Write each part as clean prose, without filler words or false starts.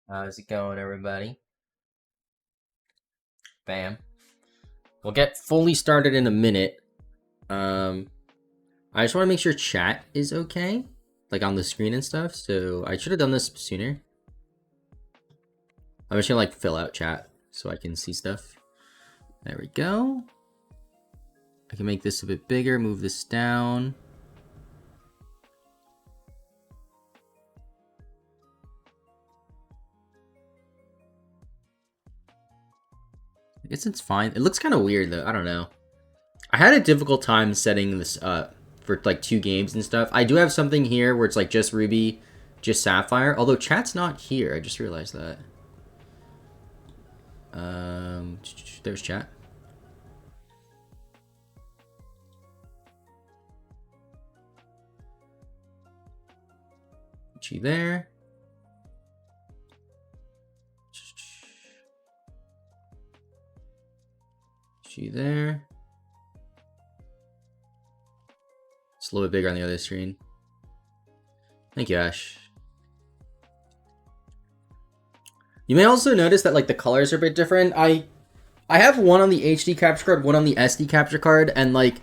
How's it going, everybody? Bam. We'll get fully started in a minute. Um, I just want to make sure chat is okay, like on the screen and stuff. So I should have done this sooner. I'm just gonna like fill out chat so I can see stuff. There we go. I can make this a bit bigger, move this down. I guess it's fine. It looks kind of weird though. I don't know. I had a difficult time setting this up for like 2 games and stuff. I do have something here where it's like just Ruby, just Sapphire. Although chat's not here. I just realized that. There's chat. She there. She there. It's a little bit bigger on the other screen. Thank you, Ash. You may also notice that like the colors are a bit different. I have one on the HD capture card, one on the SD capture card, and like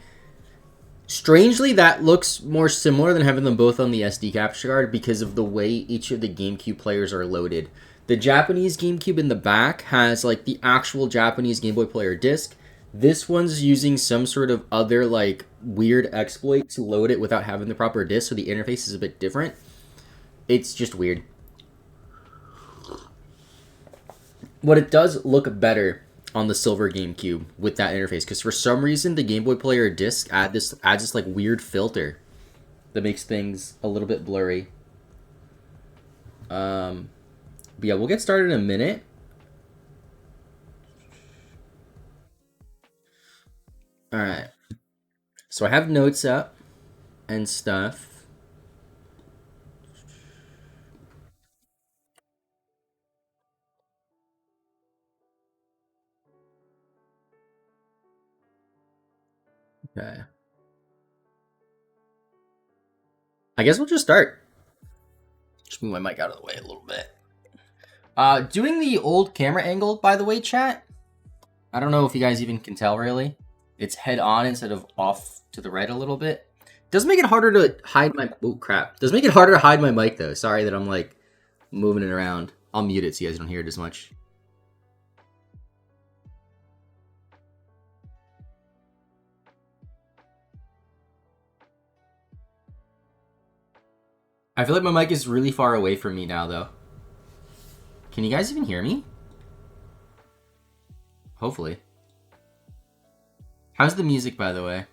strangely that looks more similar than having them both on the SD capture card because of the way each of the GameCube players are loaded. The Japanese GameCube in the back has like the actual Japanese Game Boy player disc. This one's using some sort of other like weird exploit to load it without having the proper disc, so the interface is a bit different. It's just weird. What it does look better on the silver GameCube with that interface, because for some reason the Game Boy Player disc adds this like weird filter that makes things a little bit blurry. But yeah, we'll get started in a minute. All right. So I have notes up and stuff. Okay. I guess we'll just start. Just move my mic out of the way a little bit. Doing the old camera angle, by the way, chat. I don't know if you guys even can tell, really. It's head on instead of off to the right a little bit. Does make it harder to hide my... Oh, crap. Does make it harder to hide my mic, though. Sorry that I'm, like, moving it around. I'll mute it so you guys don't hear it as much. I feel like my mic is really far away from me now, though. Can you guys even hear me? Hopefully. How's the music, by the way?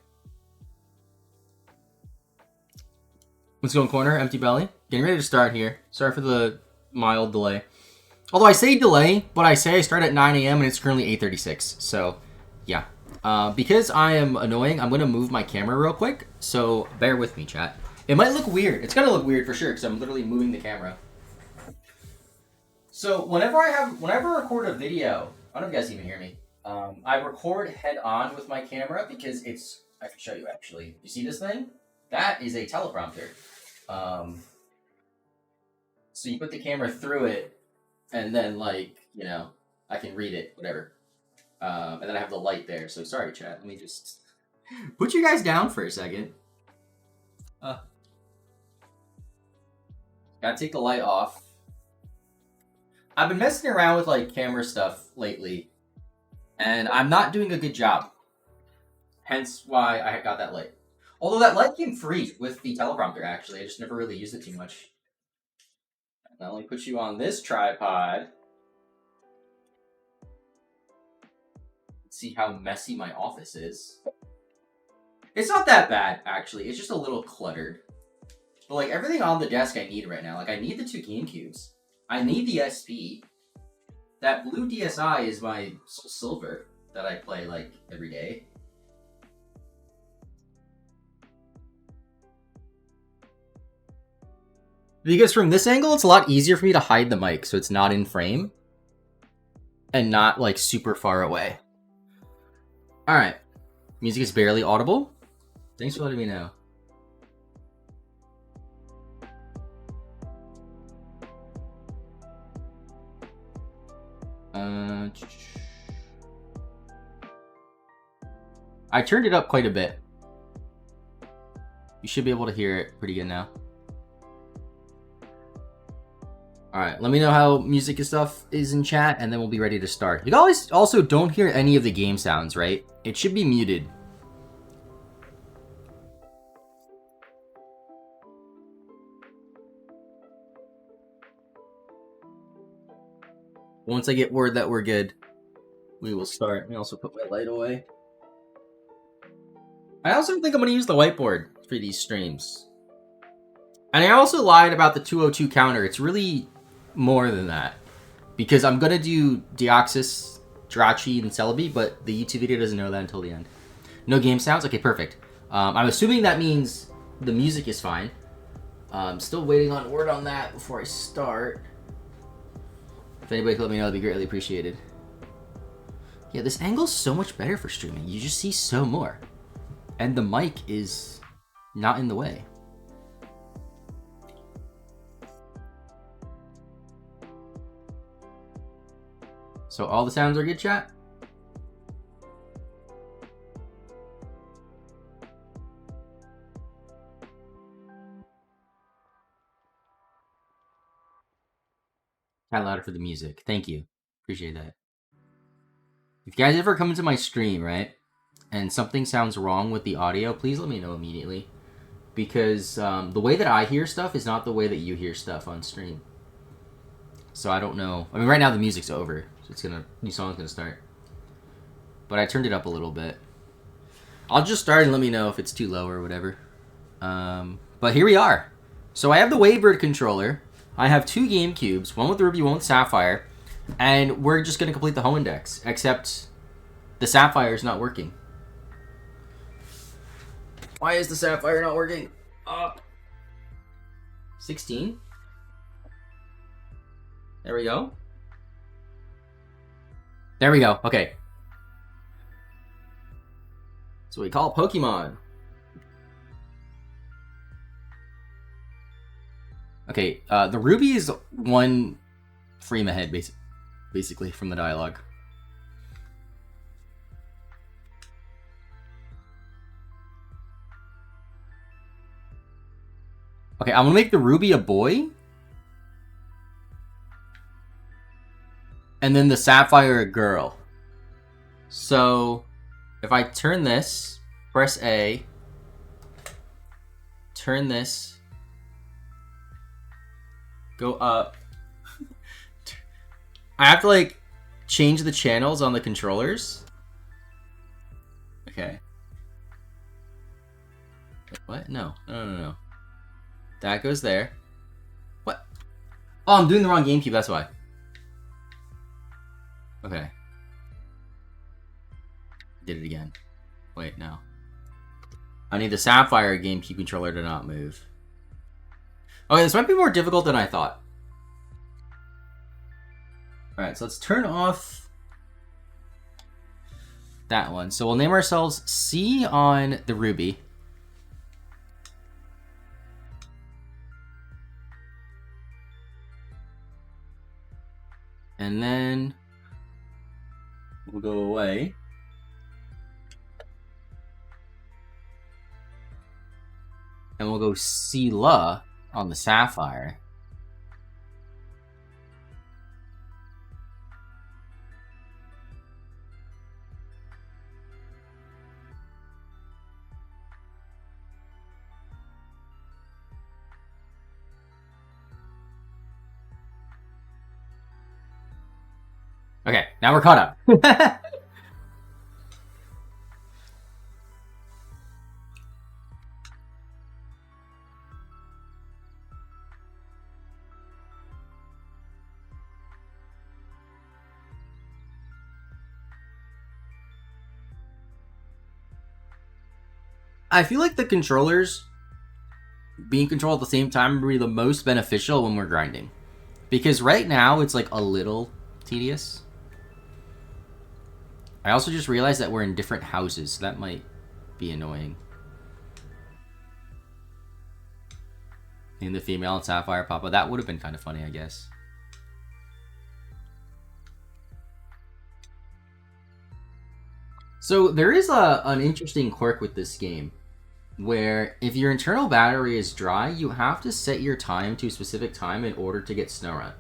Let's go in corner, empty belly. Getting ready to start here. Sorry for the mild delay. Although I say delay, but I say I start at 9 a.m. and it's currently 8:36. So, yeah. Because I am annoying, I'm going to move my camera real quick. So, bear with me, chat. It might look weird. It's going to look weird for sure because I'm literally moving the camera. So, whenever I record a video, I don't know if you guys even hear me. I record head on with my camera because it's... I can show you, actually. You see this thing? That is a teleprompter. So you put the camera through it, and then, like, you know, I can read it, whatever. And then I have the light there. So sorry, chat. Let me just put you guys down for a second. Gotta take the light off. I've been messing around with, like, camera stuff lately, and I'm not doing a good job. Hence why I got that light. Although that light came free with the teleprompter, actually. I just never really used it too much. I'll only put you on this tripod. Let's see how messy my office is. It's not that bad, actually. It's just a little cluttered. But, like, everything on the desk I need right now. Like, I need the 2 GameCubes. I need the SP. That blue DSi is my Soul Silver that I play, like, every day. Because from this angle, it's a lot easier for me to hide the mic so it's not in frame. And not, like, super far away. Alright. Music is barely audible. Thanks for letting me know. I turned it up quite a bit. You should be able to hear it pretty good now. Alright, let me know how music and stuff is in chat, and then we'll be ready to start. You guys also don't hear any of the game sounds, right? It should be muted. Once I get word that we're good, we will start. Let me also put my light away. I also think I'm going to use the whiteboard for these streams. And I also lied about the 202 counter. It's really more than that. Because I'm going to do Deoxys, Jirachi, and Celebi, but the YouTube video doesn't know that until the end. No game sounds? Okay, perfect. I'm assuming that means the music is fine. I'm still waiting on word on that before I start. If anybody could let me know, that'd be greatly appreciated. Yeah, this angle's so much better for streaming. You just see so more. And the mic is not in the way. So all the sounds are good, chat? Kind of louder for the music. Thank you. Appreciate that. If you guys ever come into my stream, right, and something sounds wrong with the audio, please let me know immediately. Because the way that I hear stuff is not the way that you hear stuff on stream. So I don't know. I mean, right now the music's over. So new song's gonna start. But I turned it up a little bit. I'll just start and let me know if it's too low or whatever. But here we are. So I have the Wavebird controller. I have 2 GameCubes, one with Ruby, one with Sapphire, and we're just going to complete the home index, except the Sapphire is not working. Why is the Sapphire not working? 16? There we go. There we go, okay. That's what we call Pokemon. Okay, the Ruby is 1 frame ahead, basically, from the dialogue. Okay, I'm gonna make the Ruby a boy. And then the Sapphire a girl. So, if I turn this, press A, turn this, go up. I have to, like, change the channels on the controllers. Okay. Wait, what? No. No. That goes there. What? Oh, I'm doing the wrong GameCube, that's why. Okay. Did it again. Wait, no. I need the Sapphire GameCube controller to not move. Okay, this might be more difficult than I thought. Alright, so let's turn off that one. So we'll name ourselves C on the Ruby. And then we'll go away. And we'll go C-La on the Sapphire. Okay, now we're caught up. I feel like the controllers being controlled at the same time would be the most beneficial when we're grinding. Because right now, it's like a little tedious. I also just realized that we're in different houses, so that might be annoying. In the female and Sapphire Papa, that would have been kind of funny, I guess. So there is an interesting quirk with this game, where if your internal battery is dry, you have to set your time to a specific time in order to get snow run.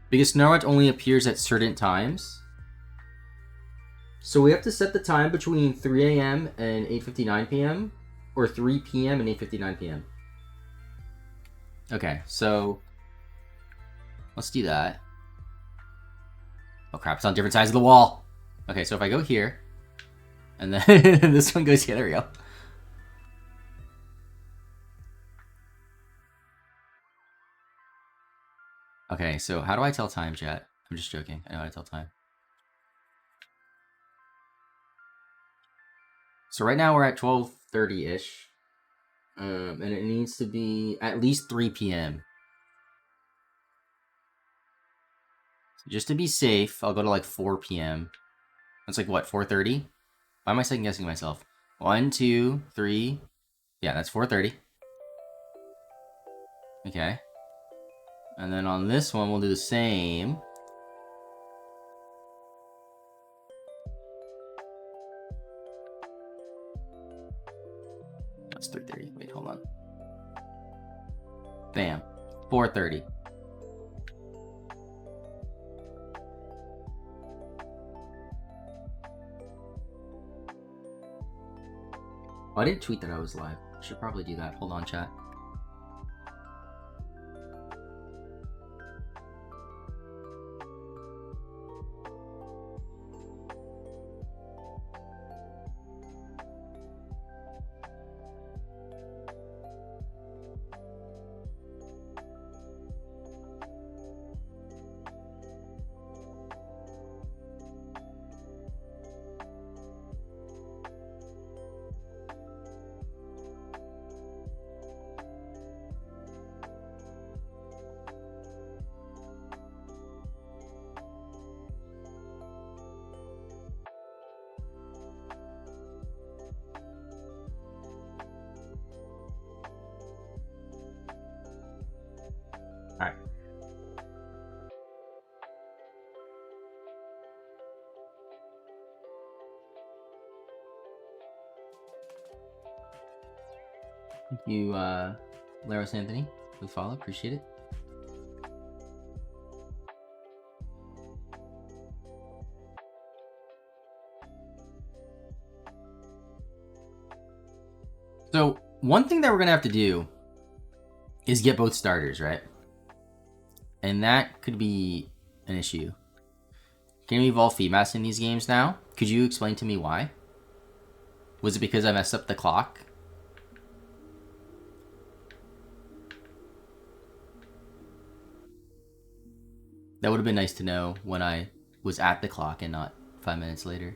Because snow run only appears at certain times. So we have to set the time between 3 a.m. and 8:59 p.m. or 3 p.m. and 8:59 p.m. Okay, so let's do that. Oh crap, it's on different sides of the wall. Okay, so if I go here, and then this one goes here, there we go. Okay, so how do I tell time, chat? I'm just joking. I know how to tell time. So right now we're at 12:30-ish. And it needs to be at least 3 p.m. So just to be safe, I'll go to like 4 p.m. That's like what, 4:30? Why am I second guessing myself? 1, 2, 3. Yeah, that's 4:30. Okay. And then on this one, we'll do the same. That's 3:30. Wait, hold on. Bam. 4:30. Oh, I didn't tweet that I was live. I should probably do that. Hold on, chat. Alright. Thank you, Laros Anthony, for the follow. Appreciate it. So, one thing that we're going to have to do is get both starters, right? And that could be an issue. Can we evolve Feedmaster in these games now? Could you explain to me why? Was it because I messed up the clock? That would have been nice to know when I was at the clock and not 5 minutes later.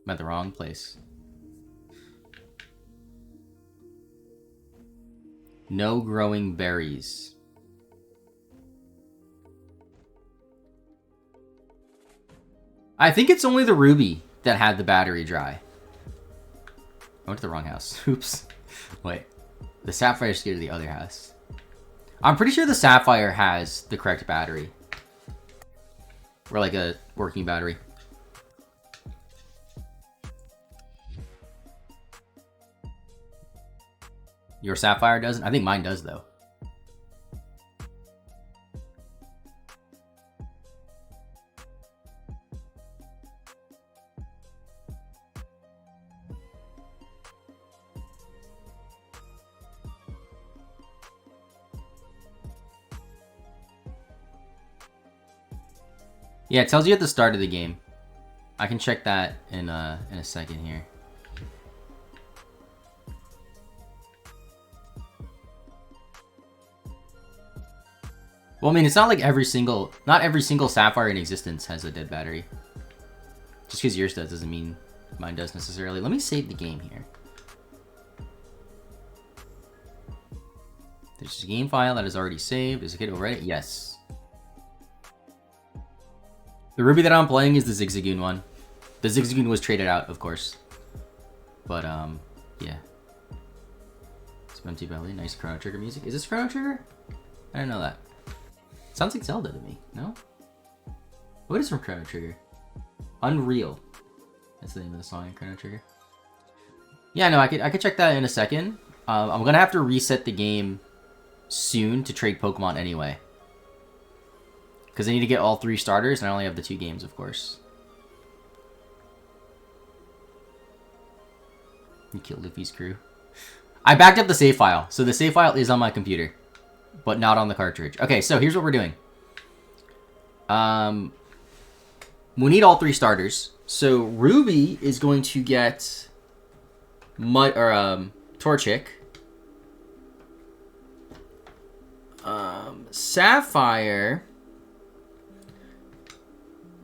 I'm at the wrong place. No growing berries. I think it's only the ruby that had the battery dry. I went to the wrong house. Oops. Wait. The sapphire scared to the other house. I'm pretty sure the sapphire has the correct battery. Or like a working battery. Your sapphire doesn't? I think mine does though. Yeah, it tells you at the start of the game. I can check that in a second here. Well, I mean, it's not like not every single sapphire in existence has a dead battery. Just because yours does doesn't mean mine does necessarily. Let me save the game here. There's a game file that is already saved. Is it good already? Yes. The ruby that I'm playing is the Zigzagoon one. The Zigzagoon was traded out, of course. But, yeah. Empty belly. Nice Chrono Trigger music. Is this Chrono Trigger? I didn't know that. Sounds like Zelda to me. No? What is from Chrono Trigger? Unreal. That's the name of the song in Chrono Trigger. Yeah, no, I could check that in a second. I'm gonna have to reset the game soon to trade Pokemon anyway. Because I need to get all 3 starters, and I only have the 2 games, of course. You killed Luffy's crew. I backed up the save file, so the save file is on my computer, but not on the cartridge. Okay, so here's what we're doing. We need all 3 starters. So Ruby is going to get Torchic. Sapphire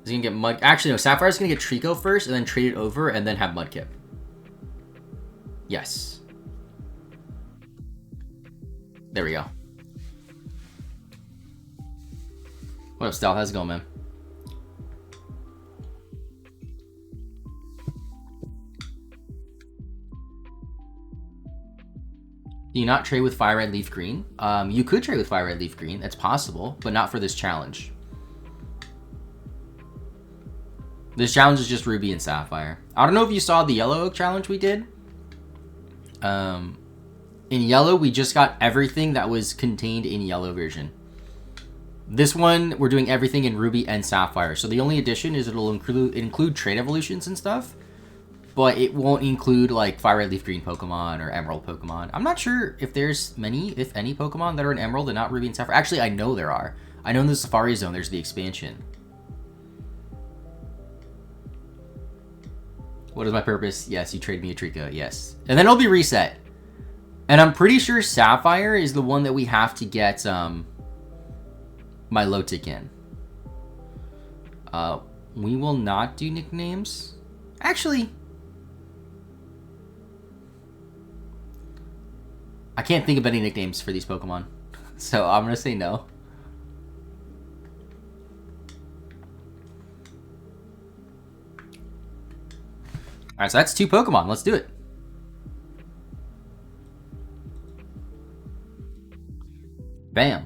is gonna get Mud. Actually, no. Sapphire's gonna get Trico first, and then trade it over, and then have Mudkip. Yes. There we go. What up, Stealth? How's it going, man? Do you not trade with Fire Red Leaf Green? You could trade with Fire Red Leaf Green. That's possible, but not for this challenge. This challenge is just Ruby and Sapphire. I don't know if you saw the Yellow Oak challenge we did. In Yellow, we just got everything that was contained in Yellow version. This one, we're doing everything in Ruby and Sapphire. So the only addition is it'll include trait evolutions and stuff. But it won't include, like, Fire Red Leaf Green Pokemon or Emerald Pokemon. I'm not sure if there's many, if any, Pokemon that are in Emerald and not Ruby and Sapphire. Actually, I know there are. I know in the Safari Zone there's the expansion. What is my purpose? Yes, you trade me a Trico. Yes. And then it'll be reset. And I'm pretty sure Sapphire is the one that we have to get my Milotic in. We will not do nicknames. Actually, I can't think of any nicknames for these Pokemon. So I'm going to say no. Alright, so that's 2 Pokemon. Let's do it. Bam.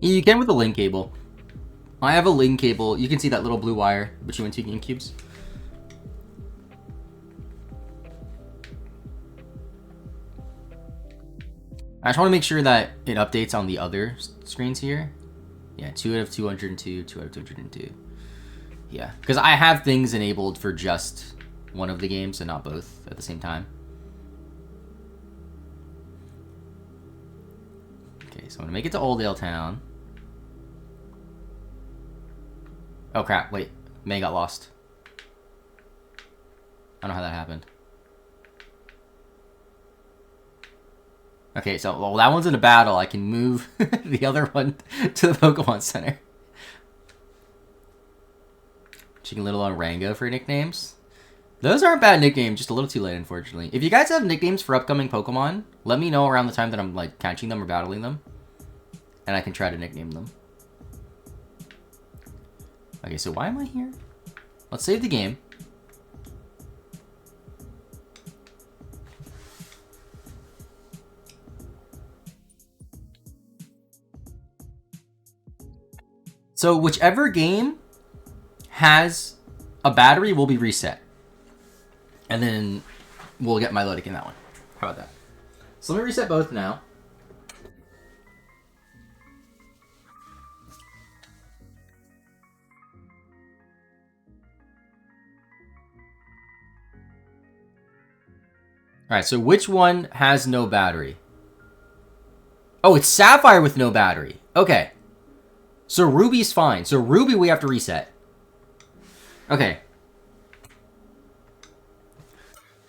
You can with a link cable. I have a link cable. You can see that little blue wire between 2 GameCubes. I just want to make sure that it updates on the other screens here. Yeah, 2 out of 202, 2 out of 202. Yeah, because I have things enabled for just one of the games and not both at the same time. Okay, so I'm going to make it to Oldale Town. Oh crap, wait. May got lost. I don't know how that happened. Okay, so while that one's in a battle, I can move the other one to the Pokemon Center. Chicken Little on Rango for nicknames. Those aren't bad nicknames, just a little too late, unfortunately. If you guys have nicknames for upcoming Pokemon, let me know around the time that I'm like catching them or battling them, and I can try to nickname them. Okay, so why am I here? Let's save the game. So whichever game has a battery will be reset. And then we'll get Milotic in that one. How about that? So let me reset both now. Alright, so which one has no battery? Oh, it's Sapphire with no battery. Okay. So Ruby's fine. So Ruby we have to reset. Okay.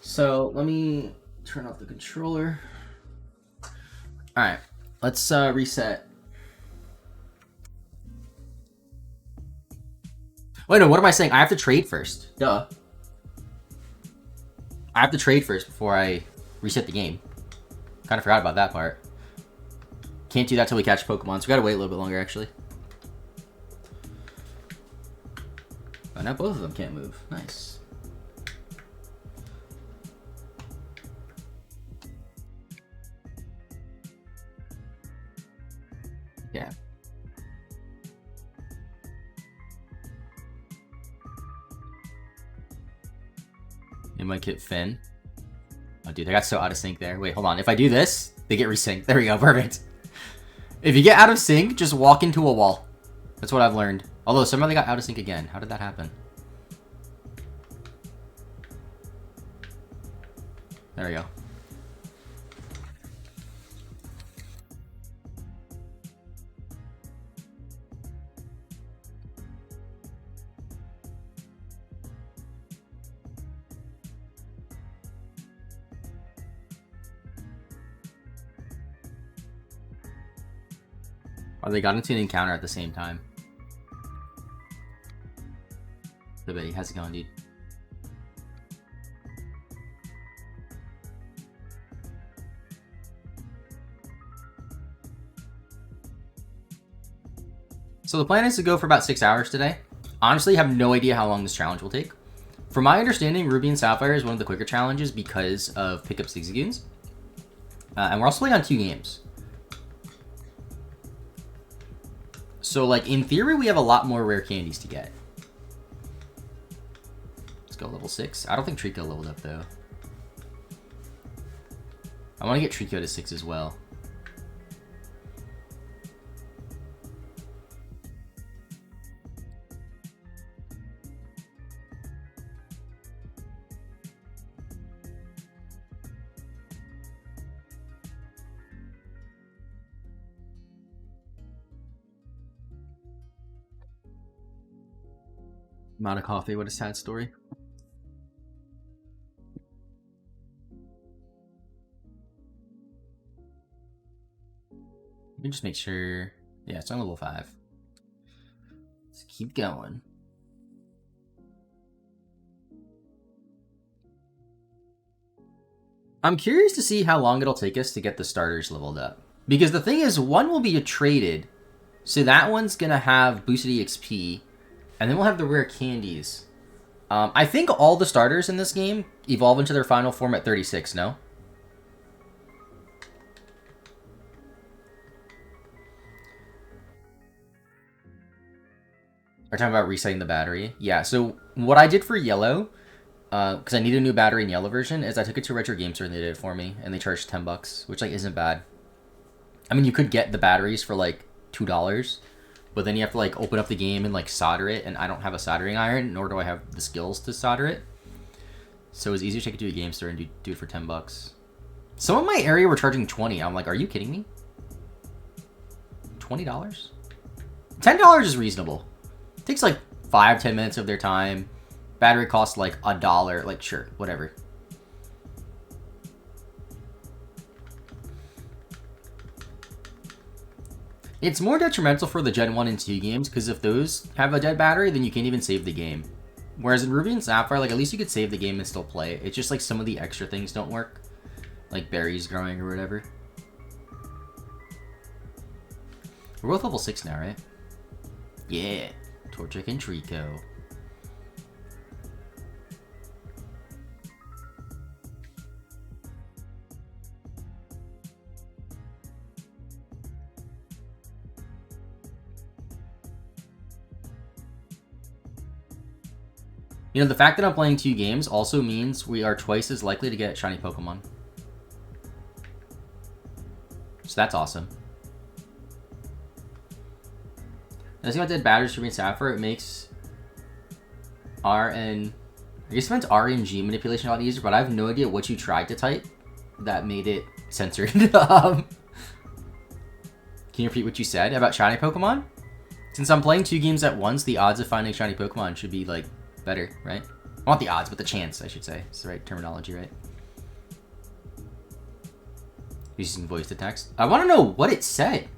So let me turn off the controller. Alright. Let's reset. Wait, no, what am I saying? I have to trade first. Duh. I have to trade first before I reset the game. Kind of forgot about that part. Can't do that till we catch Pokemon, so we gotta wait a little bit longer, actually. Oh, now both of them can't move. Nice. It might get Finn. Oh, dude, I got so out of sync there. Wait, hold on. If I do this, they get resynced. There we go. Perfect. If you get out of sync, just walk into a wall. That's what I've learned. Although, somehow they got out of sync again. How did that happen? There we go. Oh, they got into an encounter at the same time. The Betty, how's it going, dude? So the plan is to go for about 6 hours today. Honestly, have no idea how long this challenge will take. From my understanding, Ruby and Sapphire is one of the quicker challenges because of pick up Zigzagoons. And we're also playing on 2 games. So, like, in theory, we have a lot more rare candies to get. Let's go level 6. I don't think Trico leveled up, though. I want to get Trico to 6 as well. Amount of coffee, what a sad story. Let me just make sure. Yeah, it's on level 5. Let's keep going. I'm curious to see how long it'll take us to get the starters leveled up. Because the thing is, one will be traded, so that one's gonna have boosted EXP. And then we'll have the rare candies. I think all the starters in this game evolve into their final form at 36, no? We're talking about resetting the battery. Yeah, so what I did for yellow, because I need a new battery in yellow version, is I took it to Retro Game Store and they did it for me. And they charged $10, which like isn't bad. I mean, you could get the batteries for like $2. But then you have to like open up the game and like solder it, and I don't have a soldering iron, nor do I have the skills to solder it. So it's easier to take it to a game store and do it for $10. Some of my area were charging $20. I'm like, are you kidding me? $20? $10 is reasonable. It takes like 5-10 minutes of their time. Battery costs like $1. Like, sure, whatever. It's more detrimental for the Gen 1 and 2 games, because if those have a dead battery, then you can't even save the game. Whereas in Ruby and Sapphire, like, at least you could save the game and still play it. It's just like some of the extra things don't work. Like berries growing or whatever. We're both level 6 now, right? Yeah. Torchic and Trico. You know, the fact that I'm playing 2 games also means we are twice as likely to get shiny Pokemon. So that's awesome. And the thing about dead batteries for me and Sapphire, it makes R and... I guess it meant R and G manipulation a lot easier, but I have no idea what you tried to type that made it censored. Can you repeat what you said about shiny Pokemon? Since I'm playing 2 games at once, the odds of finding shiny Pokemon should be, like, better, right? I want the odds, but the chance, I should say. It's the right terminology, right? Using voice to text. I want to know what it said.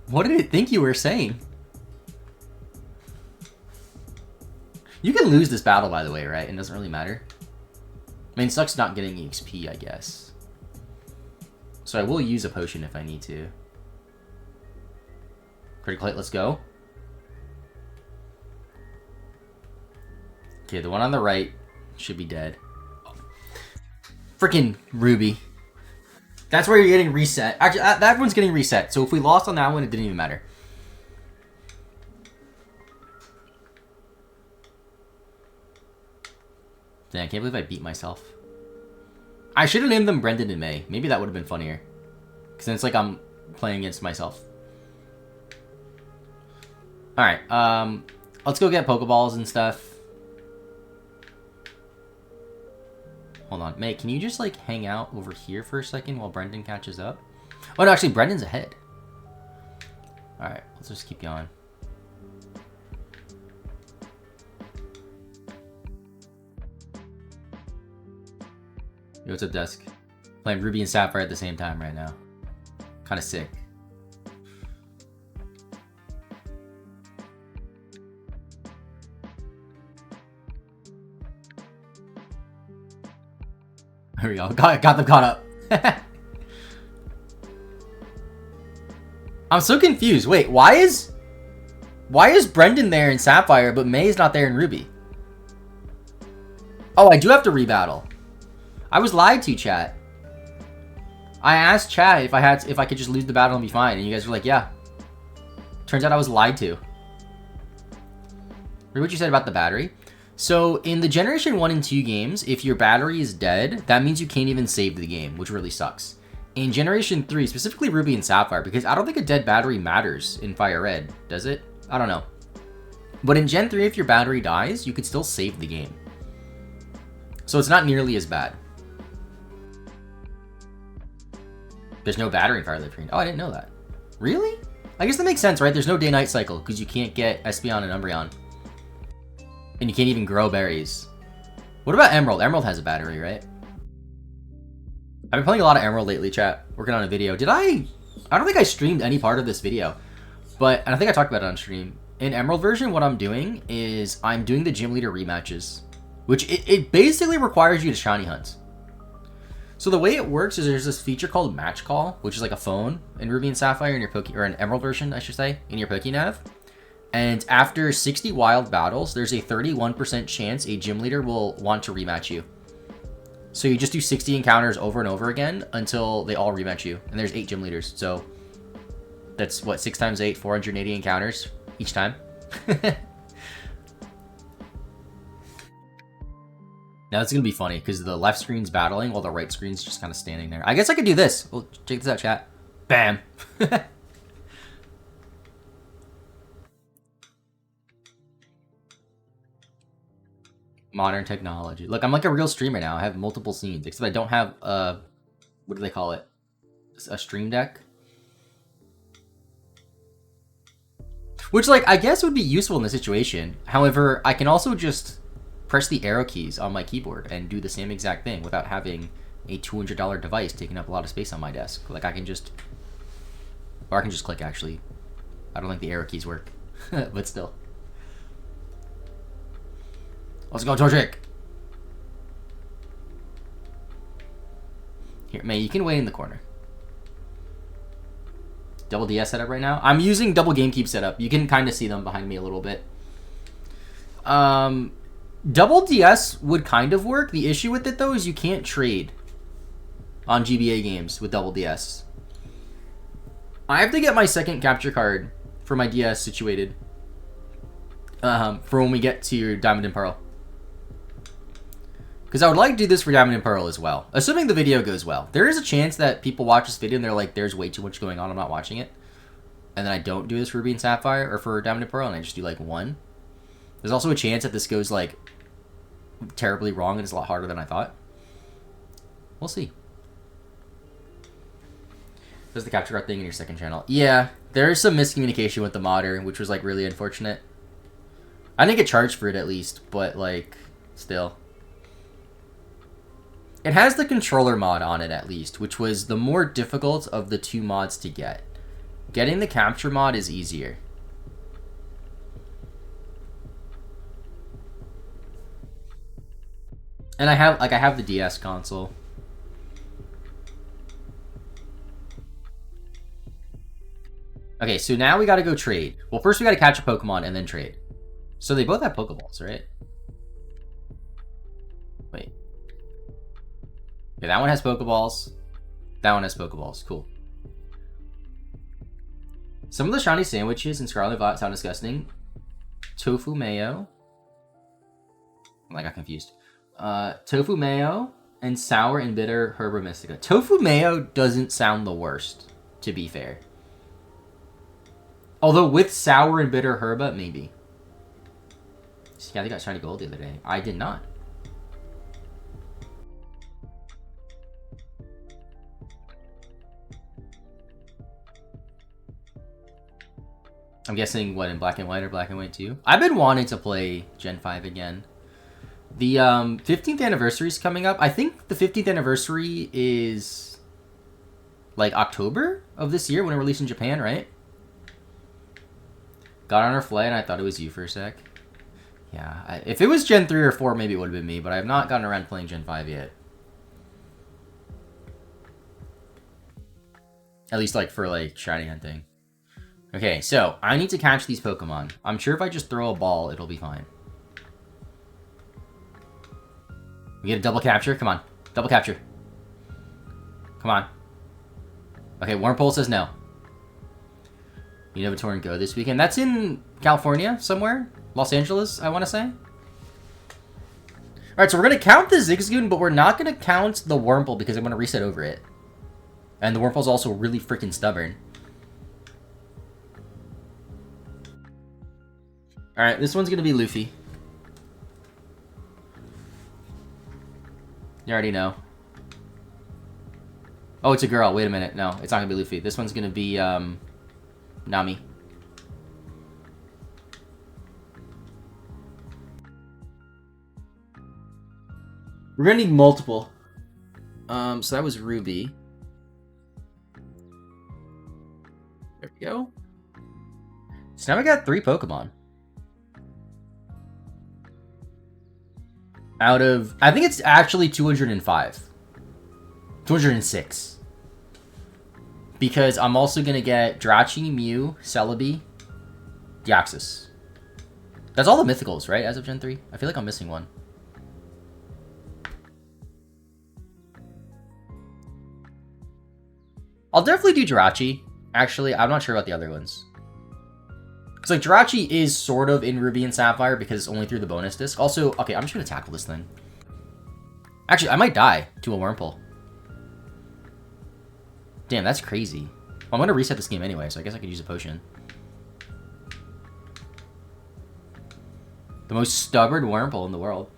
What did it think you were saying? You can lose this battle, by the way, right? It doesn't really matter. I mean, it sucks not getting EXP, I guess. So I will use a potion if I need to. Critical hit, let's go. Okay, the one on the right should be dead. Freaking Ruby. That's where you're getting reset. Actually, that one's getting reset. So if we lost on that one, it didn't even matter. Dang, I can't believe I beat myself. I should have named them Brendan and May. Maybe that would have been funnier. Because then it's like I'm playing against myself. Alright, let's go get Pokeballs and stuff. Hold on. May, can you just, like, hang out over here for a second while Brendan catches up? Oh, no, actually, Brendan's ahead. Alright, let's just keep going. Yo, what's up, Dusk? Playing Ruby and Sapphire at the same time right now. Kind of sick. There we go. Got them caught up. I'm so confused. Wait, why is Brendan there in Sapphire, but May's not there in Ruby? Oh, I do have to rebattle. I was lied to, chat. I asked chat if I could just lose the battle and be fine, and you guys were like, yeah. Turns out I was lied to. Read what you said about the battery. So, in the Generation 1 and 2 games, if your battery is dead, that means you can't even save the game, which really sucks. In Generation 3, specifically Ruby and Sapphire, because I don't think a dead battery matters in Fire Red, does it? I don't know. But in Gen 3, if your battery dies, you could still save the game. So it's not nearly as bad. There's no battery in Fire Red Green. Oh, I didn't know that. Really? I guess that makes sense, right? There's no day-night cycle, because you can't get Espeon and Umbreon. And you can't even grow berries. What about Emerald? Emerald has a battery, right? I've been playing a lot of Emerald lately, chat. Working on a video. I don't think I streamed any part of this video. And I think I talked about it on stream. In Emerald version, what I'm doing is I'm doing the Gym Leader rematches. Which, it basically requires you to shiny hunt. So the way it works is there's this feature called Match Call, which is like a phone in Ruby and Sapphire in your or an Emerald version, I should say, in your Pokénav. And after 60 wild battles, there's a 31% chance a gym leader will want to rematch you. So you just do 60 encounters over and over again until they all rematch you. And there's 8 gym leaders, so that's what, 6 times 8, 480 encounters each time. Now it's gonna be funny because the left screen's battling while the right screen's just kind of standing there. I guess I could do this. Well, check this out, chat. Bam. Modern technology. Look, I'm like a real streamer now. I have multiple scenes, except I don't have what do they call it? A stream deck. Which, like, I guess would be useful in this situation. However, I can also just press the arrow keys on my keyboard and do the same exact thing without having a $200 device taking up a lot of space on my desk. Like, I can just... Or I can just click, actually. I don't think the arrow keys work. But still. Let's go, Torchic! Here, May, you can wait in the corner. Double DS setup right now? I'm using double GameKeep setup. You can kind of see them behind me a little bit. Double DS would kind of work. The issue with it, though, is you can't trade on GBA games with double DS. I have to get my second capture card for my DS situated for when we get to Diamond and Pearl. Because I would like to do this for Diamond and Pearl as well. Assuming the video goes well. There is a chance that people watch this video and they're like, there's way too much going on, I'm not watching it. And then I don't do this for Ruby and Sapphire, or for Diamond and Pearl, and I just do like one. There's also a chance that this goes like terribly wrong and it's a lot harder than I thought. We'll see. There's the capture card thing in your second channel. Yeah, there's some miscommunication with the modder, which was like really unfortunate. I didn't get charged for it at least, but like, still. It has the controller mod on it at least, which was the more difficult of the two mods to get. Getting the capture mod is easier. And I have the DS console. Okay, so now we gotta go trade. Well, first we gotta catch a Pokemon and then trade. So they both have Pokeballs, right? Wait. Okay, that one has Pokeballs. That one has Pokeballs. Cool. Some of the shiny sandwiches in Scarlet Violet sound disgusting. Tofu mayo. I got confused. Tofu mayo and sour and bitter Herba Mystica. Tofu mayo doesn't sound the worst, to be fair. Although with sour and bitter Herba, maybe. See, I think I was trying to gold the other day. I did not. I'm guessing, what, in black and white or black and white too? I've been wanting to play Gen 5 again. The 15th anniversary is coming up. I think the 15th anniversary is like October of this year when it released in Japan, right? Got on our flight and I thought it was you for a sec. Yeah, if it was Gen 3 or 4, maybe it would have been me, but I have not gotten around playing Gen 5 yet. At least, like, for, like, shiny hunting. Okay, so, I need to catch these Pokemon. I'm sure if I just throw a ball, it'll be fine. We get a double capture? Come on. Double capture. Come on. Okay, Wormpole says no. You know, tour and go this weekend. That's in California somewhere. Los Angeles, I want to say. Alright, so we're going to count the Zigzagoon, but we're not going to count the Wurmple because I'm going to reset over it. And the Wurmple's also really freaking stubborn. Alright, this one's going to be Luffy. You already know. Oh, it's a girl. Wait a minute. No, it's not going to be Luffy. This one's going to be, Nami. We're going to need multiple. So that was Ruby. There we go. So now we got 3 Pokemon. Out of... I think it's actually 205. 206. Because I'm also going to get Drachi, Mew, Celebi, Deoxys. That's all the mythicals, right? As of Gen 3? I feel like I'm missing one. I'll definitely do Jirachi. Actually, I'm not sure about the other ones. Because, like, Jirachi is sort of in Ruby and Sapphire because it's only through the bonus disc. Also, okay, I'm just going to tackle this thing. Actually, I might die to a Wurmple. Damn, that's crazy. Well, I'm going to reset this game anyway, so I guess I could use a potion. The most stubborn Wurmple in the world.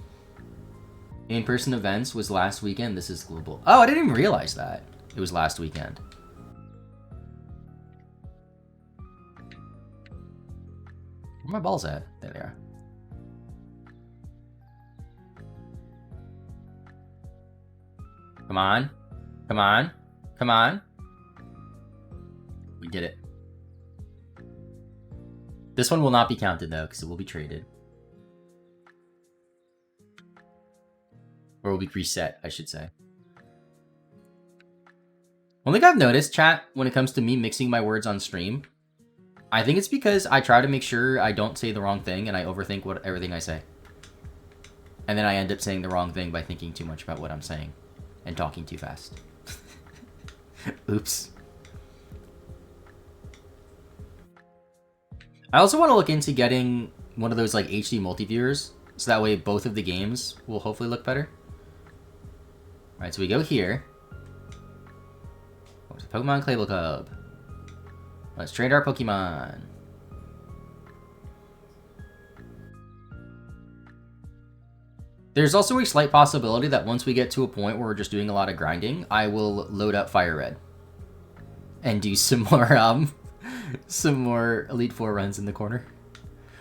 In-person events was last weekend. This is global. Oh, I didn't even realize that. It was last weekend. Where are my balls at? There they are. Come on. Come on. Come on. We did it. This one will not be counted, though, because it will be traded. Or will be reset, I should say. One thing I've noticed, chat, when it comes to me mixing my words on stream, I think it's because I try to make sure I don't say the wrong thing and I overthink everything I say. And then I end up saying the wrong thing by thinking too much about what I'm saying and talking too fast. Oops. I also want to look into getting one of those like HD multi-viewers, so that way both of the games will hopefully look better. Alright, so we go here. Pokemon Clayball Club. Let's trade our Pokemon. There's also a slight possibility that once we get to a point where we're just doing a lot of grinding, I will load up Fire Red. And do some more Elite Four runs in the corner.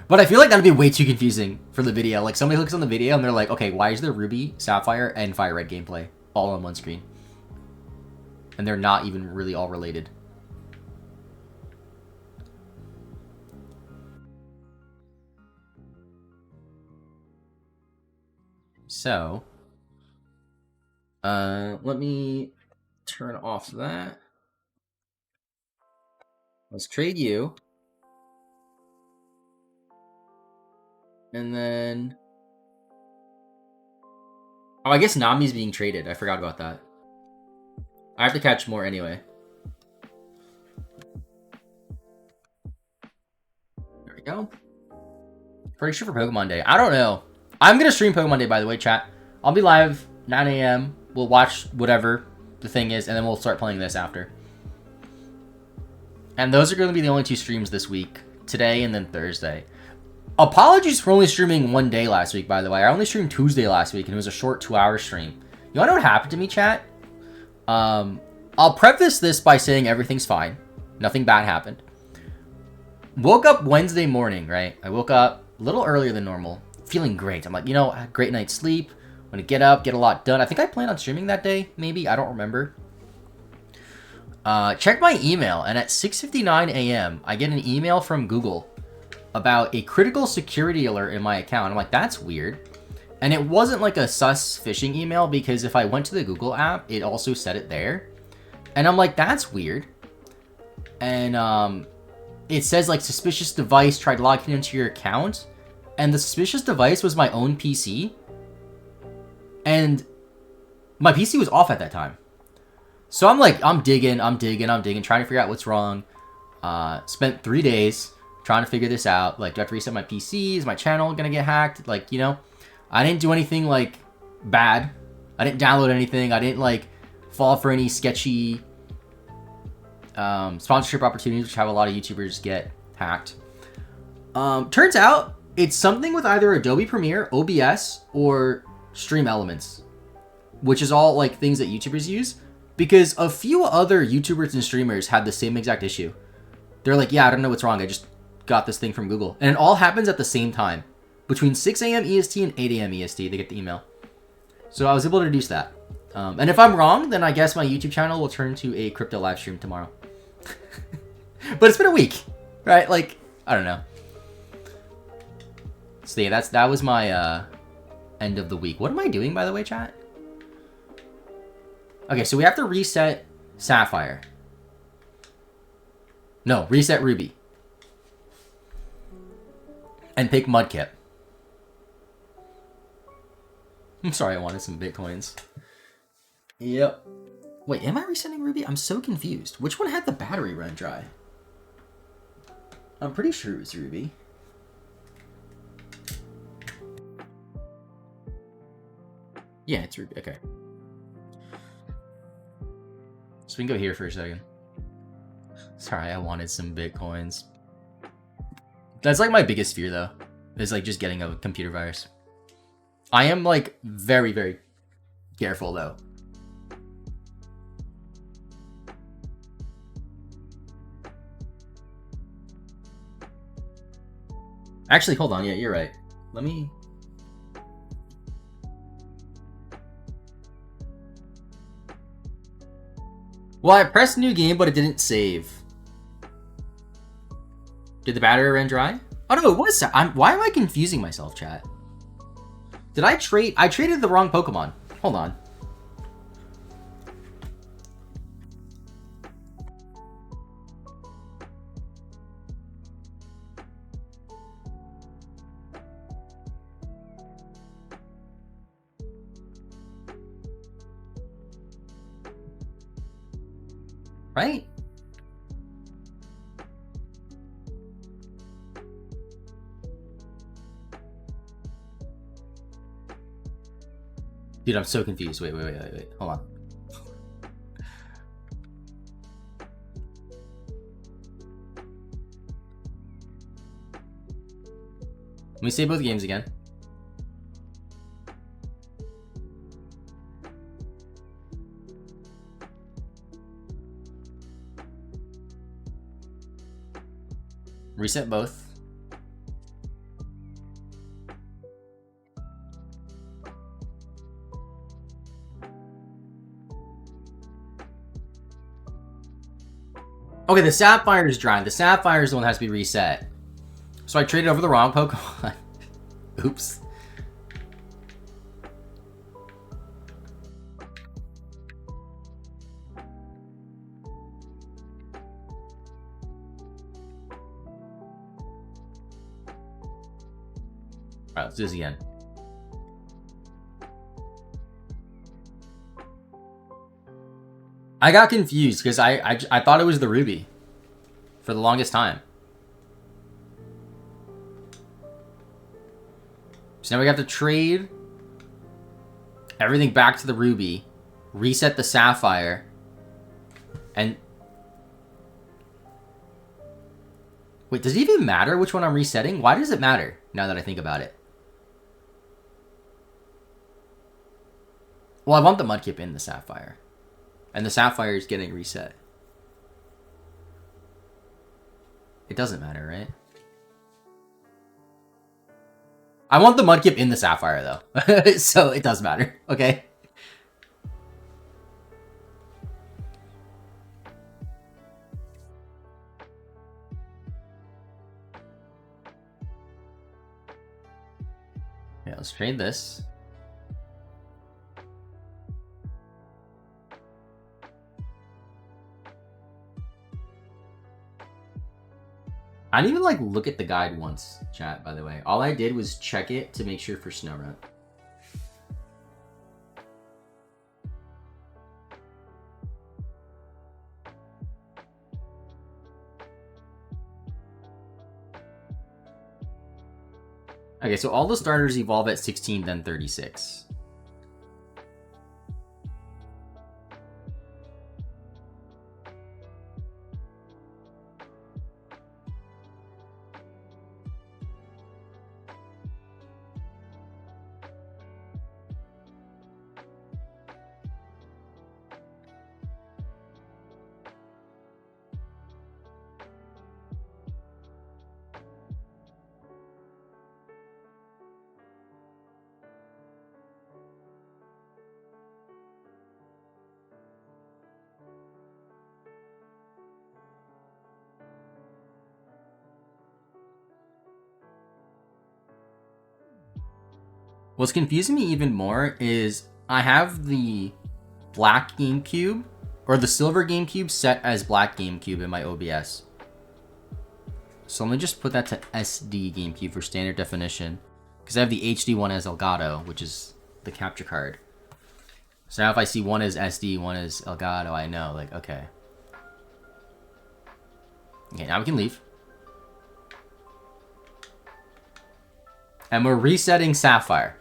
But I feel like that'd be way too confusing for the video. Like, somebody looks on the video and they're like, okay, why is there Ruby, Sapphire, and Fire Red gameplay all on one screen? And they're not even really all related. So, let me turn off that. Let's trade you. And then... oh, I guess Nami's being traded. I forgot about that. I have to catch more anyway. There we go. Pretty sure for Pokemon Day. I don't know. I'm going to stream Pokemon Day, by the way, chat. I'll be live 9 a.m. We'll watch whatever the thing is, and then we'll start playing this after. And those are going to be the only 2 streams this week. Today and then Thursday. Apologies for only streaming 1 day last week, by the way. I only streamed Tuesday last week, and it was a short 2-hour stream. You wanna know what happened to me, chat? I'll preface this by saying everything's fine. Nothing bad happened. Woke up Wednesday morning, right? I woke up a little earlier than normal. Feeling great. I'm like, you know, I had a great night's sleep. I'm gonna get up, get a lot done. I think I planned on streaming that day, maybe. I don't remember. Check my email, and at 6:59 a.m., I get an email from Google about a critical security alert in my account. I'm like, that's weird. And it wasn't like a sus phishing email, because if I went to the Google app, it also said it there. And I'm like, that's weird. And it says like suspicious device tried logging into your account. And the suspicious device was my own PC. And my PC was off at that time. So I'm like, I'm digging, trying to figure out what's wrong. Spent 3 days trying to figure this out. Like, do I have to reset my PC? Is my channel gonna get hacked? Like, you know, I didn't do anything like bad. I didn't download anything. I didn't like fall for any sketchy sponsorship opportunities, which have a lot of YouTubers get hacked. Turns out it's something with either Adobe Premiere, OBS, or Stream Elements, which is all like things that YouTubers use, because a few other YouTubers and streamers had the same exact issue. They're like, yeah, I don't know what's wrong. I just got this thing from Google. And it all happens at the same time. Between 6 a.m. EST and 8 a.m. EST, they get the email. So I was able to reduce that. And if I'm wrong, then I guess my YouTube channel will turn to a crypto live stream tomorrow. But it's been a week, right? Like, I don't know. So yeah, that was my end of the week. What am I doing, by the way, chat? Okay, so we have to reset Sapphire. No, reset Ruby. And pick Mudkip. I'm sorry, I wanted some Bitcoins. Yep. Wait, am I resetting Ruby? I'm so confused. Which one had the battery run dry? I'm pretty sure it was Ruby. Yeah, it's Ruby. Okay. So we can go here for a second. Sorry, I wanted some Bitcoins. That's like my biggest fear, though. Is like just getting a computer virus. I am like very, very careful, though. Actually, hold on. Yeah, you're right. Let me... Well, I pressed new game, but it didn't save. Did the battery run dry? Oh no, it was. Why am I confusing myself, chat? Did I trade? I traded the wrong Pokemon. Hold on. Right? Dude, I'm so confused. Wait. Hold on. Let me save both games again. Reset both. Okay, the Sapphire is drying. The Sapphire is the one that has to be reset. So I traded over the wrong Pokemon. Oops. Alright, let's do this again. I got confused because I thought it was the Ruby for the longest time. So now we have to trade everything back to the ruby, reset the sapphire, and... Wait, does it even matter which one I'm resetting? Why does it matter, now that I think about it? Well, I want the mudkip in the sapphire. And the sapphire is getting reset. It doesn't matter, right? I want the mudkip in the sapphire, though. So it does matter, okay? Yeah, let's trade this. I didn't even, like, look at the guide once, chat, by the way. All I did was check it to make sure for Snorunt. Okay, so all the starters evolve at 16, then 36. What's confusing me even more is I have the black GameCube, or the silver GameCube set as black GameCube in my OBS. So let me just put that to SD GameCube for standard definition. Because I have the HD one as Elgato, which is the capture card. So now if I see one is SD, one is Elgato, I know, like, okay. Okay, now we can leave. And we're resetting Sapphire.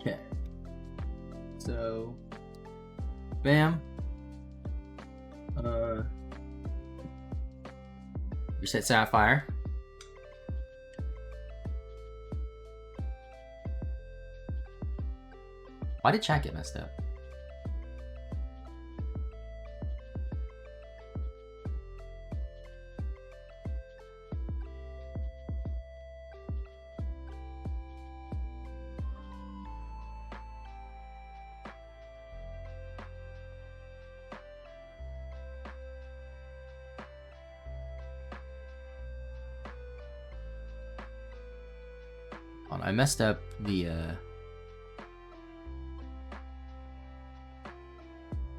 Okay. So, bam. Reset Sapphire. Why did chat get messed up? I messed up the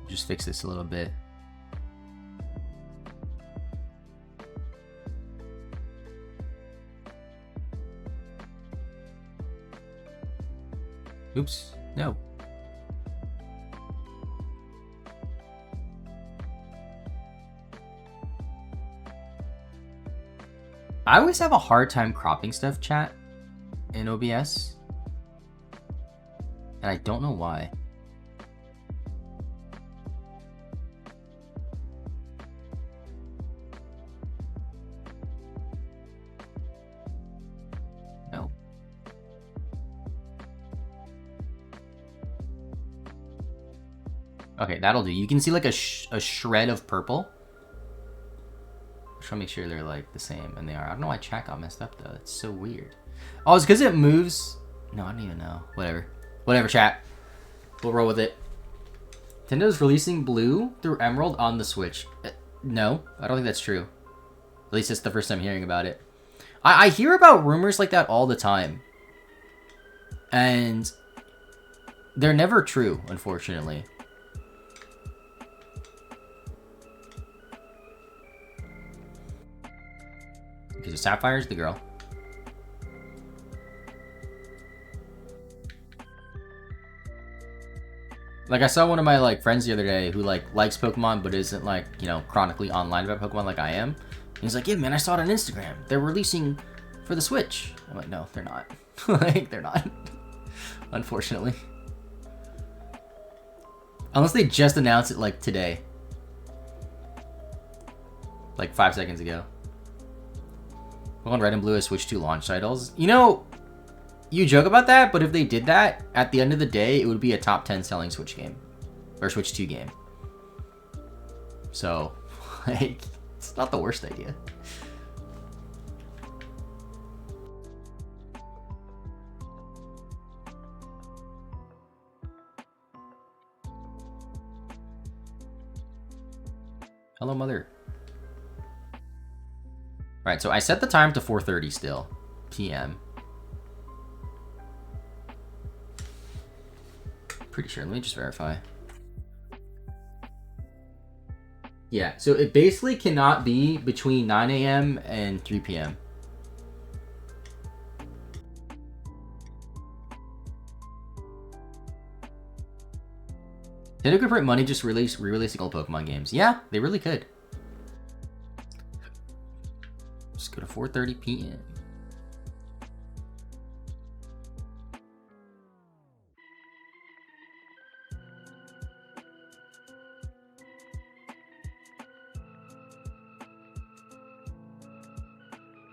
just fix this a little bit. Oops, no. I always have a hard time cropping stuff, chat, in OBS, and I don't know why. No. Okay, that'll do. You can see like a shred of purple. I'm trying to make sure they're like the same, and they are. I don't know why chat got messed up though. It's so weird. Oh, it's because it moves. No, I don't even know. Whatever. Whatever, chat. We'll roll with it. Nintendo's releasing Blue through Emerald on the Switch. No, I don't think that's true. At least it's the first time hearing about it. I hear about rumors like that all the time. And they're never true, unfortunately. Because Sapphire's the girl. Like, I saw one of my, like, friends the other day who, like, likes Pokemon but isn't, like, you know, chronically online about Pokemon like I am. And he's like, yeah, man, I saw it on Instagram. They're releasing for the Switch. I'm like, no, they're not. Like, they're not. Unfortunately. Unless they just announced it, like, today. Like, 5 seconds ago. Pokemon Red and Blue has Switch 2 launch titles. You know, you joke about that, but if they did that, at the end of the day, it would be a top 10 selling Switch game. Or Switch 2 game. So, like, it's not the worst idea. Hello, mother. Alright, so I set the time to 4:30 still. PM. Pretty sure. Let me just verify. Yeah, so it basically cannot be between 9 a.m. and 3 p.m. Nintendo could print money just re-releasing old Pokemon games. Yeah, they really could. Just go to 4:30 p.m.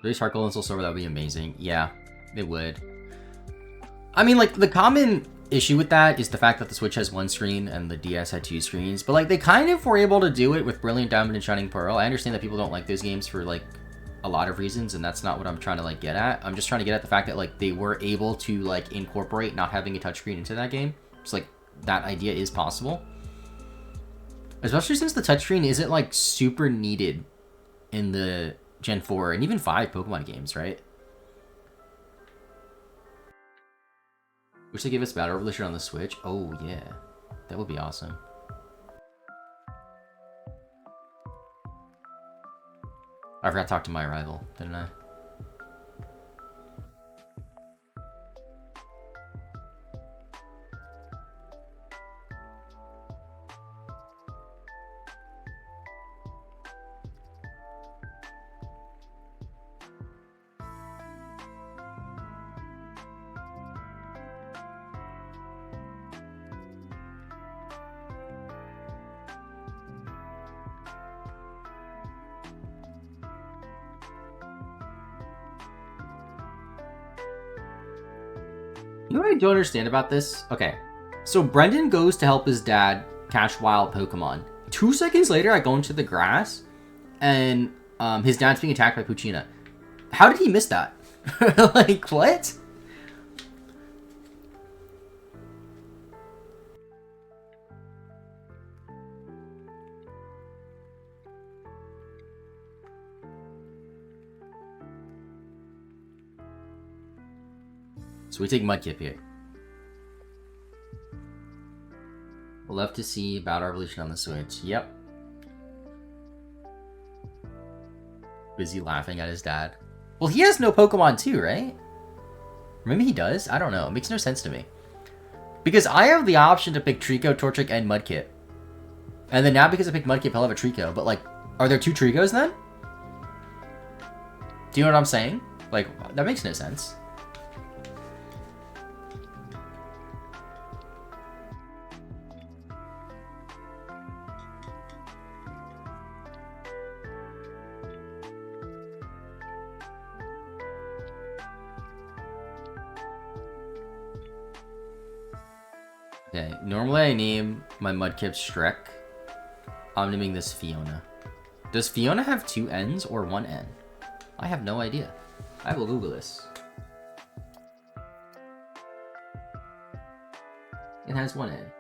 Release Heart Gold and Soul Silver, that would be amazing. Yeah, it would. I mean, like, the common issue with that is the fact that the Switch has one screen and the DS had two screens. But, like, they kind of were able to do it with Brilliant Diamond and Shining Pearl. I understand that people don't like those games for, like, a lot of reasons, and that's not what I'm trying to, like, get at. I'm just trying to get at the fact that, like, they were able to, like, incorporate not having a touchscreen into that game. It's like, that idea is possible. Especially since the touchscreen isn't, like, super needed in the Gen 4 and even 5 Pokemon games, right? Wish they give us Battle Revolution on the Switch. Oh, yeah. That would be awesome. I forgot to talk to my rival, didn't I? You know what I don't understand about this? Okay, so Brendan goes to help his dad catch wild Pokemon. 2 seconds later, I go into the grass, and his dad's being attacked by Poochyena. How did he miss that? Like, what? So we take Mudkip here. We'll love to see Battle Revolution on the Switch. Yep. Busy laughing at his dad. Well, he has no Pokemon too, right? Maybe he does? I don't know. It makes no sense to me. Because I have the option to pick Trico, Torchic, and Mudkip. And then now because I picked Mudkip, I'll have a Trico. But, like, are there 2 Tricos then? Do you know what I'm saying? Like, that makes no sense. Okay, normally I name my Mudkip Shrek. I'm naming this Fiona. Does Fiona have 2 N's or 1 N? I have no idea. I will Google this. It has 1 N.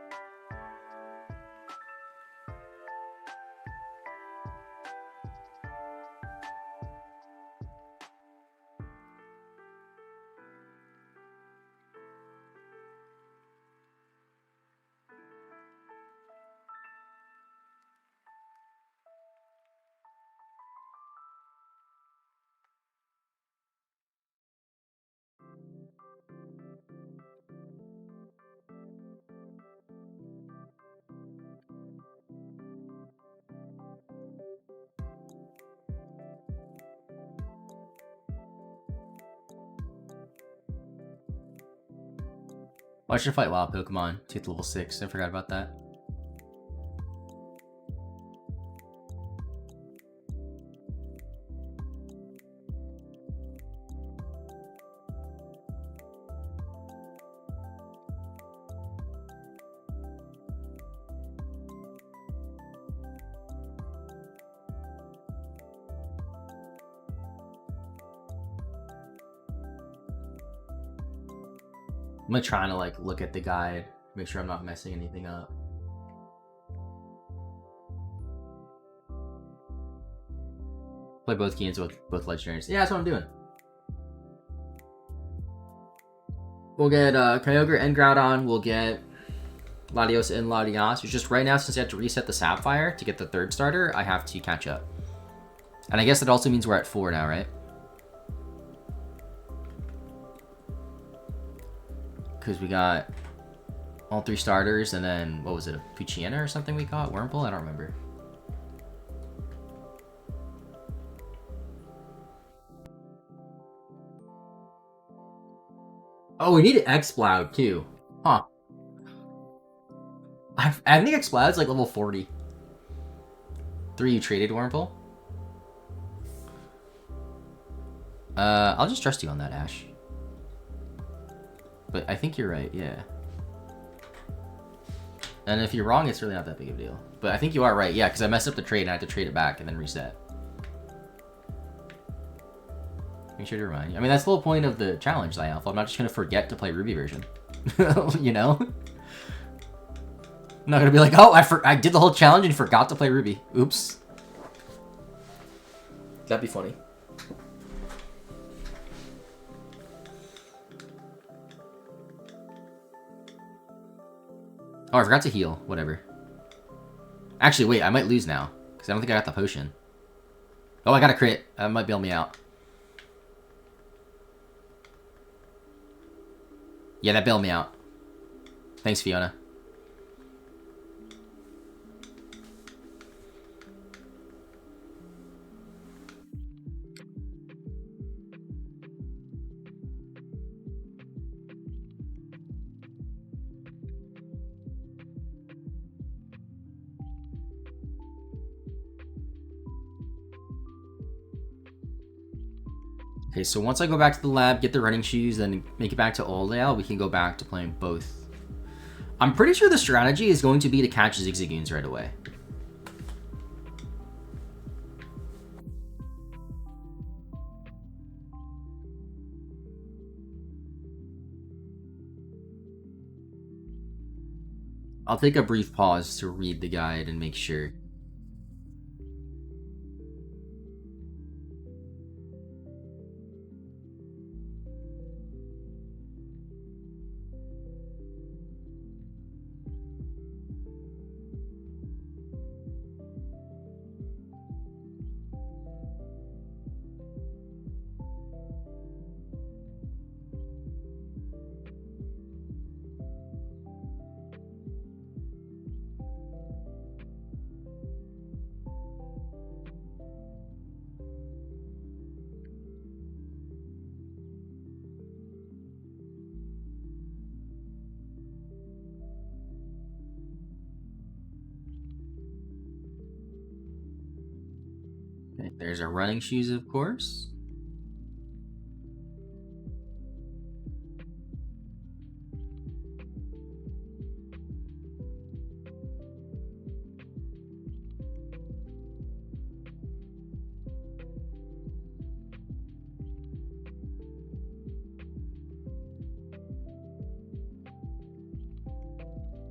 Oh, I should fight wild Pokemon to get to level 6. I forgot about that. I'm like trying to like look at the guide, make sure I'm not messing anything up. Play both games with both legendaries. Yeah, that's what I'm doing. We'll get Kyogre and Groudon. We'll get Latios and Latias. It's just right now, since I have to reset the Sapphire to get the 3rd starter, I have to catch up. And I guess that also means we're at 4 now, right? Because we got all 3 starters, and then, what was it, a Poochyena or something we caught? Wurmple? I don't remember. Oh, we need an Exploud, too. Huh. I think Exploud's like level 40. 3 you traded, Wurmple? I'll just trust you on that, Ash. But I think you're right, yeah. And if you're wrong, it's really not that big of a deal. But I think you are right, yeah, because I messed up the trade and I had to trade it back and then reset. Make sure to remind you. I mean, that's the whole point of the challenge, Alpha. I'm not just going to forget to play Ruby version. You know? I'm not going to be like, oh, I did the whole challenge and forgot to play Ruby. Oops. That'd be funny. Oh, I forgot to heal. Whatever. Actually, wait. I might lose now. Because I don't think I got the potion. Oh, I got a crit. That might bail me out. Yeah, that bailed me out. Thanks, Fiona. Okay, so once I go back to the lab, get the running shoes, then make it back to Oldale, we can go back to playing both. I'm pretty sure the strategy is going to be to catch Zigzagoons right away. I'll take a brief pause to read the guide and make sure. Okay, there's our running shoes, of course.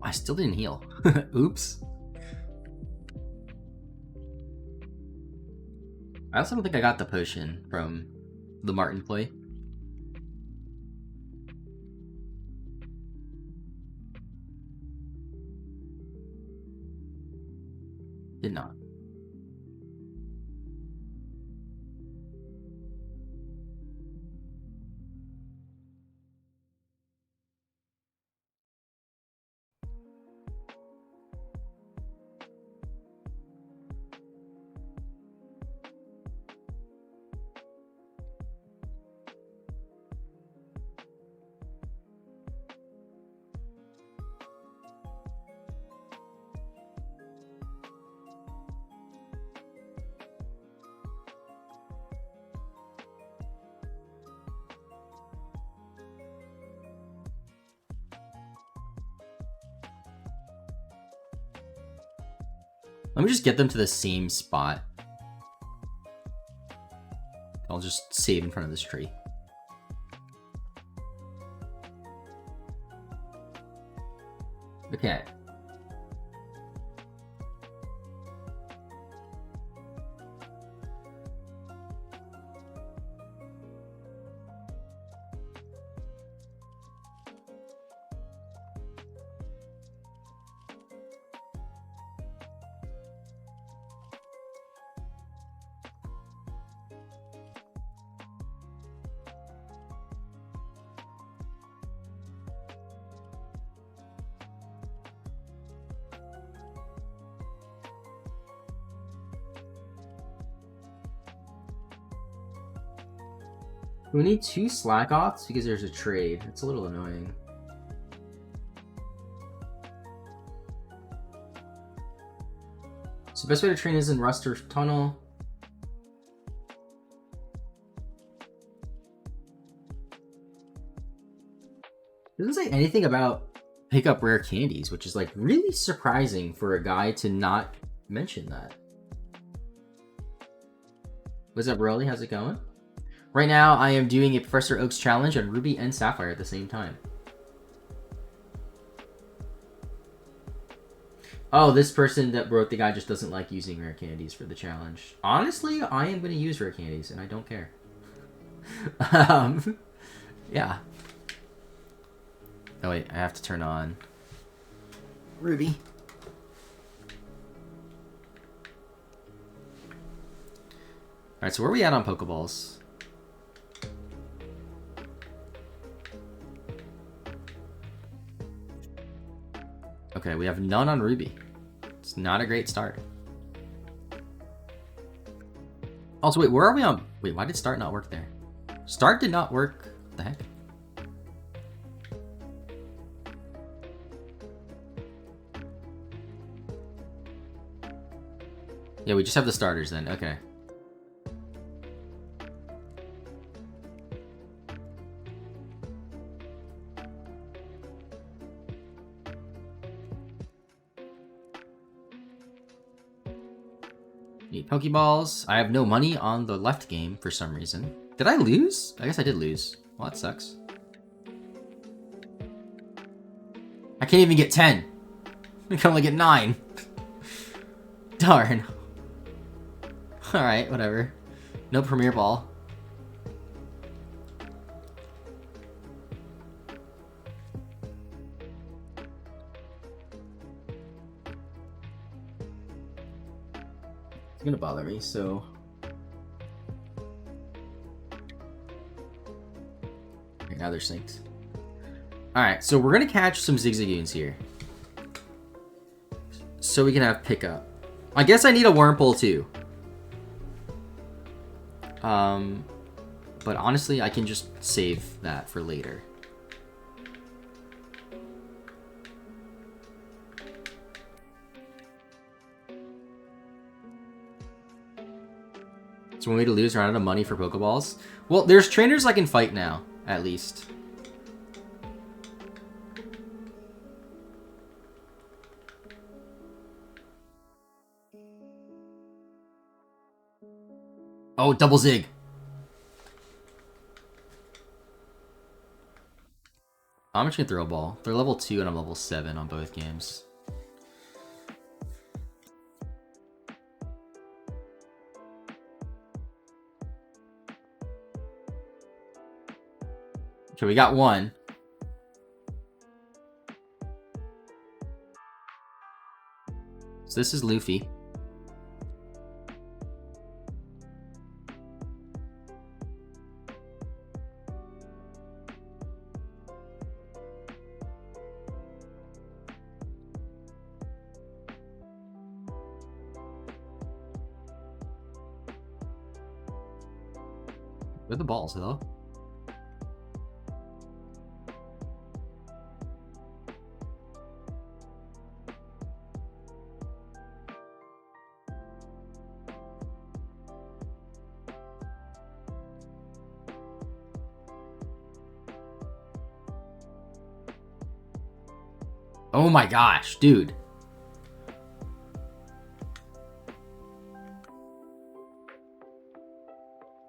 I still didn't heal. Oops. I also don't think I got the potion from the Martin play. Did not. Let me just get them to the same spot. I'll just save in front of this tree. Okay. We need 2 slack offs because there's a trade. It's a little annoying. So best way to train is in Rust or Tunnel. Doesn't say anything about pick up rare candies, which is like really surprising for a guy to not mention that. What's up, Rolly? How's it going? Right now, I am doing a Professor Oak's challenge on Ruby and Sapphire at the same time. Oh, this person that wrote the guy just doesn't like using rare candies for the challenge. Honestly, I am going to use rare candies, and I don't care. Yeah. Oh, wait, I have to turn on Ruby. Alright, so where are we at on Pokeballs? Okay, we have none on Ruby. It's not a great start. Also, wait, where are we on? Wait, why did start not work there? Start did not work. What the heck? Yeah, we just have the starters then. Okay. Need Pokeballs. I have no money on the left game for some reason. Did I lose? I guess I did lose. Well, that sucks. I can't even get 10. I can only get 9. Darn. Alright, whatever. No Premier Ball. It's gonna bother me, so... Okay, now they're synced. Alright, so we're gonna catch some Zigzagoons here. So we can have pickup. I guess I need a Wurmple too. But honestly, I can just save that for later. So one way to lose, run out of money for Pokeballs. Well, there's trainers I can fight now, at least. Oh, double Zig. I'm just gonna throw a ball. They're level 2 and I'm level 7 on both games. Okay, we got one. So this is Luffy. Where are the balls, hello? Oh my gosh, dude.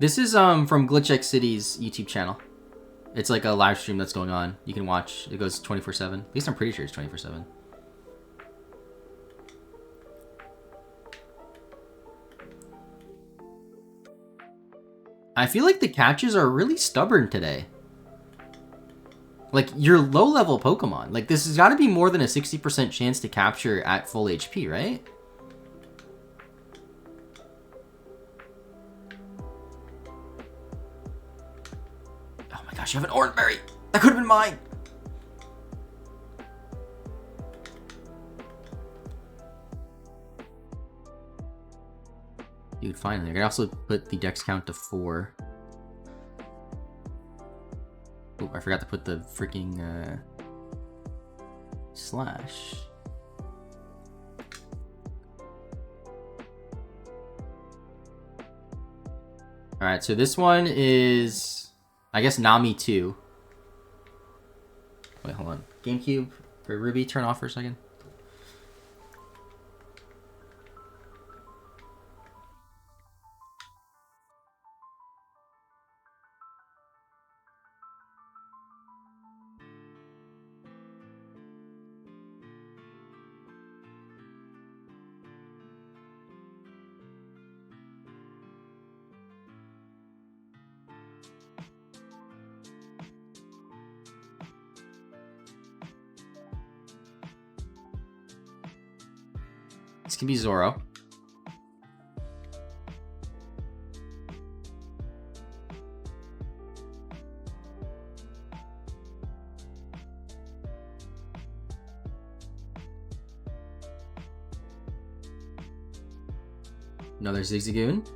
This is from Glitch City's YouTube channel. It's like a live stream that's going on. You can watch. It goes 24/7. At least I'm pretty sure it's 24/7. I feel like the catches are really stubborn today. Like, you're low-level Pokemon. Like, this has got to be more than a 60% chance to capture at full HP, right? Oh my gosh, you have an Orange Berry! That could have been mine! Dude, finally. I could also put the dex count to 4. Oh, I forgot to put the freaking slash. Alright, so this one is, I guess, Nami 2. Wait, hold on. GameCube for Ruby, turn off for a second. This can be Zoro. Another Zigzagoon.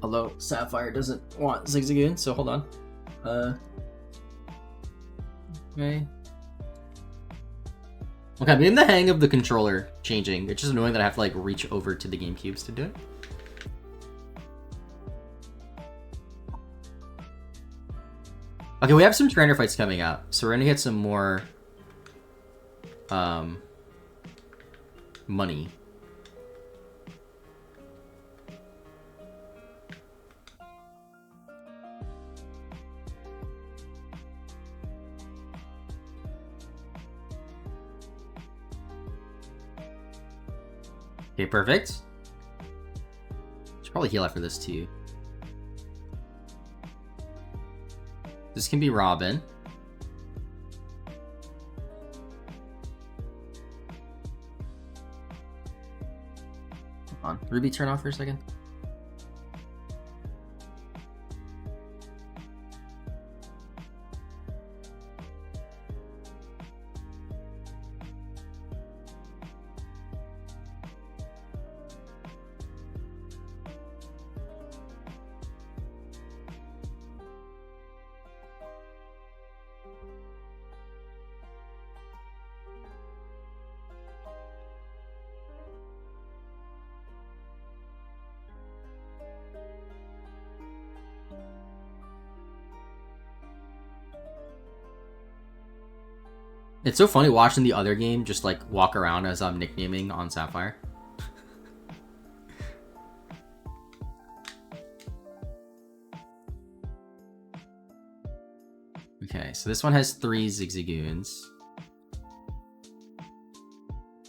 Although Sapphire doesn't want Zigzagoon, so hold on. Okay. Okay, I'm getting the hang of the controller changing. It's just annoying that I have to like reach over to the GameCubes to do it. Okay, we have some trainer fights coming up, so we're gonna get some more money. Okay, perfect. Should probably heal after this too. This can be Robin. Hold on. Ruby, turn off for a second. It's so funny watching the other game just like walk around as I'm nicknaming on Sapphire. Okay, so this one has 3 Zigzagoons.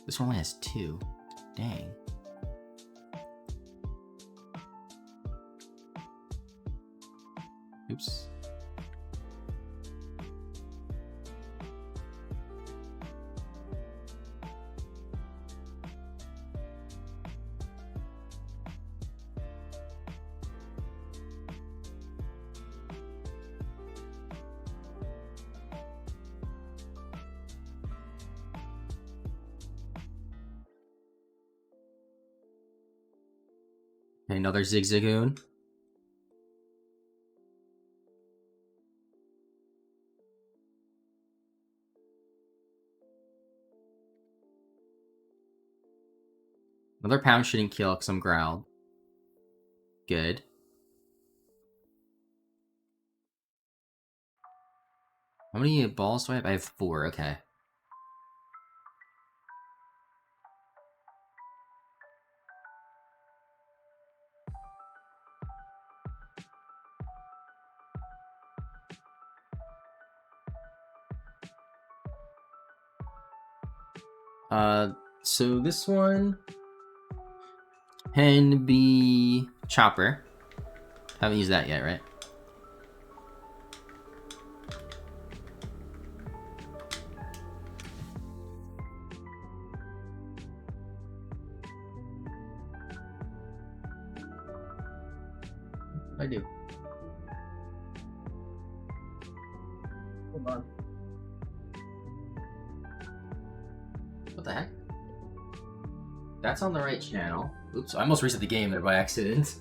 This one only has 2. Dang. Oops. Okay, another Zigzagoon. Another pound shouldn't kill because I'm growled. Good. How many balls do I have? I have 4, okay. So this one can be Chopper. Haven't used that yet, right? I do. Hold on. What the heck? That's on the right channel. Oops, I almost reset the game there by accident.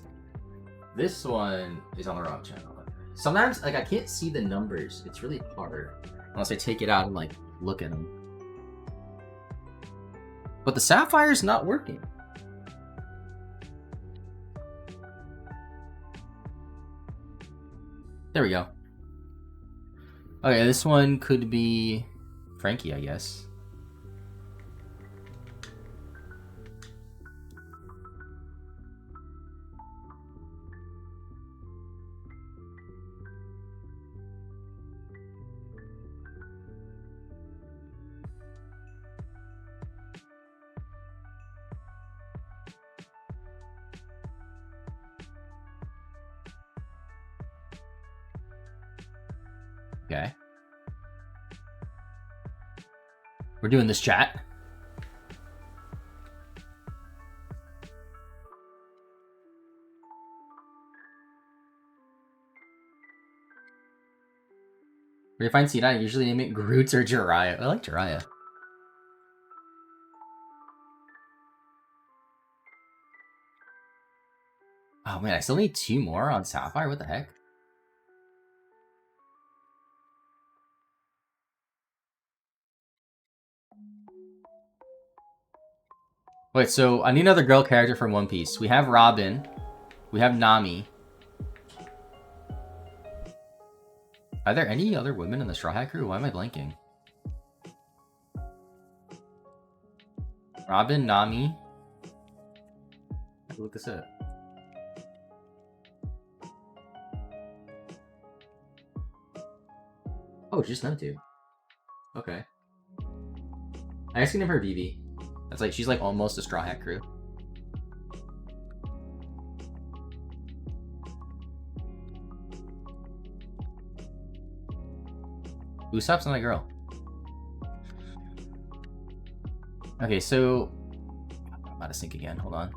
This one is on the wrong channel. Sometimes, like, I can't see the numbers. It's really hard. Unless I take it out and, like, look at them. But the Sapphire's not working. There we go. Okay, this one could be Frankie, I guess. Okay. We're doing this chat. Where do you find C9? I usually name it Groot or Jiraiya. I like Jiraiya. Oh man, I still need 2 more on Sapphire? What the heck? Wait, so I need another girl character from One Piece. We have Robin. We have Nami. Are there any other women in the Straw Hat crew? Why am I blanking? Robin, Nami. I have to look this up. Oh, just them 2. Okay. I guess I can name her BB. That's like, she's like almost a Straw Hat crew. Usopp's not a girl. Okay, so I'm out of sync again. Hold on.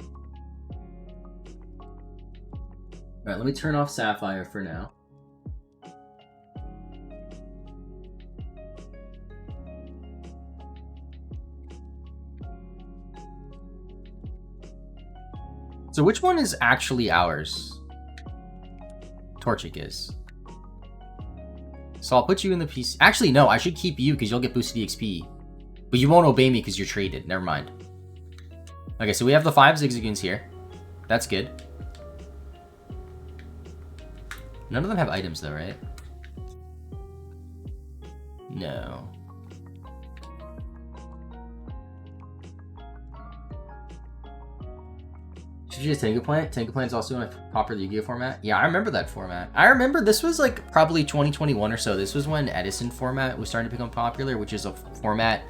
Alright, let me turn off Sapphire for now. So which one is actually ours? Torchic is. So I'll put you in the PC. Actually, no, I should keep you because you'll get boosted EXP. But you won't obey me because you're traded. Never mind. Okay, so we have the 5 Zigzagoons here. That's good. None of them have items though, right? No. Should you use Tengu Plant? Tengu Plant's also in a popular Yu-Gi-Oh format. Yeah, I remember that format. I remember this was like probably 2021 or so. This was when Edison format was starting to become popular, which is a format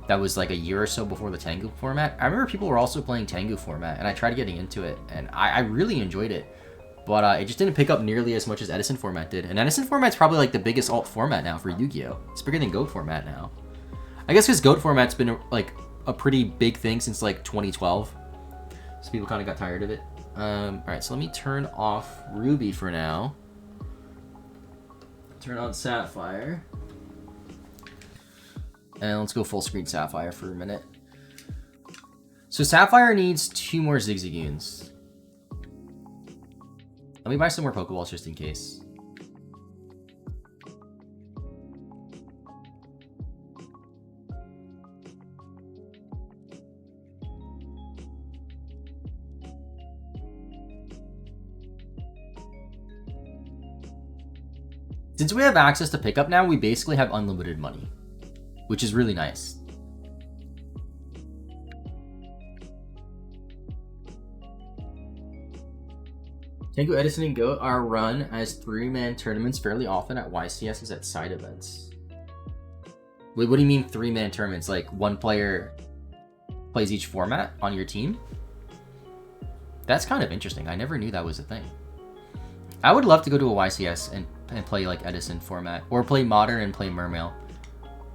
that was like a year or so before the Tengu format. I remember people were also playing Tengu format, and I tried getting into it, and I really enjoyed it. But it just didn't pick up nearly as much as Edison format did. And Edison format's probably like the biggest alt format now for Yu-Gi-Oh! It's bigger than GOAT format now. I guess because GOAT format's been like a pretty big thing since like 2012. So people kind of got tired of it. Alright, so let me turn off Ruby for now. Turn on Sapphire. And let's go full screen Sapphire for a minute. So Sapphire needs 2 more Zigzagoons. Let me buy some more Pokeballs just in case. Since we have access to pickup now, we basically have unlimited money, which is really nice. Tengu, Edison, and GOAT are run as 3-man tournaments fairly often at YCSs at side events. Wait, what do you mean 3-man tournaments? Like one player plays each format on your team. That's kind of interesting. I never knew that was a thing. I would love to go to a YCS and play like Edison format, or play Modern and play Mermail,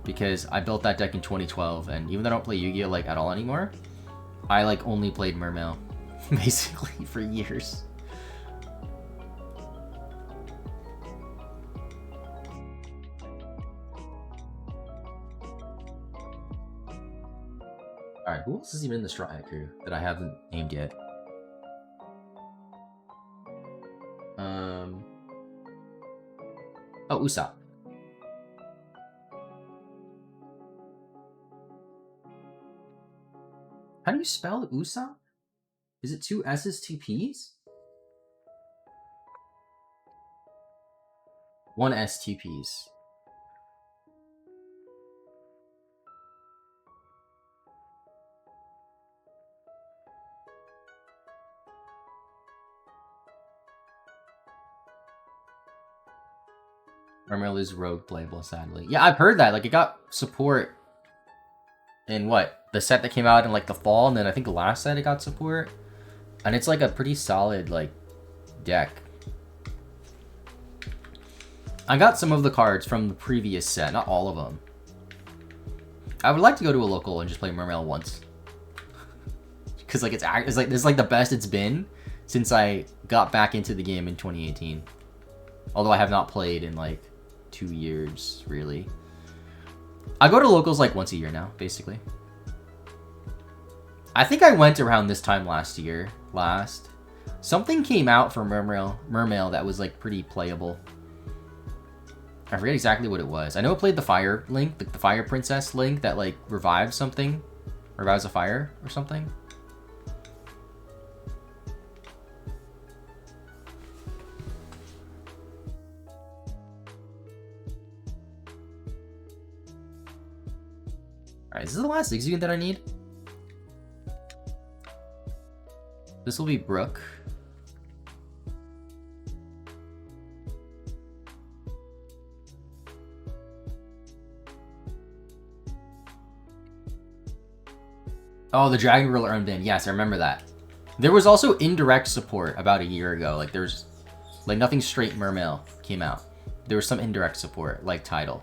because I built that deck in 2012, and even though I don't play Yu-Gi-Oh like at all anymore, I like only played Mermail basically for years. Alright, who else is even in the Straya crew that I haven't named yet? Oh, Usopp. How do you spell Usopp? Is it 2 S's, 2 P's? 1 S, 2 P's. Mermail is rogue playable, sadly. Yeah, I've heard that. Like, it got support in what? The set that came out in like the fall, and then I think the last set it got support. And it's like a pretty solid like deck. I got some of the cards from the previous set, not all of them. I would like to go to a local and just play Mermail once. Cause like it's like this is like the best it's been since I got back into the game in 2018. Although I have not played in like 2 years, really. I go to locals like once a year now, basically. I think I went around this time last year. Something came out for Mermail that was like pretty playable. I forget exactly what it was. I know it played the Fire Link, the Fire Princess Link that like revives something. Revives a fire or something. Alright, is this the last Zigzagoon that I need? This will be Brook. Oh, the Dragon Ruler Unbin. Yes, I remember that. There was also indirect support about a year ago. Like, there's... Like, nothing straight Mermail came out. There was some indirect support, like Tidal.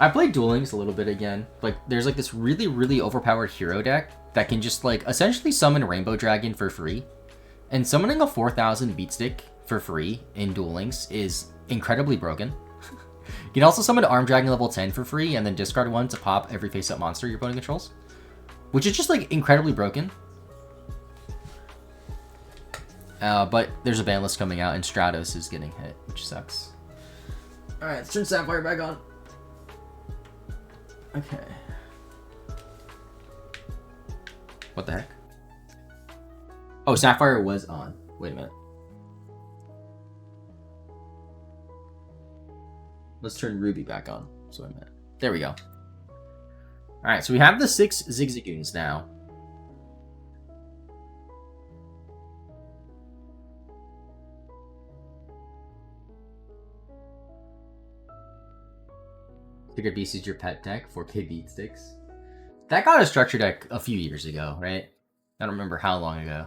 I played Duel Links a little bit again. Like, there's like this really, really overpowered hero deck that can just like essentially summon Rainbow Dragon for free. And summoning a 4000 beat stick for free in Duel Links is incredibly broken. You can also summon Arm Dragon level 10 for free and then discard one to pop every face-up monster your opponent controls. Which is just like incredibly broken. But there's a ban list coming out and Stratos is getting hit, which sucks. Alright, let's turn Sapphire back on. Okay. What the heck? Oh, Sapphire was on. Wait a minute. Let's turn Ruby back on. So I meant. There we go. Alright, so we have the 6 Zigzagoons now. Figured Beast is your pet deck, 4K beat sticks. That got a structure deck a few years ago, right? I don't remember how long ago.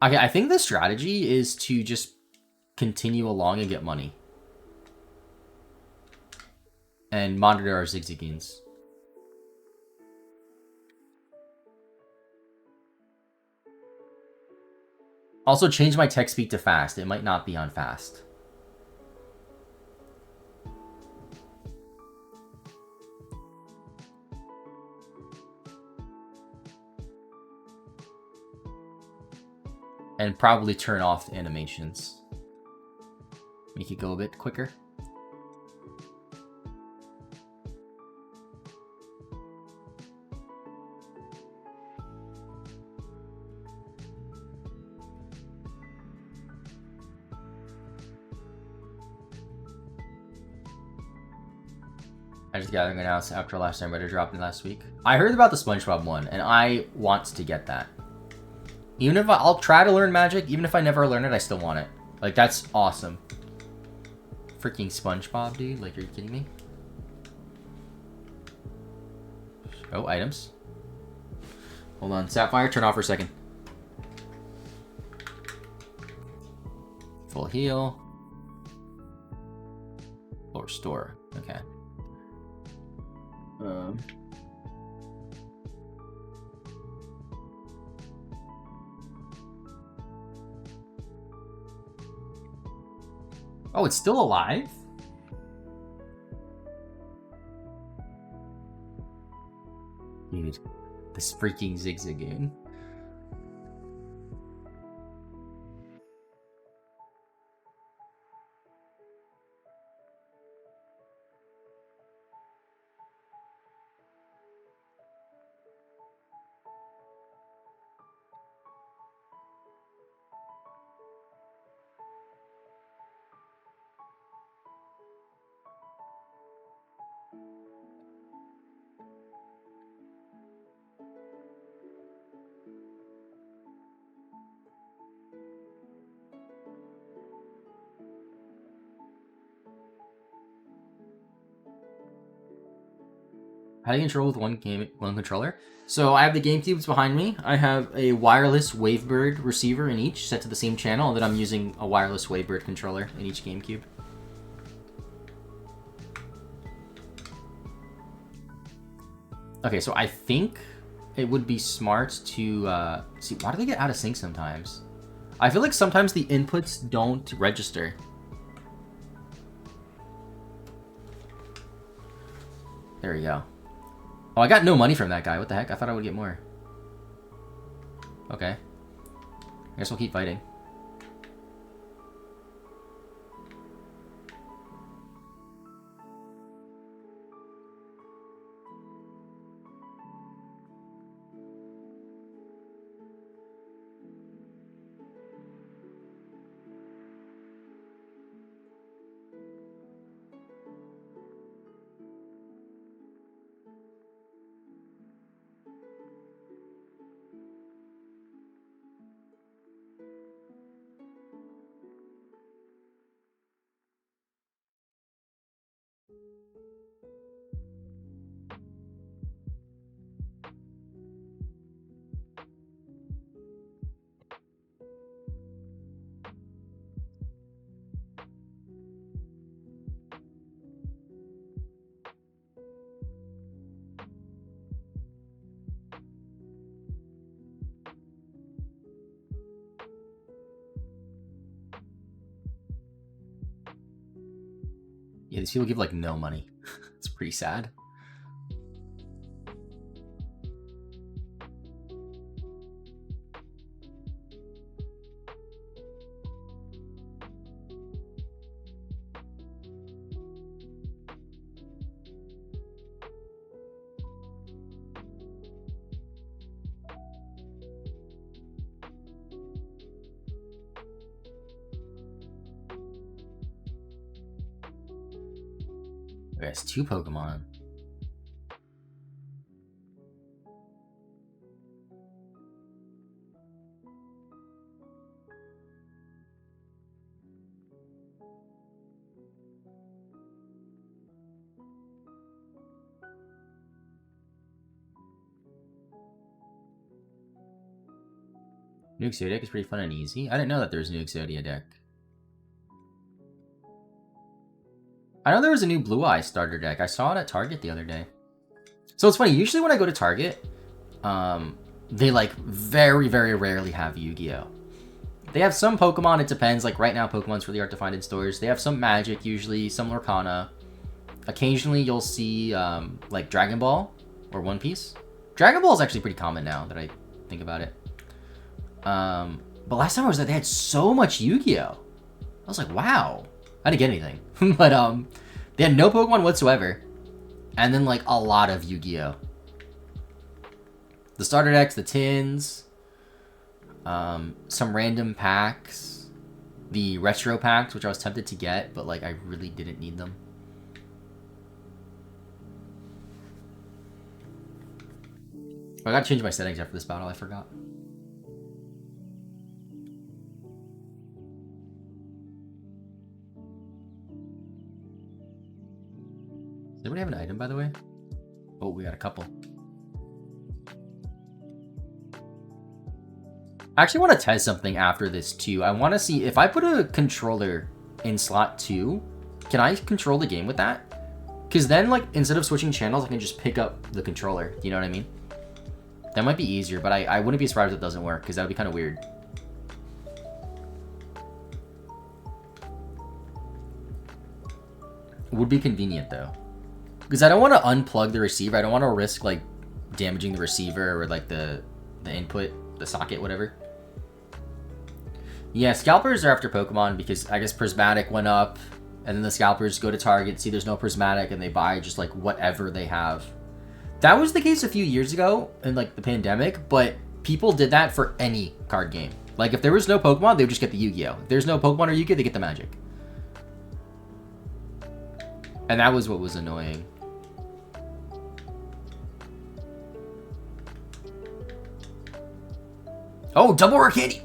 Okay, I think the strategy is to just continue along and get money. And monitor our Zigzagoons. Also change my text speed to fast. It might not be on fast. And probably turn off animations. Make it go a bit quicker. Magic the Gathering announced after last time Reddit dropped in last week. I heard about the SpongeBob one, and I want to get that. Even if I'll try to learn Magic, even if I never learn it, I still want it. Like, that's awesome. freaking SpongeBob, dude. Like, are you kidding me? Oh, items. Hold on. Sapphire, turn off for a second. Full heal. Or restore. Okay. Oh, it's still alive? Dude, this freaking Zigzagoon. How do you control with one controller? So I have the GameCubes behind me. I have a wireless Wavebird receiver in each, set to the same channel, and then I'm using a wireless Wavebird controller in each GameCube. Okay, so I think it would be smart to see. Why do they get out of sync sometimes? I feel like sometimes the inputs don't register. There we go. Oh, I got no money from that guy. What the heck? I thought I would get more. Okay. I guess we'll keep fighting. Yeah, these people give like no money. It's pretty sad. Okay, it's 2 Pokemon. New Exodia is pretty fun and easy. I didn't know that there was a new Exodia deck. I know there was a new Blue Eye starter deck. I saw it at Target the other day. So it's funny, usually when I go to Target, they like very, very rarely have Yu-Gi-Oh! They have some Pokemon, it depends. Like right now, Pokemon's really hard to find in stores. They have some Magic usually, some Lorcana. Occasionally you'll see like Dragon Ball or One Piece. Dragon Ball is actually pretty common now that I think about it. But last time I was there, they had so much Yu-Gi-Oh! I was like, wow. I didn't get anything. But they had no Pokemon whatsoever. And then like a lot of Yu-Gi-Oh! The starter decks, the tins, some random packs, the retro packs, which I was tempted to get, but like I really didn't need them. I gotta change my settings after this battle, I forgot. Does anybody have an item, by the way? Oh, we got a couple. I actually want to test something after this, too. I want to see if I put a controller in slot 2, can I control the game with that? Because then, like, instead of switching channels, I can just pick up the controller. You know what I mean? That might be easier, but I wouldn't be surprised if it doesn't work, because that would be kind of weird. Would be convenient, though. Because I don't want to unplug the receiver. I don't want to risk, like, damaging the receiver or, like, the input, the socket, whatever. Yeah, scalpers are after Pokemon because I guess Prismatic went up, and then the scalpers go to Target, see there's no Prismatic, and they buy just, like, whatever they have. That was the case a few years ago in, like, the pandemic, but people did that for any card game. Like, if there was no Pokemon, they would just get the Yu-Gi-Oh! If there's no Pokemon or Yu-Gi-Oh!, they get the Magic. And that was what was annoying. Oh, double rare candy!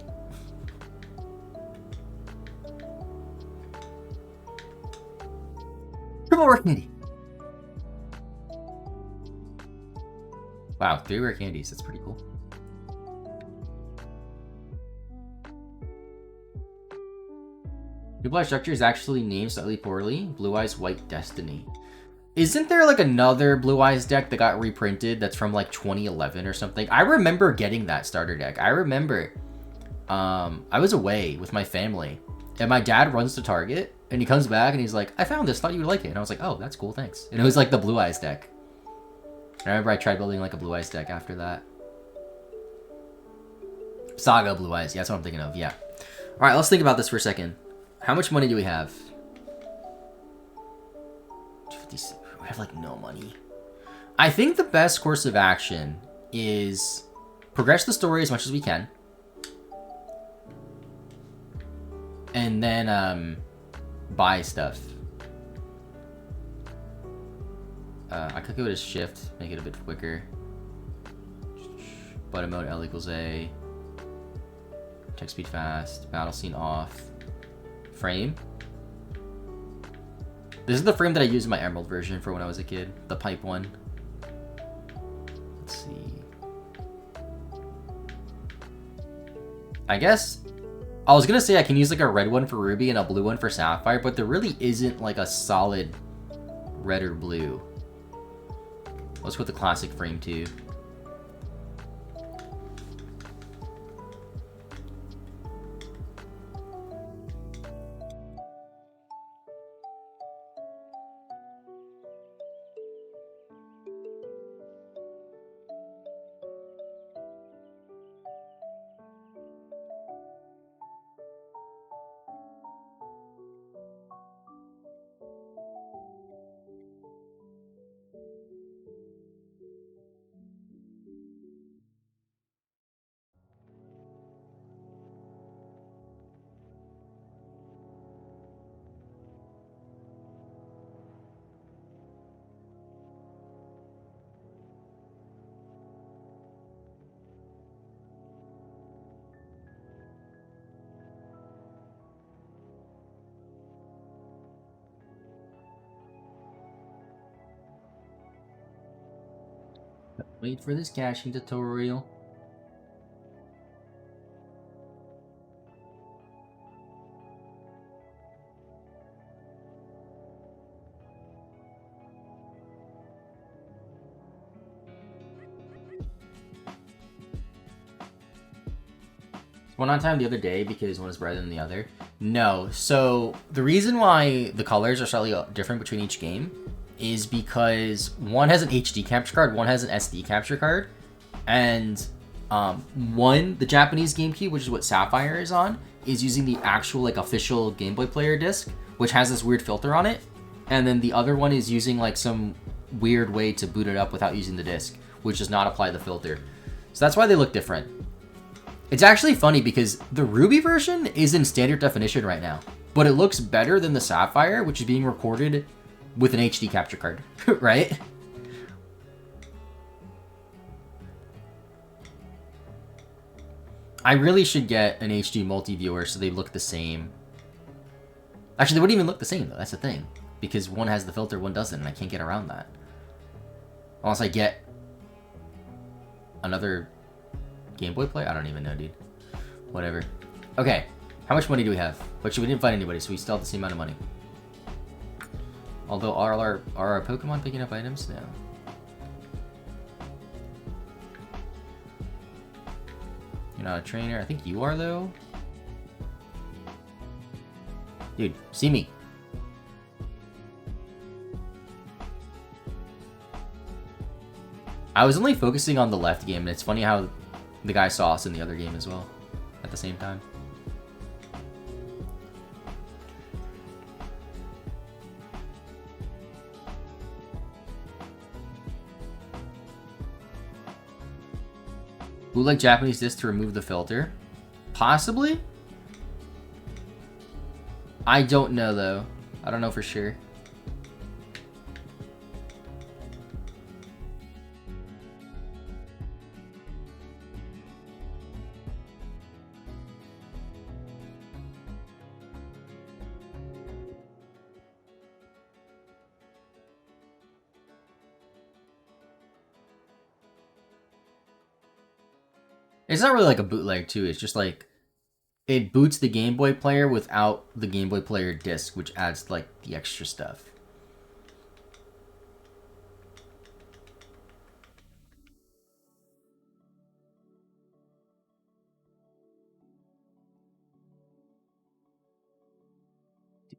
Triple rare candy! Wow, 3 rare candies. That's pretty cool. Blue Eye Structure is actually named slightly poorly. Blue Eyes White Destiny. Isn't there like another Blue Eyes deck that got reprinted that's from like 2011 or something? I remember getting that starter deck. I remember I was away with my family and my dad runs to Target and he comes back and he's like, I found this, thought you would like it. And I was like, oh, that's cool, thanks. And it was like the Blue Eyes deck. I remember I tried building like a Blue Eyes deck after that. Saga Blue Eyes, yeah, that's what I'm thinking of, yeah. All right, let's think about this for a second. How much money do we have? 256. We have like no money. I think the best course of action is progress the story as much as we can. And then buy stuff. I could go to shift, make it a bit quicker. Button mode L equals A. Check speed fast. Battle scene off. Frame. This is the frame that I used in my Emerald version for when I was a kid. The pipe one. Let's see. I guess I was gonna say I can use like a red one for Ruby and a blue one for Sapphire, but there really isn't like a solid red or blue. Let's put the classic frame too. Wait for this caching tutorial. One on time the other day because one is brighter than the other. No, so the reason why the colors are slightly different between each game is because one has an HD capture card, one has an SD capture card, and one, the Japanese GameCube, which is what Sapphire is on, is using the actual like official Game Boy Player disc, which has this weird filter on it, and then the other one is using like some weird way to boot it up without using the disc, which does not apply the filter. So that's why they look different. It's actually funny because the Ruby version is in standard definition right now, but it looks better than the Sapphire, which is being recorded with an HD capture card, right? I really should get an HD multi-viewer so they look the same. Actually, they wouldn't even look the same though, that's the thing. because one has the filter, one doesn't, and I can't get around that. Unless I get another Game Boy player? I don't even know, dude. Whatever. Okay, how much money do we have? But we didn't find anybody, so we still have the same amount of money. Although, are our Pokemon picking up items? No. You're not a trainer. I think you are, though. Dude, see me. I was only focusing on the left game, and it's funny how the guy saw us in the other game as well at the same time. Bootleg Japanese disc to remove the filter? Possibly? I don't know, though. I don't know for sure. It's not really like a bootleg, too. It's just like it boots the Game Boy player without the Game Boy player disc, which adds like the extra stuff.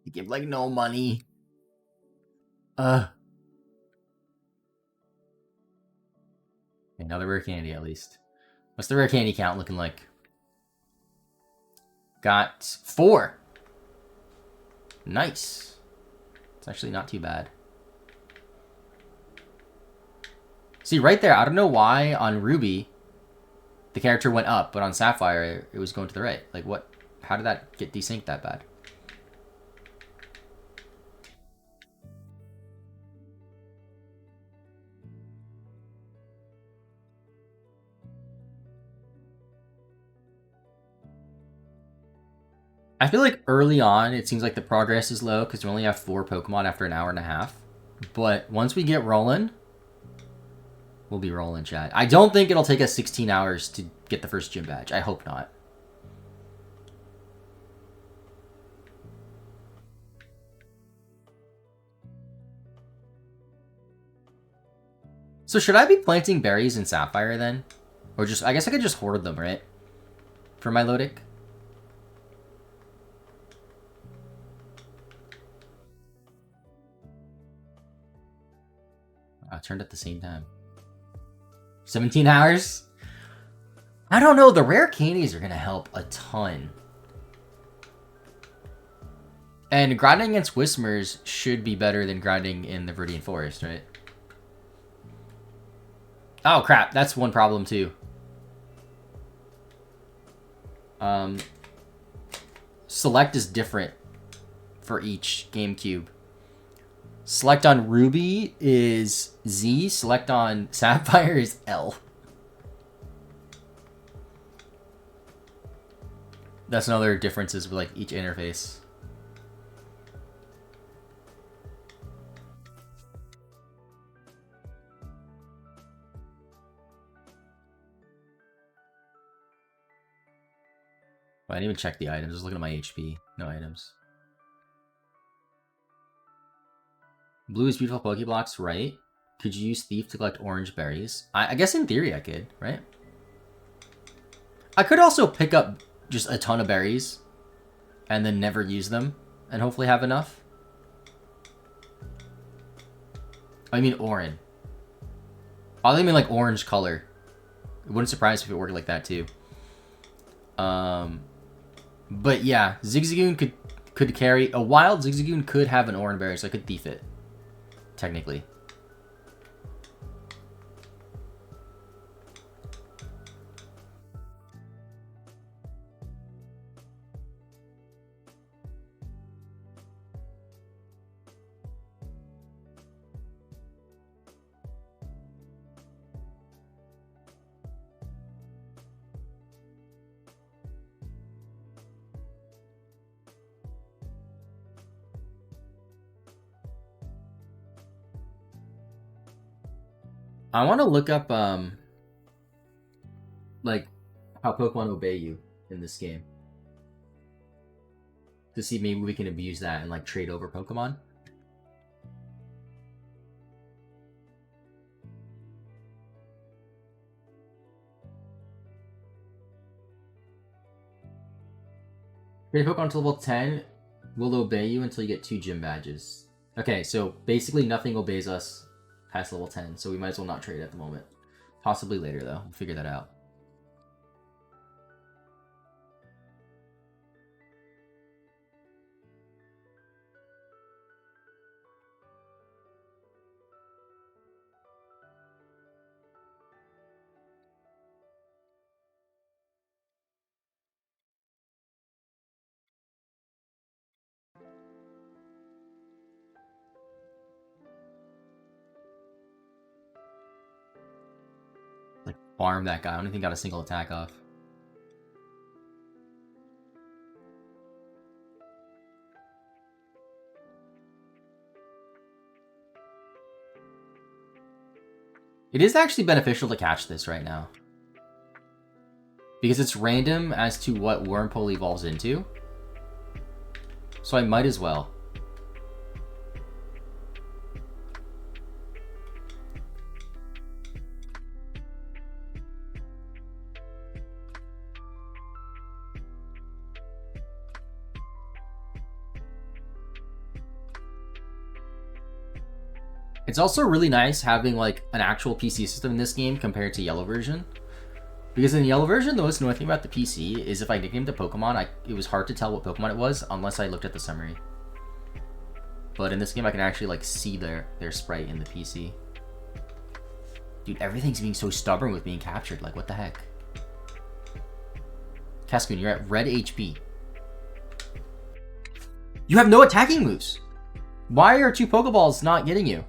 You give like no money. Another rare candy at least. What's the rare candy count looking like? Got 4. Nice. It's actually not too bad. See, right there, I don't know why on Ruby the character went up, but on Sapphire it was going to the right. Like, what? How did that get desynced that bad? I feel like early on, it seems like the progress is low because we only have 4 Pokemon after an hour and a half. But once we get rolling, we'll be rolling, chat. I don't think it'll take us 16 hours to get the first gym badge. I hope not. So should I be planting berries in Sapphire then? Or just, I guess I could just hoard them, right? For my Lodic? I turned at the same time. 17 hours? I don't know. The rare candies are going to help a ton. And grinding against Whismers should be better than grinding in the Viridian Forest, right? Oh, crap. That's one problem, too. Select is different for each GameCube. Select on Ruby is Z. Select on Sapphire is L. That's another differences with like each interface. I didn't even check the items. I was looking at my HP. No items. Blue is beautiful Pokeblocks, right? Could you use Thief to collect orange berries? I guess in theory I could, right? I could also pick up just a ton of berries and then never use them and hopefully have enough. I mean Orin. I mean like orange color. It wouldn't surprise me if it worked like that too. But yeah, Zigzagoon could carry a wild Zigzagoon could have an Oran berry, so I could thief it. Technically. I want to look up, like, how Pokemon obey you in this game. To see maybe we can abuse that and, like, trade over Pokemon. Trade Pokemon to level 10 will obey you until you get 2 gym badges. Okay, so basically nothing obeys us past level 10, so we might as well not trade at the moment. Possibly later, though. We'll figure that out. Like, farm that guy. I don't even got a single attack off. It is actually beneficial to catch this right now. Because it's random as to what Wurmple evolves into. So I might as well. It's also really nice having like an actual PC system in this game compared to Yellow version. Because in Yellow version, the most annoying thing about the PC is if I nicknamed a Pokemon, it was hard to tell what Pokemon it was unless I looked at the summary. But in this game, I can actually like see their sprite in the PC. Dude, everything's being so stubborn with being captured. Like, what the heck? Cascoon, you're at red HP. You have no attacking moves. Why are 2 Pokeballs not getting you?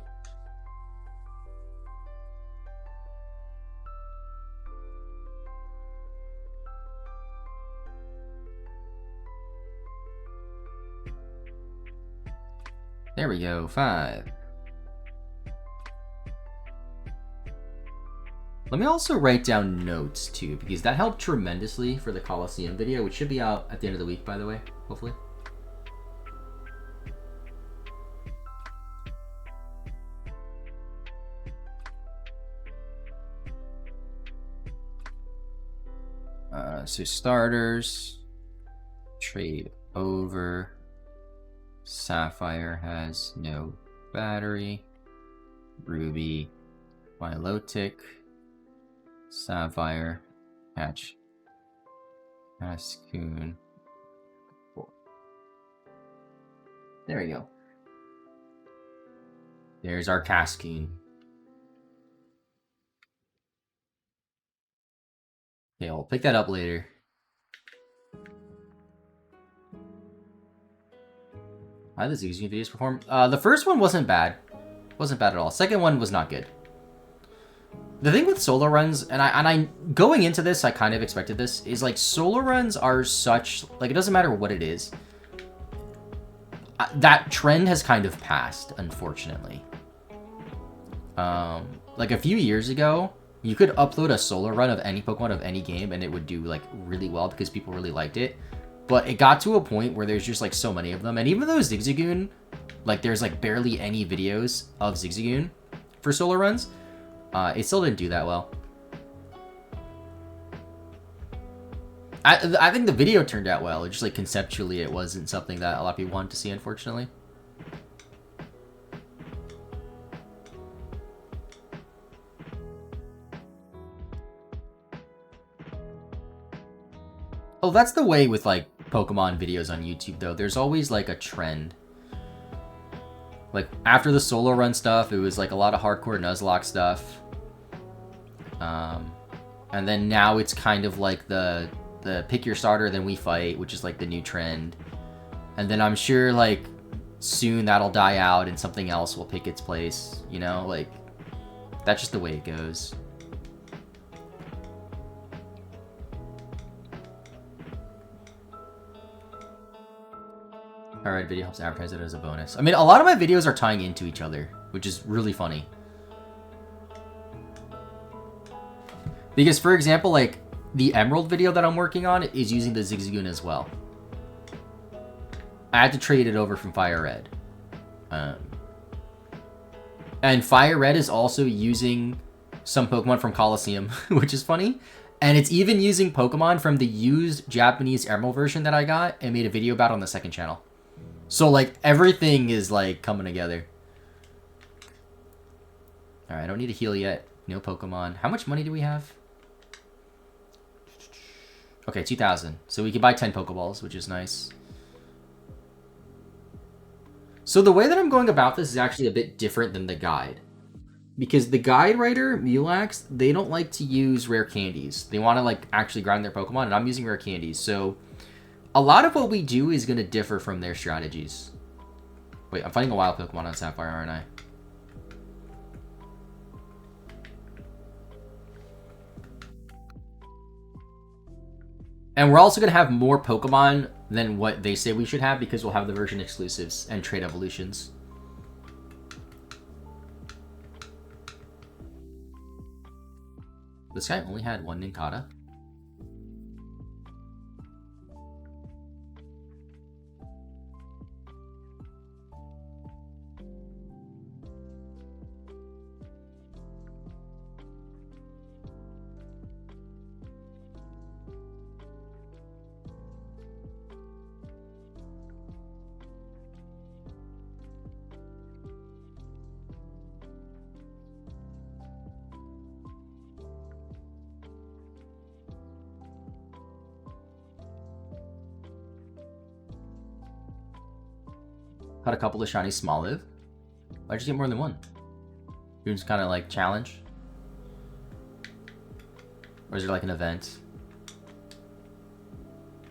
There we go, 5. Let me also write down notes too, because that helped tremendously for the Coliseum video, which should be out at the end of the week, by the way, hopefully. So starters, trade over. Sapphire has no battery. Ruby, Milotic, Sapphire, Hatch, Cascoon. There we go. There's our Cascoon. Okay, I'll pick that up later. How did the Zigzagoon videos perform? The first one wasn't bad. Wasn't bad at all. Second one was not good. The thing with solo runs, and I going into this, I kind of expected this, is like solo runs are such, like, it doesn't matter what it is. That trend has kind of passed, unfortunately. Like a few years ago, you could upload a solo run of any Pokemon of any game and it would do like really well because people really liked it. But it got to a point where there's just like so many of them. And even though Zigzagoon, like there's like barely any videos of Zigzagoon for solo runs, it still didn't do that well. I think the video turned out well. It's just like conceptually it wasn't something that a lot of people wanted to see, unfortunately. Oh, that's the way with like Pokemon videos on YouTube though. There's always like a trend. Like after the solo run stuff, it was like a lot of hardcore Nuzlocke stuff. And then now it's kind of like the pick your starter, then we fight, which is like the new trend. And then I'm sure like soon that'll die out and something else will pick its place, you know? Like that's just the way it goes. Alright, video helps advertise it as a bonus. I mean, a lot of my videos are tying into each other, which is really funny. Because, for example, like, the Emerald video that I'm working on is using the Zigzagoon as well. I had to trade it over from Fire Red. And Fire Red is also using some Pokemon from Colosseum, which is funny. And it's even using Pokemon from the used Japanese Emerald version that I got and made a video about on the second channel. So, like, everything is, like, coming together. Alright, I don't need to heal yet. No Pokemon. How much money do we have? Okay, 2,000. So we can buy 10 Pokeballs, which is nice. So the way that I'm going about this is actually a bit different than the guide. Because the guide writer, Mulax, they don't like to use rare candies. They want to, like, actually grind their Pokemon, and I'm using rare candies. So a lot of what we do is going to differ from their strategies. Wait, I'm fighting a wild Pokemon on Sapphire, aren't I? And we're also going to have more Pokemon than what they say we should have because we'll have the version exclusives and trade evolutions. This guy only had one Nincada. Had a couple of shiny Smoliv. Why'd you get more than one? You're just kind of like challenge? Or is there like an event?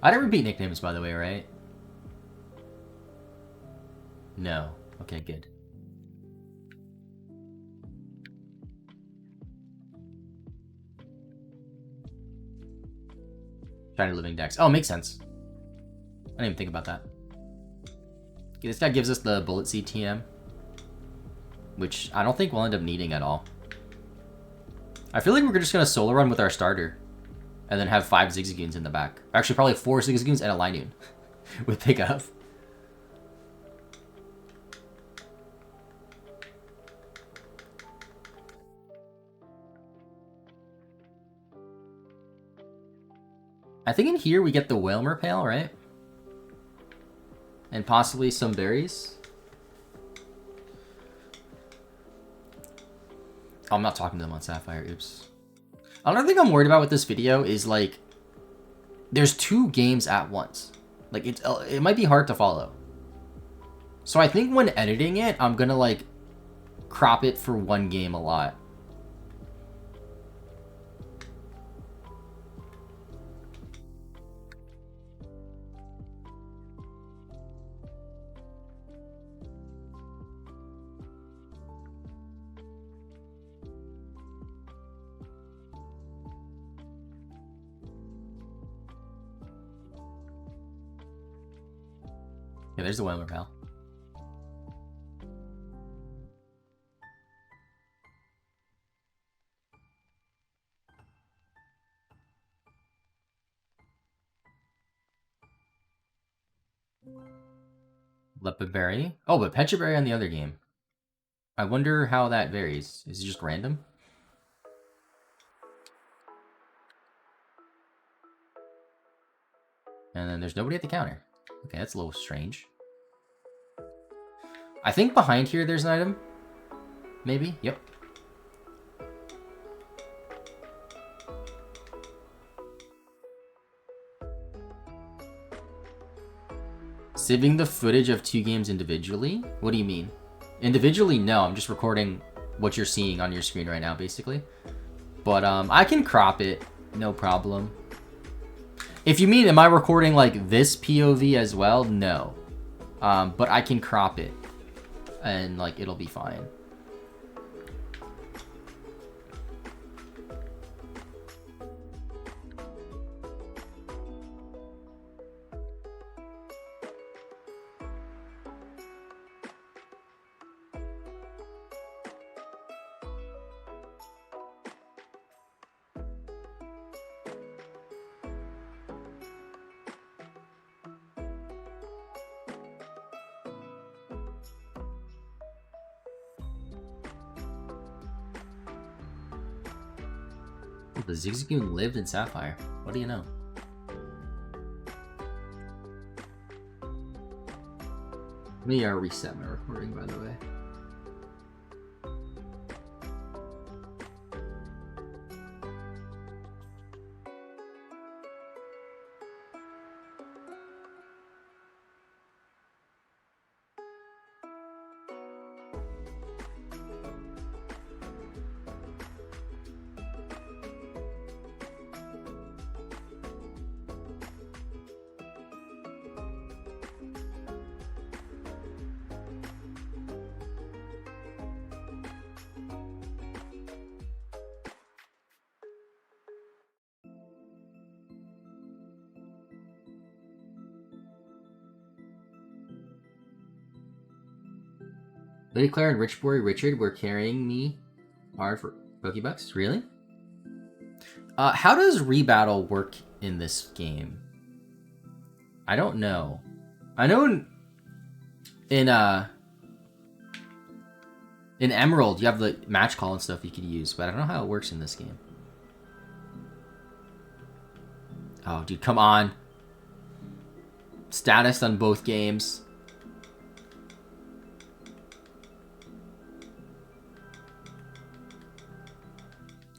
I didn't repeat nicknames, by the way, right? No. Okay, good. Shiny Living Dex. Oh, makes sense. I didn't even think about that. Okay, this guy gives us the Bullet Seed TM, which I don't think we'll end up needing at all. I feel like we're just going to solo run with our starter and then have 5 Zigzagoons in the back. Actually, probably 4 Zigzagoons and a Linoon with pickup. I think in here we get the Whalmer Pail, right? And possibly some berries. Oh, I'm not talking to them on Sapphire, oops. Another thing I'm worried about with this video is, like, there's 2 games at once. Like, it might be hard to follow. So I think when editing it, I'm gonna, like, crop it for 1 game a lot. Yeah, there's the Whalmer Pal. Leopard Berry. Oh, but Pecha Berry on the other game. I wonder how that varies. Is it just random? And then there's nobody at the counter. Okay, that's a little strange. I think behind here there's an item. Maybe? Yep. Sieving the footage of 2 games individually? What do you mean? Individually, no. I'm just recording what you're seeing on your screen right now, basically. But I can crop it. No problem. If you mean, am I recording like this POV as well? No. But I can crop it. And like, it'll be fine. The Zigzagoon lived in Sapphire. What do you know? Let me reset my recording, by the way. Lady Claire and Rich Boy Richard were carrying me hard for Pokebucks? Really? How does rebattle work in this game? I don't know. I know in Emerald you have the match call and stuff you could use, but I don't know how it works in this game. Oh, dude, come on. Status on both games.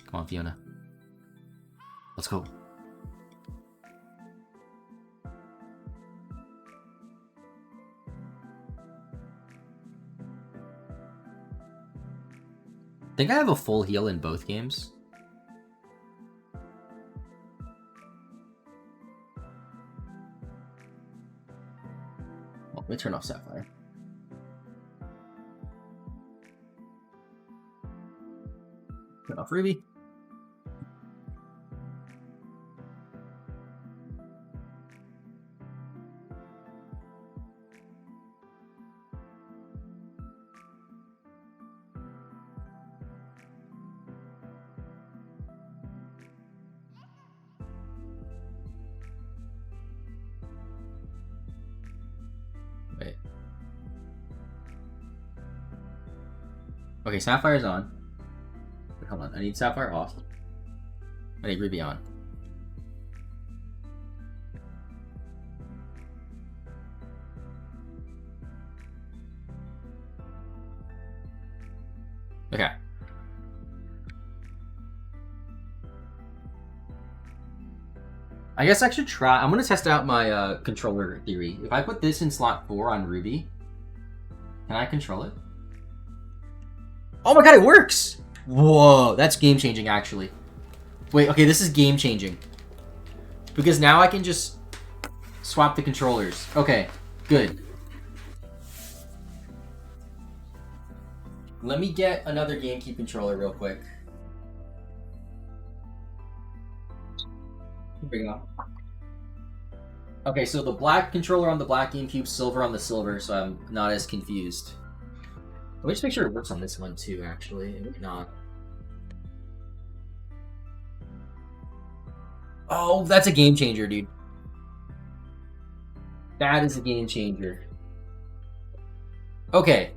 Come on, Fiona. Let's go. I think I have a full heal in both games. Well, let me turn off Sapphire. Turn off Ruby. Wait. Okay, Sapphire's on. Wait, hold on, I need Sapphire off. I need Ruby on. Okay. I guess I should try. I'm gonna test out my controller theory. If I put this in slot 4 on Ruby, can I control it? Oh my god, it works! Whoa, that's game changing actually. Wait, okay, this is game changing. Because now I can just swap the controllers. Okay, good. Let me get another GameCube controller real quick. Bring it up. Okay, so the black controller on the black GameCube, silver on the silver, so I'm not as confused. Let me just make sure it works on this one too, actually. Maybe not. Oh, that's a game changer, dude. That is a game changer. Okay.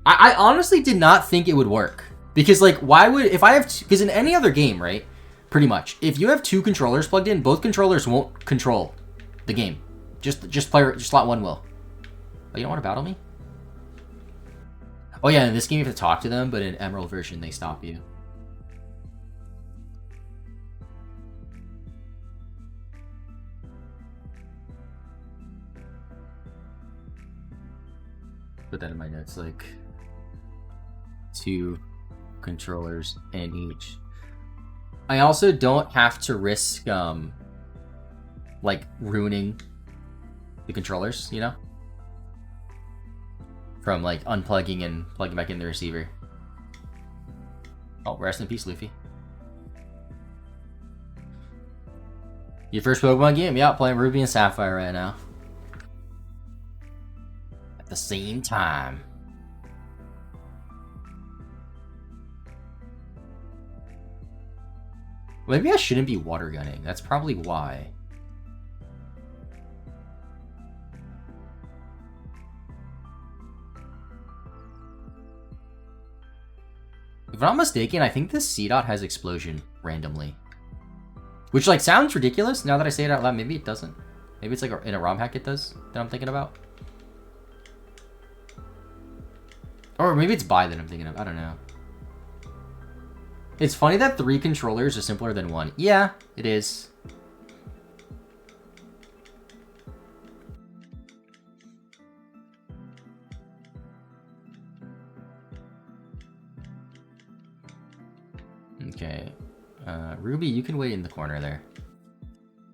I honestly did not think it would work. Because, like, why would... If I have... Because in any other game, right? Pretty much. If you have two controllers plugged in, both controllers won't control the game. Just slot one will. Oh, you don't want to battle me? Oh yeah, in this game you have to talk to them, but in Emerald version they stop you. Put that in my notes, like 2 controllers in each. I also don't have to risk like ruining the controllers, you know? From like unplugging and plugging back in the receiver. Oh, rest in peace, Luffy. Your first Pokemon game? Yeah, playing Ruby and Sapphire right now. At the same time. Maybe I shouldn't be water gunning. That's probably why. If I'm not mistaken, I think this C-Dot has explosion randomly. Which, like, sounds ridiculous now that I say it out loud. Maybe it doesn't. Maybe it's like in a ROM hack it does that I'm thinking about. Or maybe it's buy that I'm thinking of. I don't know. It's funny that 3 controllers are simpler than 1. Yeah, it is. Okay. Ruby, you can wait in the corner there.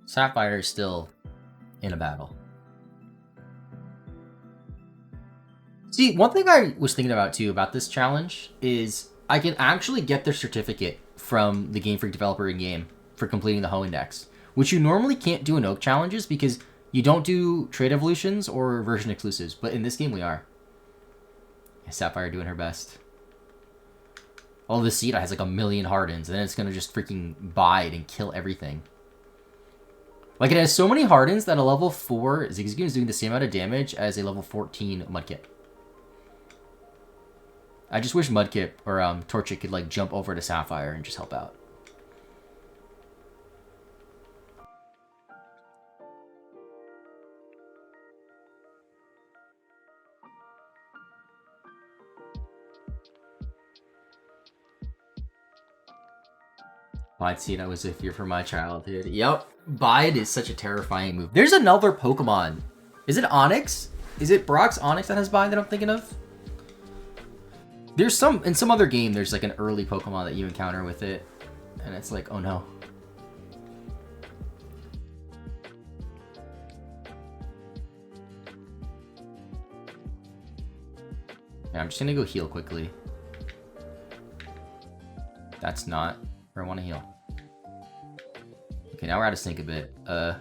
Sapphire is still in a battle. See, one thing I was thinking about too about this challenge is I can actually get the certificate from the Game Freak developer in game for completing the Ho Index, which you normally can't do in Oak challenges because you don't do trade evolutions or version exclusives, but in this game we are. Sapphire doing her best. Oh, this seed has like 1,000,000 hardens, and then it's gonna just freaking bide and kill everything. Like, it has so many hardens that a level 4 Zigzagoon is doing the same amount of damage as a level 14 Mudkip. I just wish Mudkip or Torchic could like jump over to Sapphire and just help out. Bide Seed, I was a fear for my childhood. Yep, Bide is such a terrifying move. There's another Pokemon. Is it Onix? Is it Brock's Onix that has Bide that I'm thinking of? There's in some other game, there's like an early Pokemon that you encounter with it. And it's like, oh no. Yeah, I'm just gonna go heal quickly. That's not where I want to heal. Okay, now we're out of sync a bit. I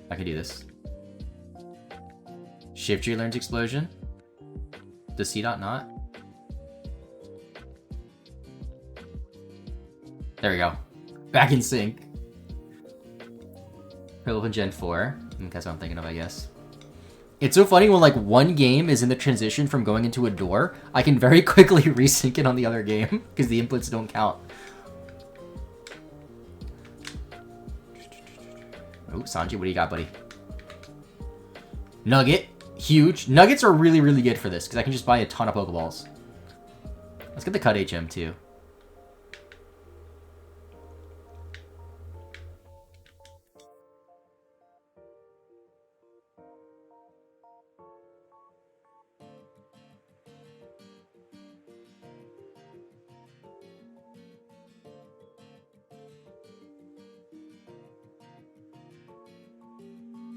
can do this. Shiftry learns Explosion. Does C-Dot not? There we go. Back in sync. Relevant Gen 4. That's what I'm thinking of, I guess. It's so funny when like one game is in the transition from going into a door, I can very quickly resync it on the other game because the inputs don't count. Oh, Sanji, what do you got, buddy? Nugget. Huge. Nuggets are really, really good for this because I can just buy a ton of Pokeballs. Let's get the Cut HM too.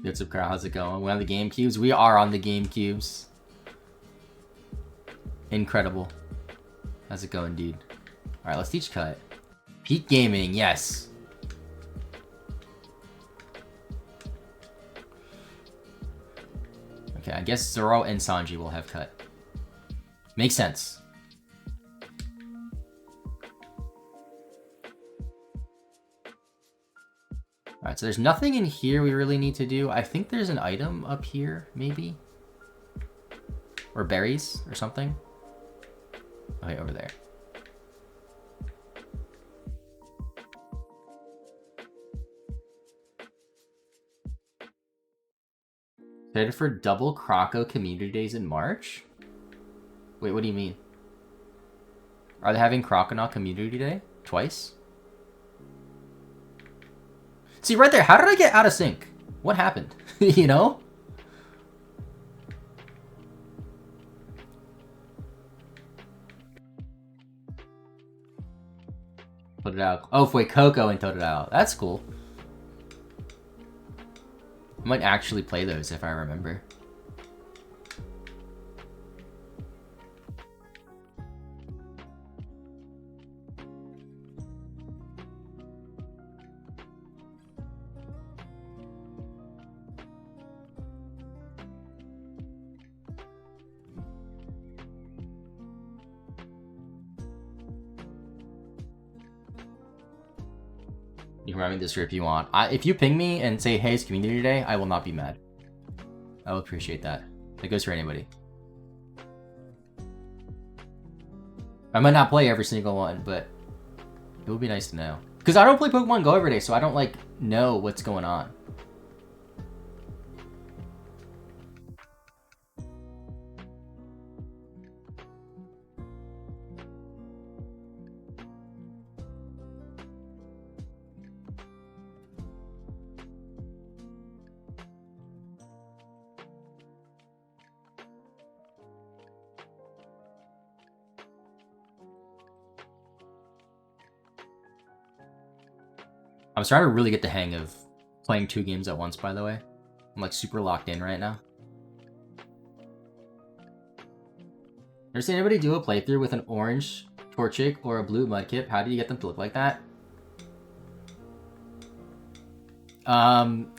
What's up, crowd? How's it going? We're on the GameCubes. We are on the GameCubes. Incredible. How's it going, dude? Alright, let's teach Cut. Peak Gaming, yes. Okay, I guess Zoro and Sanji will have Cut. Makes sense. Alright, so there's nothing in here we really need to do. I think there's an item up here, maybe? Or berries, or something? Okay, over there. Excited for double Croco Community Days in March? Wait, what do you mean? Are they having Croconaut Community Day? Twice? See, right there, how did I get out of sync? What happened? You know? Put it out. Oh, wait, Coco and Totodile. That's cool. I might actually play those if I remember. You can remind me this year if you want. If you ping me and say, hey, it's community day, I will not be mad. I will appreciate that. That goes for anybody. I might not play every single one, but it would be nice to know. Because I don't play Pokemon Go every day, so I don't, like, know what's going on. I'm starting to really get the hang of playing 2 games at once, by the way. I'm like super locked in right now. Ever seen anybody do a playthrough with an orange Torchic or a blue Mudkip? How do you get them to look like that?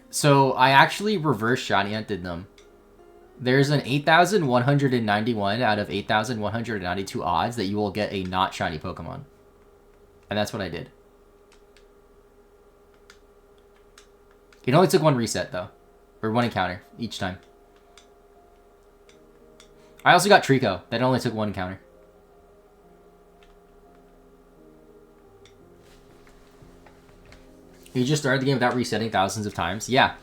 So I actually reverse shiny hunted them. There's an 8,191 out of 8,192 odds that you will get a not shiny Pokemon. And that's what I did. It only took 1 reset, though. Or 1 encounter each time. I also got Trico. That only took 1 encounter. You just started the game without resetting thousands of times? Yeah.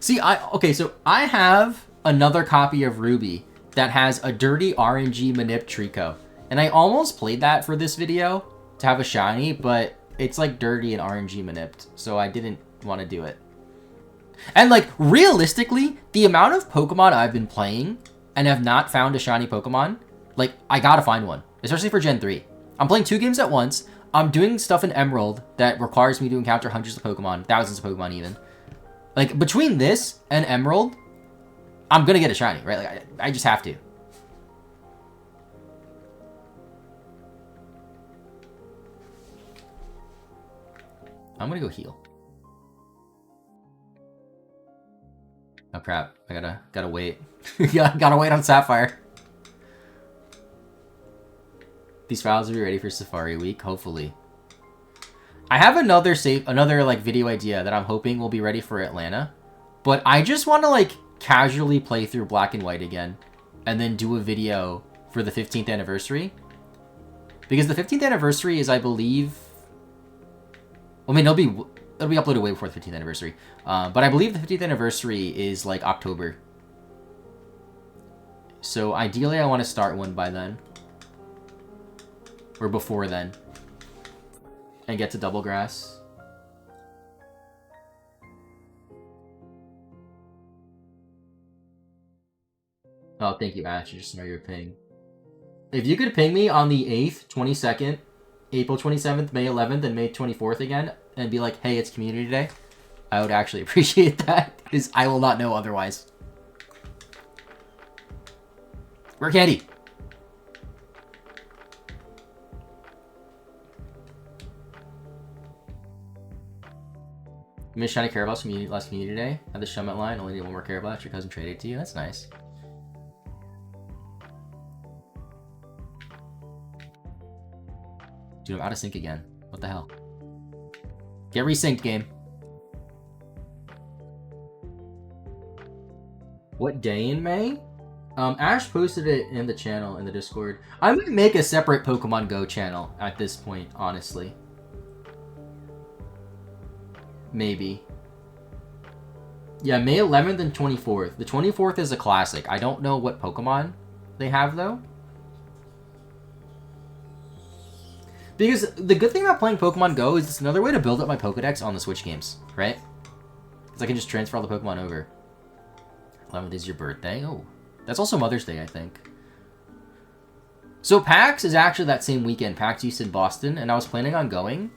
See, okay, so I have another copy of Ruby that has a dirty RNG Manip Trico. And I almost played that for this video to have a shiny, but it's like dirty and RNG manipped, so I didn't want to do it. And like, realistically, the amount of Pokemon I've been playing and have not found a shiny Pokemon, like, I gotta find one. Especially for Gen 3. I'm playing 2 games at once. I'm doing stuff in Emerald that requires me to encounter hundreds of Pokemon, thousands of Pokemon even. Like, between this and Emerald, I'm gonna get a shiny, right? Like, I just have to. I'm gonna go heal. Oh crap! I gotta wait. gotta wait on Sapphire. These files will be ready for Safari Week, hopefully. I have another like video idea that I'm hoping will be ready for Atlanta, but I just want to like casually play through Black and White again, and then do a video for the 15th anniversary. Because the 15th anniversary is, I believe. I mean, it'll be uploaded way before the 15th anniversary. But I believe the 15th anniversary is like October. So ideally I want to start one by then. Or before then. And get to Double Grass. Oh, thank you, Ash. I just know your ping. If you could ping me on the 8th, 22nd, April 27th, May 11th, and May 24th again, and be like, hey, it's Community Day, I would actually appreciate that, because I will not know otherwise. Where Candy? You missed Shiny Carabal's last Community Day? Had the Shummet line, only need 1 more Carabal. Your cousin traded to you? That's nice. Dude, I'm out of sync again. What the hell? Get resynced, game. What day in May? Ash posted it in the channel, in the Discord. I might make a separate Pokemon Go channel at this point, honestly. Maybe. Yeah, May 11th and 24th. The 24th is a classic. I don't know what Pokemon they have, though. Because the good thing about playing Pokemon Go is it's another way to build up my Pokedex on the Switch games, right? Because I can just transfer all the Pokemon over. 11th is your birthday. Oh, that's also Mother's Day, I think. So PAX is actually that same weekend. PAX East in Boston, and I was planning on going.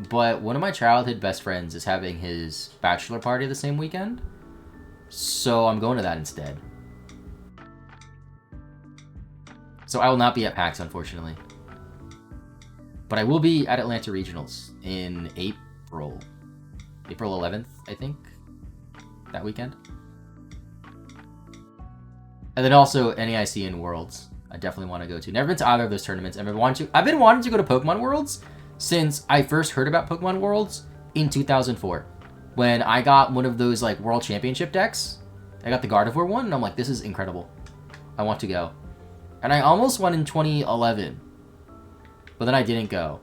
But one of my childhood best friends is having his bachelor party the same weekend. So I'm going to that instead. So I will not be at PAX, unfortunately. But I will be at Atlanta Regionals in April. April 11th, I think. That weekend. And then also NAIC and Worlds. I definitely want to go to. Never been to either of those tournaments. I've been wanting to go to Pokemon Worlds since I first heard about Pokemon Worlds in 2004. When I got one of those like World Championship decks. I got the Gardevoir one and I'm like, this is incredible. I want to go. And I almost went in 2011. But then I didn't go.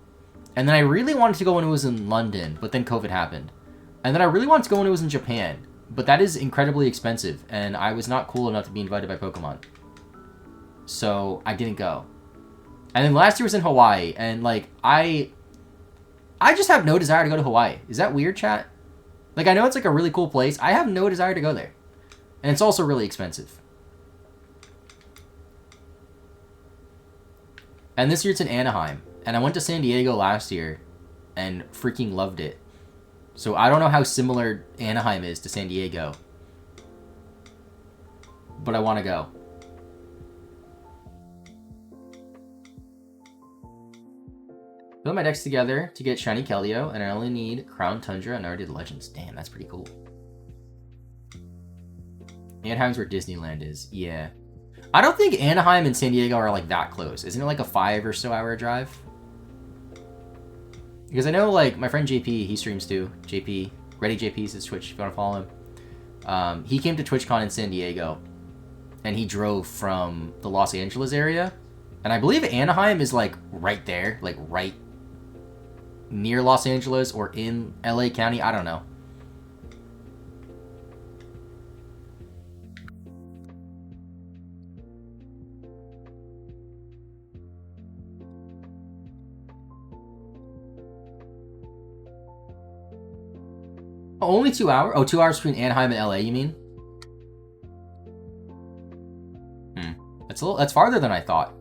And then I really wanted to go when it was in London, but then COVID happened. And then I really wanted to go when it was in Japan. But that is incredibly expensive, and I was not cool enough to be invited by Pokemon. So I didn't go. And then last year was in Hawaii, and like I just have no desire to go to Hawaii. Is that weird, chat? Like, I know it's like a really cool place. I have no desire to go there. And it's also really expensive. And this year it's in Anaheim. And I went to San Diego last year and freaking loved it. So I don't know how similar Anaheim is to San Diego. But I want to go. Put my decks together to get Shiny Keldeo, and I only need Crown Tundra and I already did Legends. Damn, that's pretty cool. Anaheim's where Disneyland is. Yeah. I don't think Anaheim and San Diego are like that close. Isn't it like a 5 or so hour drive? Because I know like my friend JP, he streams too. JP, Ready JP's his Twitch if you want to follow him. He came to TwitchCon in San Diego and he drove from the Los Angeles area. And I believe Anaheim is like right there, like right near Los Angeles or in LA County. I don't know. Oh, only 2 hours? Oh, 2 hours between Anaheim and LA, you mean? That's farther than I thought.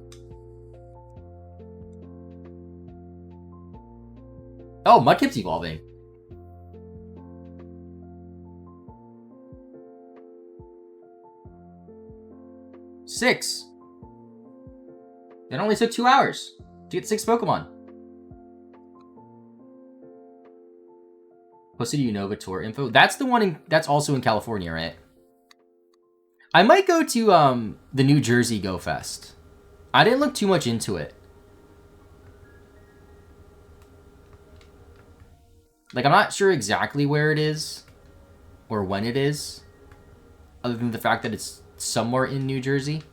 Oh, Mudkip's evolving. Six. It only took 2 hours to get 6 Pokemon. Posted Unova tour info. That's the one that's also in California, right? I might go to the New Jersey Go Fest. I didn't look too much into it. Like, I'm not sure exactly where it is or when it is, other than the fact that it's somewhere in New Jersey.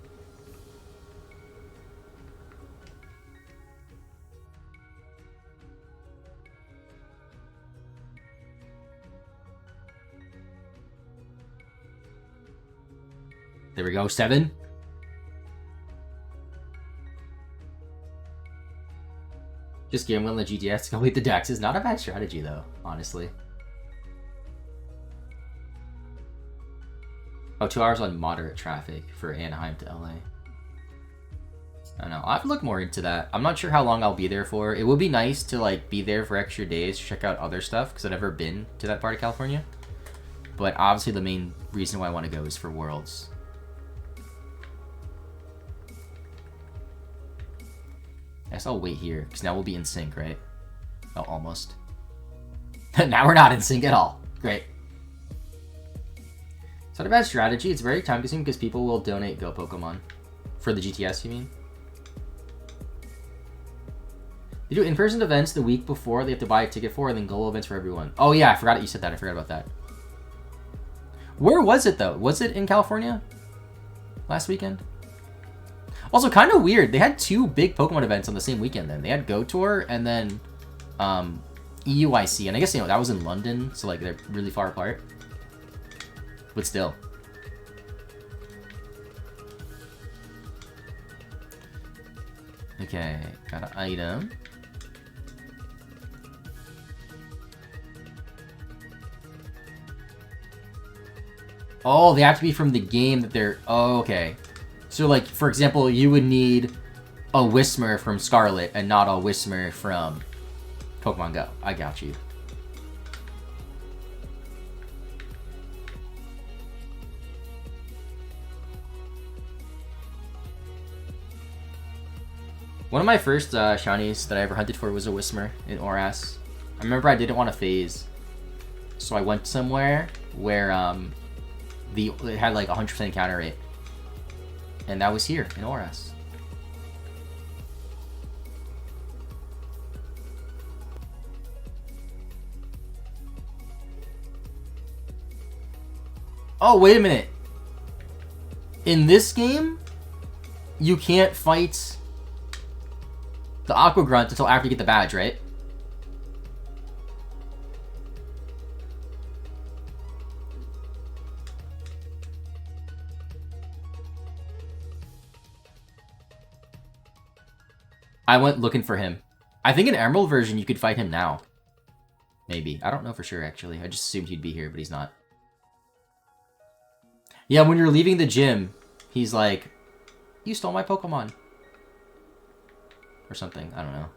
There we go, 7. Just gambling on the GTS to complete the decks is not a bad strategy, though, honestly. Oh, 2 hours on moderate traffic for Anaheim to LA. I don't know. I'll have to look more into that. I'm not sure how long I'll be there for. It would be nice to, like, be there for extra days to check out other stuff, because I've never been to that part of California. But obviously the main reason why I want to go is for Worlds. I guess I'll wait here, because now we'll be in sync, right? Oh, almost. Now we're not in sync at all. Great. It's not a bad strategy. It's very time-consuming because people will donate Go Pokemon. For the GTS, you mean? They do in-person events the week before they have to buy a ticket for, and then Go events for everyone. Oh yeah, I forgot you said that. I forgot about that. Where was it, though? Was it in California? Last weekend? Also, kind of weird. They had 2 big Pokemon events on the same weekend then. They had Go Tour and then EUIC. And I guess, you know, that was in London, so, like, they're really far apart. But still. Okay, got an item. Oh, they have to be from the game that they're... Oh, okay. So, like, for example, you would need a Whismur from Scarlet and not a Whismur from Pokemon Go. I got you. One of my first shinies that I ever hunted for was a Whismur in Oras. I remember I didn't want to phase, so I went somewhere where it had like 100% encounter rate. And that was here, in Oras. Oh, wait a minute. In this game, you can't fight the Aqua Grunt until after you get the badge, right? I went looking for him. I think in Emerald version you could fight him now. Maybe. I don't know for sure, actually. I just assumed he'd be here, but he's not. Yeah, when you're leaving the gym, he's like, you stole my Pokemon. Or something. I don't know.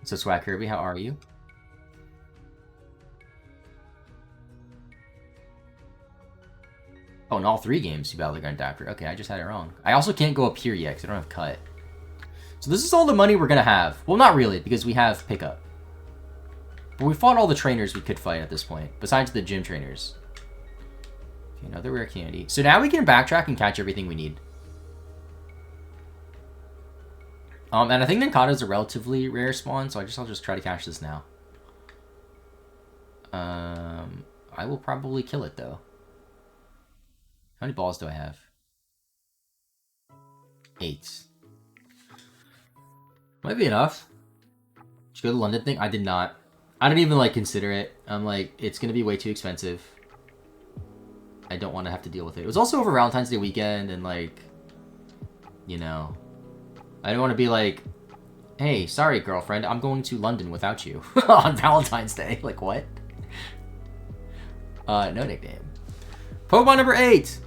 So, Swag Kirby, how are you? Oh, in all 3 games you battle the Grandaptor. Okay, I just had it wrong. I also can't go up here yet because I don't have cut. So this is all the money we're going to have. Well, not really, because we have pickup. But we fought all the trainers we could fight at this point, besides the gym trainers. Okay, another rare candy. So now we can backtrack and catch everything we need. And I think Nincada is a relatively rare spawn, so I'll just try to catch this now. I will probably kill it, though. How many balls do I have? 8. Might be enough. Did you go to the London thing? I did not. I didn't even, like, consider it. I'm like, it's gonna be way too expensive. I don't want to have to deal with it. It was also over Valentine's Day weekend, and, like, you know, I don't want to be like, hey, sorry, girlfriend, I'm going to London without you on Valentine's Day. Like, what? No nickname. Pokemon number 8.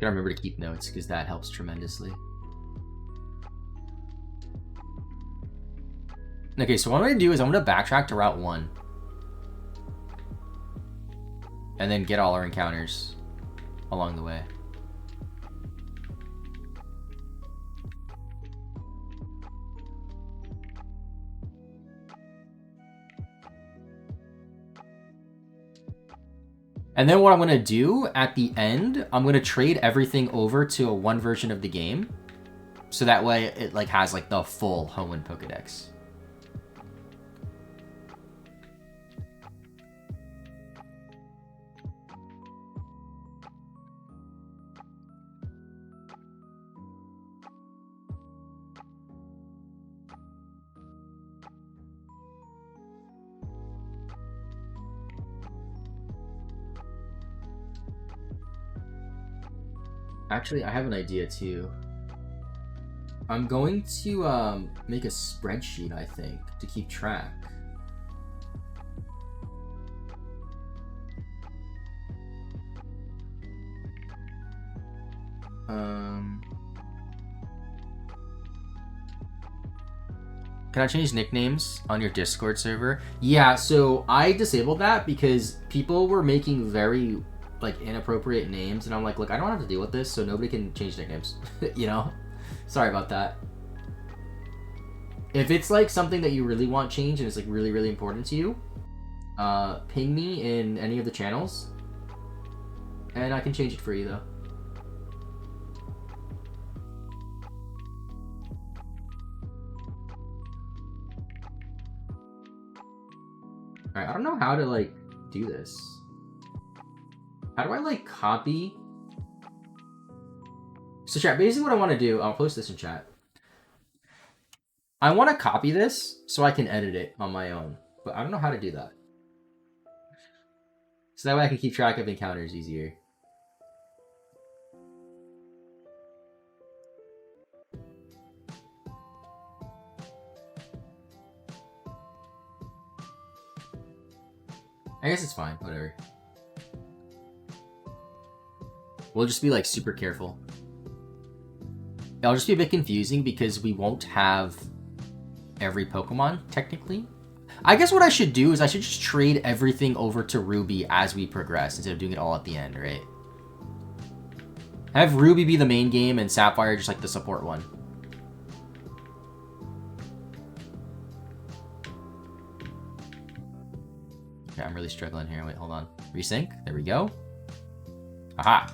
Gotta remember to keep notes, because that helps tremendously. Okay, so what I'm going to do is I'm going to backtrack to Route 1. And then get all our encounters along the way. And then what I'm going to do at the end, I'm going to trade everything over to a 1 version of the game. So that way it like has like the full Hoenn Pokedex. Actually, I have an idea too. I'm going to make a spreadsheet, I think, to keep track. Can I change nicknames on your Discord server? Yeah, so I disabled that because people were making very like inappropriate names, and I'm like, look, I don't have to deal with this, so nobody can change nicknames. You know? Sorry about that. If it's like something that you really want changed and it's like really, really important to you, ping me in any of the channels, and I can change it for you though. Alright, I don't know how to like do this. How do I like copy? So chat, basically what I want to do, I'll post this in chat. I want to copy this so I can edit it on my own, but I don't know how to do that. So that way I can keep track of encounters easier. I guess it's fine, whatever. We'll just be like super careful. It'll just be a bit confusing because we won't have every Pokemon, technically. I guess what I should do is I should just trade everything over to Ruby as we progress instead of doing it all at the end, right? Have Ruby be the main game and Sapphire just like the support one. Okay, I'm really struggling here. Wait, hold on. Resync. There we go. Aha.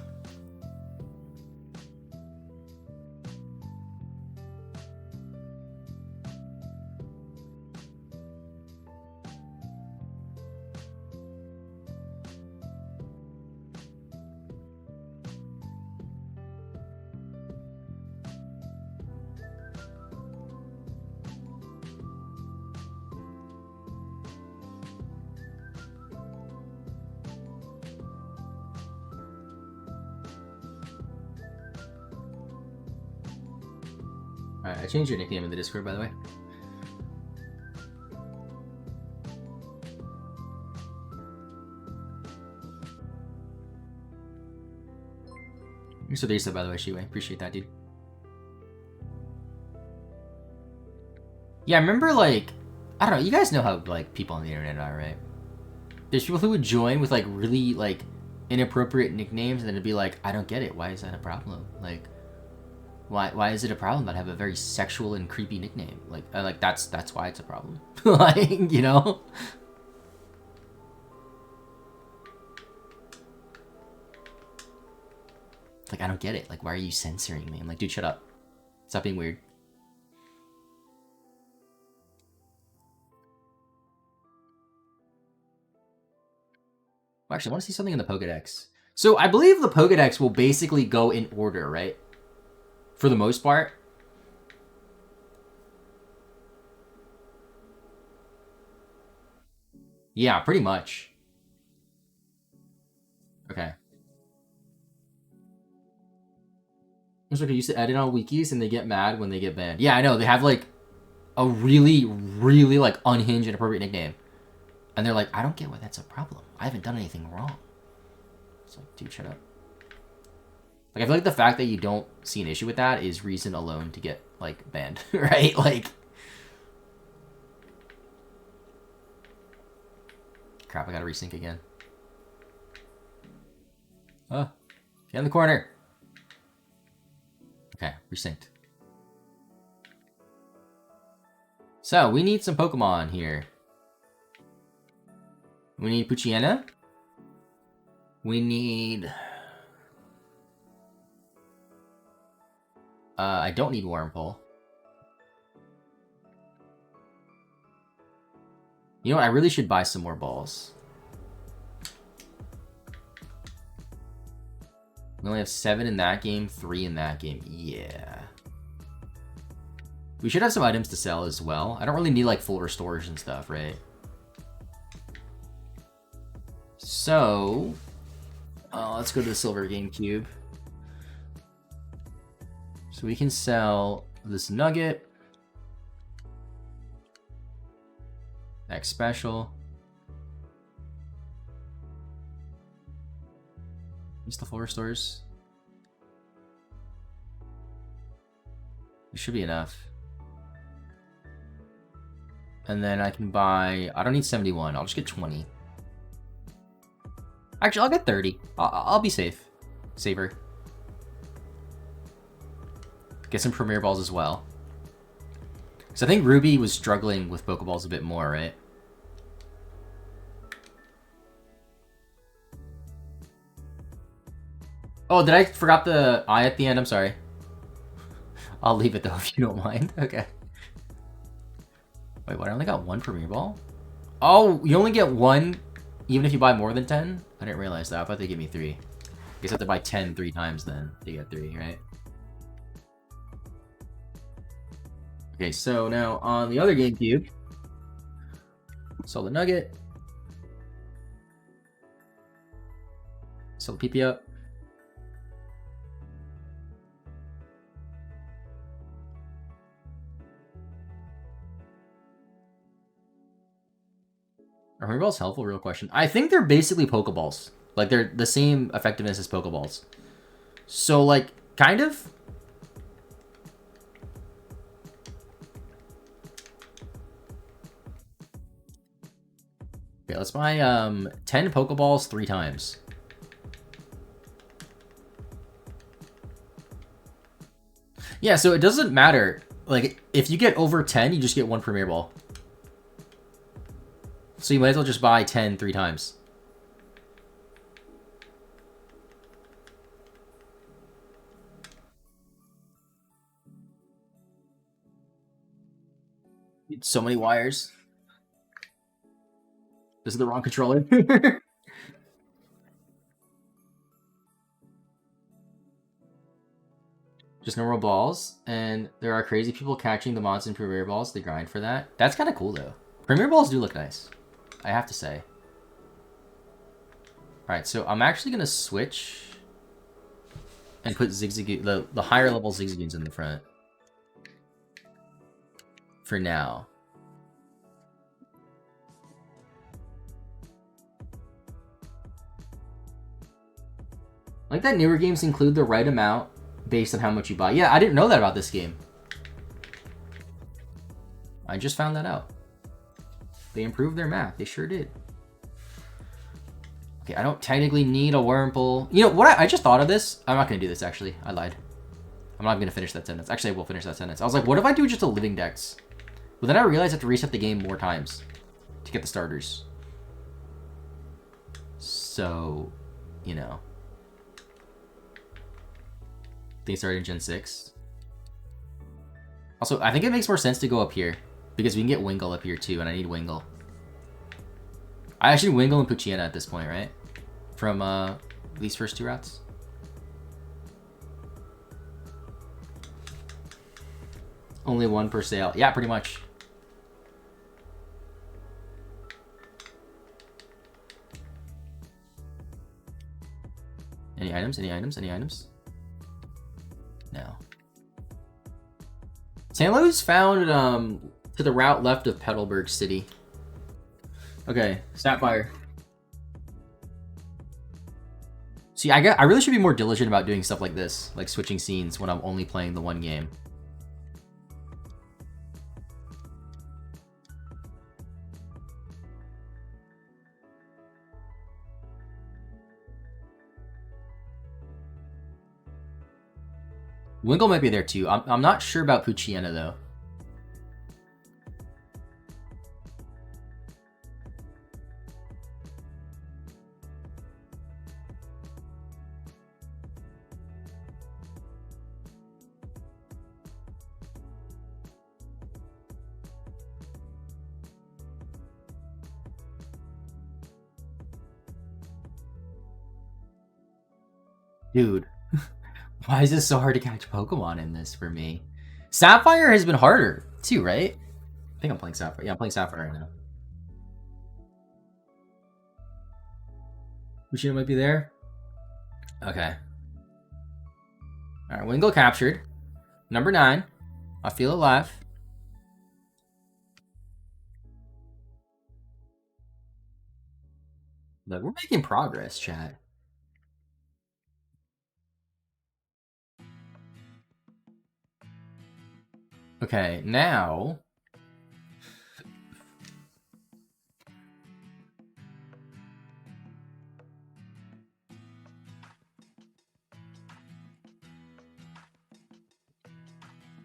Alright, I changed your nickname in the Discord, by the way. Thanks for the resub, by the way, Shiwei. Appreciate that, dude. Yeah, I remember, like, I don't know, you guys know how, like, people on the internet are, right? There's people who would join with, like, really, like, inappropriate nicknames, and then it'd be like, I don't get it. Why is that a problem? Like, why is it a problem that I have a very sexual and creepy nickname? Like, that's why it's a problem. Like, you know? Like, I don't get it. Like, why are you censoring me? I'm like, dude, shut up. Stop being weird. Well, actually, I want to see something in the Pokedex. So, I believe the Pokedex will basically go in order, right? For the most part. Yeah, pretty much. Okay. It's like I used to edit on wikis and they get mad when they get banned. Yeah, I know. They have, like, a really, really, like, unhinged and appropriate nickname. And they're like, I don't get why that's a problem. I haven't done anything wrong. It's like, dude, shut up. Like, I feel like the fact that you don't see an issue with that is reason alone to get, like, banned, right? Like... Crap, I gotta resync again. Oh, get in the corner. Okay, resynced. So, we need some Pokemon here. We need Poochyena. We need... I don't need Wurmple. You know what? I really should buy some more balls. We only have 7 in that game, 3 in that game. Yeah. We should have some items to sell as well. I don't really need, like, full restores and stuff, right? So... let's go to the Silver GameCube. So we can sell this Nugget. Next special. Just the full restores. It should be enough. And then I can buy... I don't need 71. I'll just get 20. Actually, I'll get 30. I'll be safe. Saver. Get some Premier Balls as well. Because I think Ruby was struggling with Pokeballs a bit more, right? Oh, did I forgot the I at the end? I'm sorry. I'll leave it though if you don't mind. Okay. Wait, what? I only got 1 Premier Ball? Oh, you only get 1 even if you buy more than 10? I didn't realize that. I thought they gave me 3. I guess I have to buy 10 3 times then to get 3, right? Okay, so now on the other GameCube, sell the Nugget, sell the PP up. Are Premier Balls helpful? Real question. I think they're basically Pokeballs. Like, they're the same effectiveness as Pokeballs. So, like, kind of. Okay, let's buy 10 Pokeballs 3 times. Yeah, so it doesn't matter. Like, if you get over 10, you just get 1 Premier Ball. So you might as well just buy 10 3 times. So many wires. This is the wrong controller. Just normal balls, and there are crazy people catching the mods in Premier Balls. They grind for that. That's kind of cool, though. Premier Balls do look nice, I have to say. Alright, so I'm actually going to switch and put Zigzagoon, the higher level Zigzagoons in the front. For now. Like that newer games include the right amount based on how much you buy. Yeah, I didn't know that about this game. I just found that out. They improved their math. They sure did. Okay, I don't technically need a Wurmple. You know what? I just thought of this. I'm not going to do this, actually. I lied. I'm not going to finish that sentence. Actually, I will finish that sentence. I was like, what if I do just a living dex? But then I realized I have to reset the game more times to get the starters. So, you know. They started in Gen 6. Also, I think it makes more sense to go up here. Because we can get Wingull up here too, and I need Wingull. I actually need Wingull and Poochyena at this point, right? From these first 2 routes. Only 1 per sale. Yeah, pretty much. Any items? Any items? Any items? No. Tanlo's found to the route left of Petalburg City. Okay, Sapphire. See, I really should be more diligent about doing stuff like this, like switching scenes when I'm only playing the one game. Wingull might be there too. I'm not sure about Poochyena though. Dude. Why is this so hard to catch Pokemon in this for me? Sapphire has been harder, too, right? I think I'm playing Sapphire. Yeah, I'm playing Sapphire right now. Poochyena might be there. Okay. Alright, Wingull captured. Number 9. I feel alive. But we're making progress, chat. Okay, now...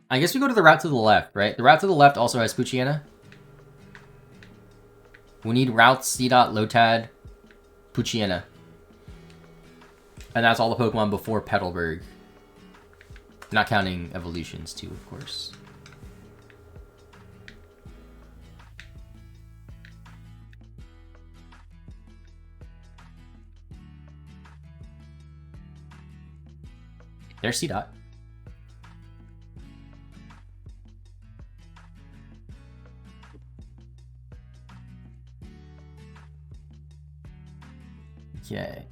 I guess we go to the route to the left, right? The route to the left also has Poochyena. We need routes C-Dot, Lotad, Poochyena. And that's all the Pokemon before Petalburg. Not counting evolutions too, of course. There's C-Dot. Okay.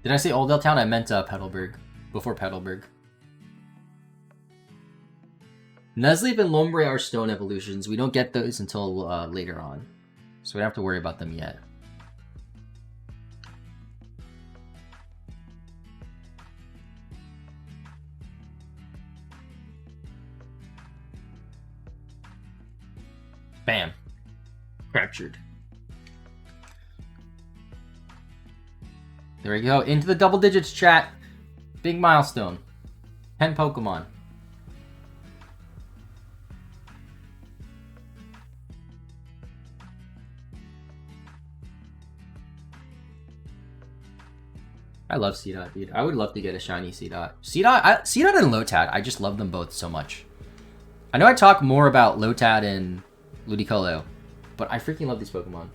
Did I say Oldale Town? I meant Petalburg. Before Petalburg. Nuzleaf and Lombre are stone evolutions. We don't get those until later on. So we don't have to worry about them yet. Bam. Captured. There we go. Into the double digits, chat. Big milestone. 10 Pokemon. I love C-Dot, dude. I would love to get a shiny C-Dot. C-Dot and Lotad, I just love them both so much. I know I talk more about Lotad and Ludicolo, but I freaking love these Pokemon.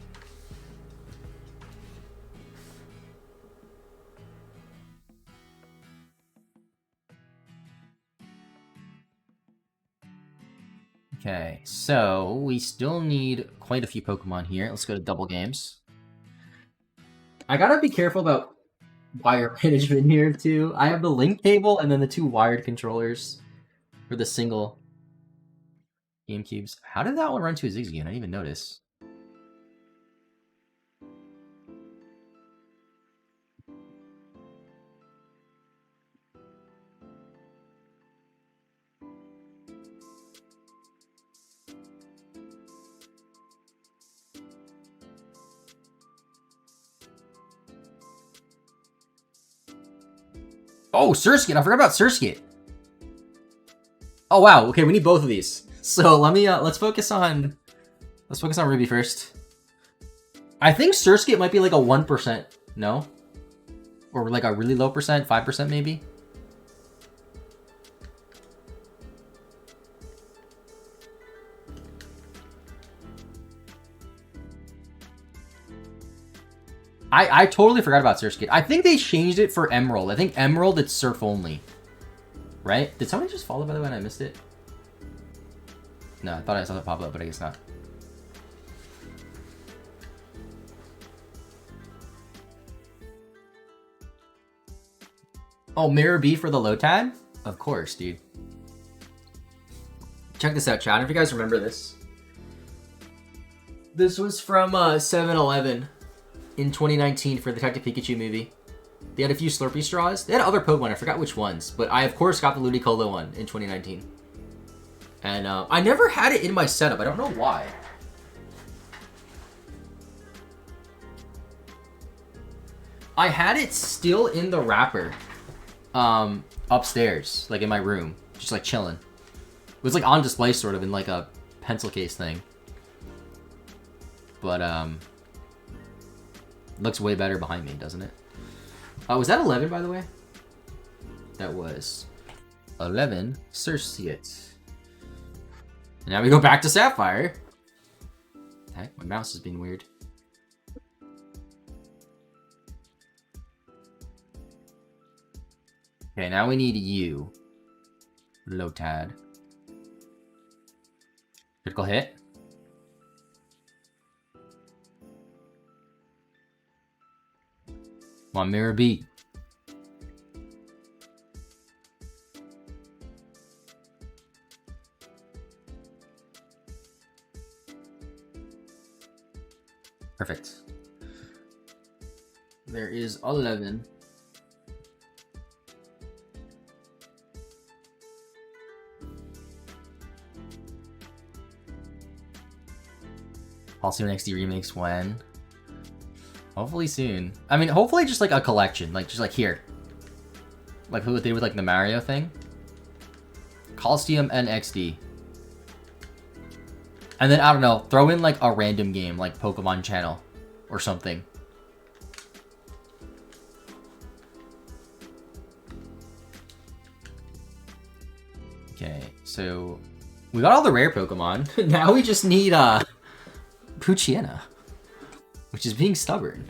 Okay, so we still need quite a few Pokemon here. Let's go to double games. I gotta be careful about wire management here too. I have the link cable and then the 2 wired controllers for the single GameCubes. How did that one run to a Zigzagoon? I didn't even notice. Oh, Surskit! I forgot about Surskit. Oh wow. Okay, we need both of these. So let me let's focus on Ruby first. I think Surskit might be like a 1%. No, or like a really low percent, 5% maybe. I totally forgot about Surskit. I think they changed it for Emerald. I think Emerald, it's Surf only. Right? Did somebody just follow, by the way, and I missed it? No, I thought I saw it pop up, but I guess not. Oh, Mirror B for the Lotad? Of course, dude. Check this out, chat. If you guys remember this. This was from 7-Eleven. In 2019 for the Detective Pikachu movie. They had a few Slurpee straws. They had other Pokemon, I forgot which ones. But I, of course, got the Ludicolo one in 2019. And I never had it in my setup. I don't know why. I had it still in the wrapper. Upstairs. Like in my room. Just like chilling. It was like on display sort of in like a pencil case thing. But looks way better behind me, doesn't it? Was that 11, by the way? That was 11 Surskit. And now we go back to Sapphire. Heck, my mouse is being weird. Okay, now we need you. Lotad. Critical hit. Come on, Mirror B. Perfect. There is 11. Also, XD remakes when? Hopefully soon. I mean, hopefully just like a collection, like just like here. Like who they did with like the Mario thing. Coliseum and XD. And then, I don't know, throw in like a random game, like Pokemon Channel or something. Okay, so we got all the rare Pokemon. Now we just need Poochyena, which is being stubborn.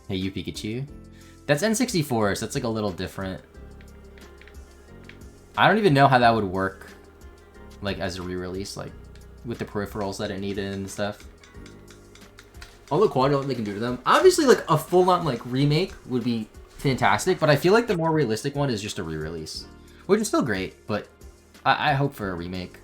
Hey, you Pikachu. That's N64, so that's like a little different. I don't even know how that would work, like as a re-release, like with the peripherals that it needed and stuff. All the quality what they can do to them. Obviously, like a full-on like remake would be fantastic, but I feel like the more realistic one is just a re-release, which is still great. But I hope for a remake.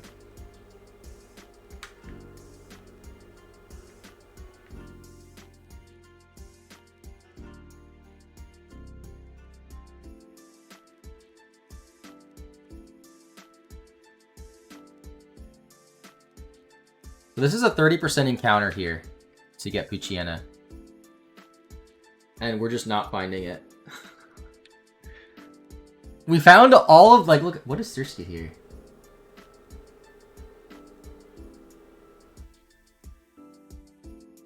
So this is a 30% encounter here to get Poochyena. And we're just not finding it. We found all of, like, look, what is Surskit here?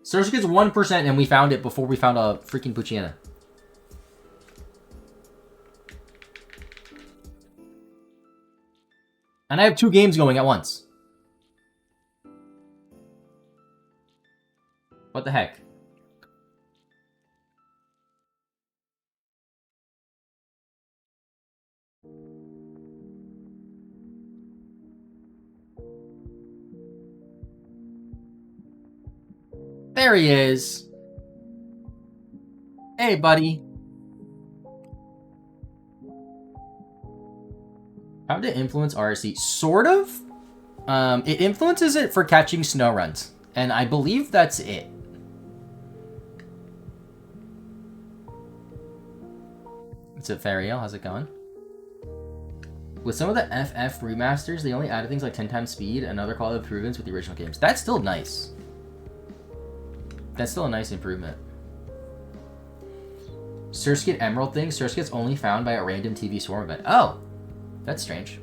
Surskit's 1% and we found it before we found a freaking Poochyena. And I have 2 games going at once. What the heck? There he is. Hey, buddy. How to influence RSC? Sort of. It influences it for catching snow runs. And I believe that's it. What's up, Fariel? How's it going? With some of the FF remasters, they only added things like 10 times speed and other quality improvements with the original games. That's still nice. That's still a nice improvement. Surskit Emerald thing. Surskit's only found by a random TV swarm event. Oh! That's strange.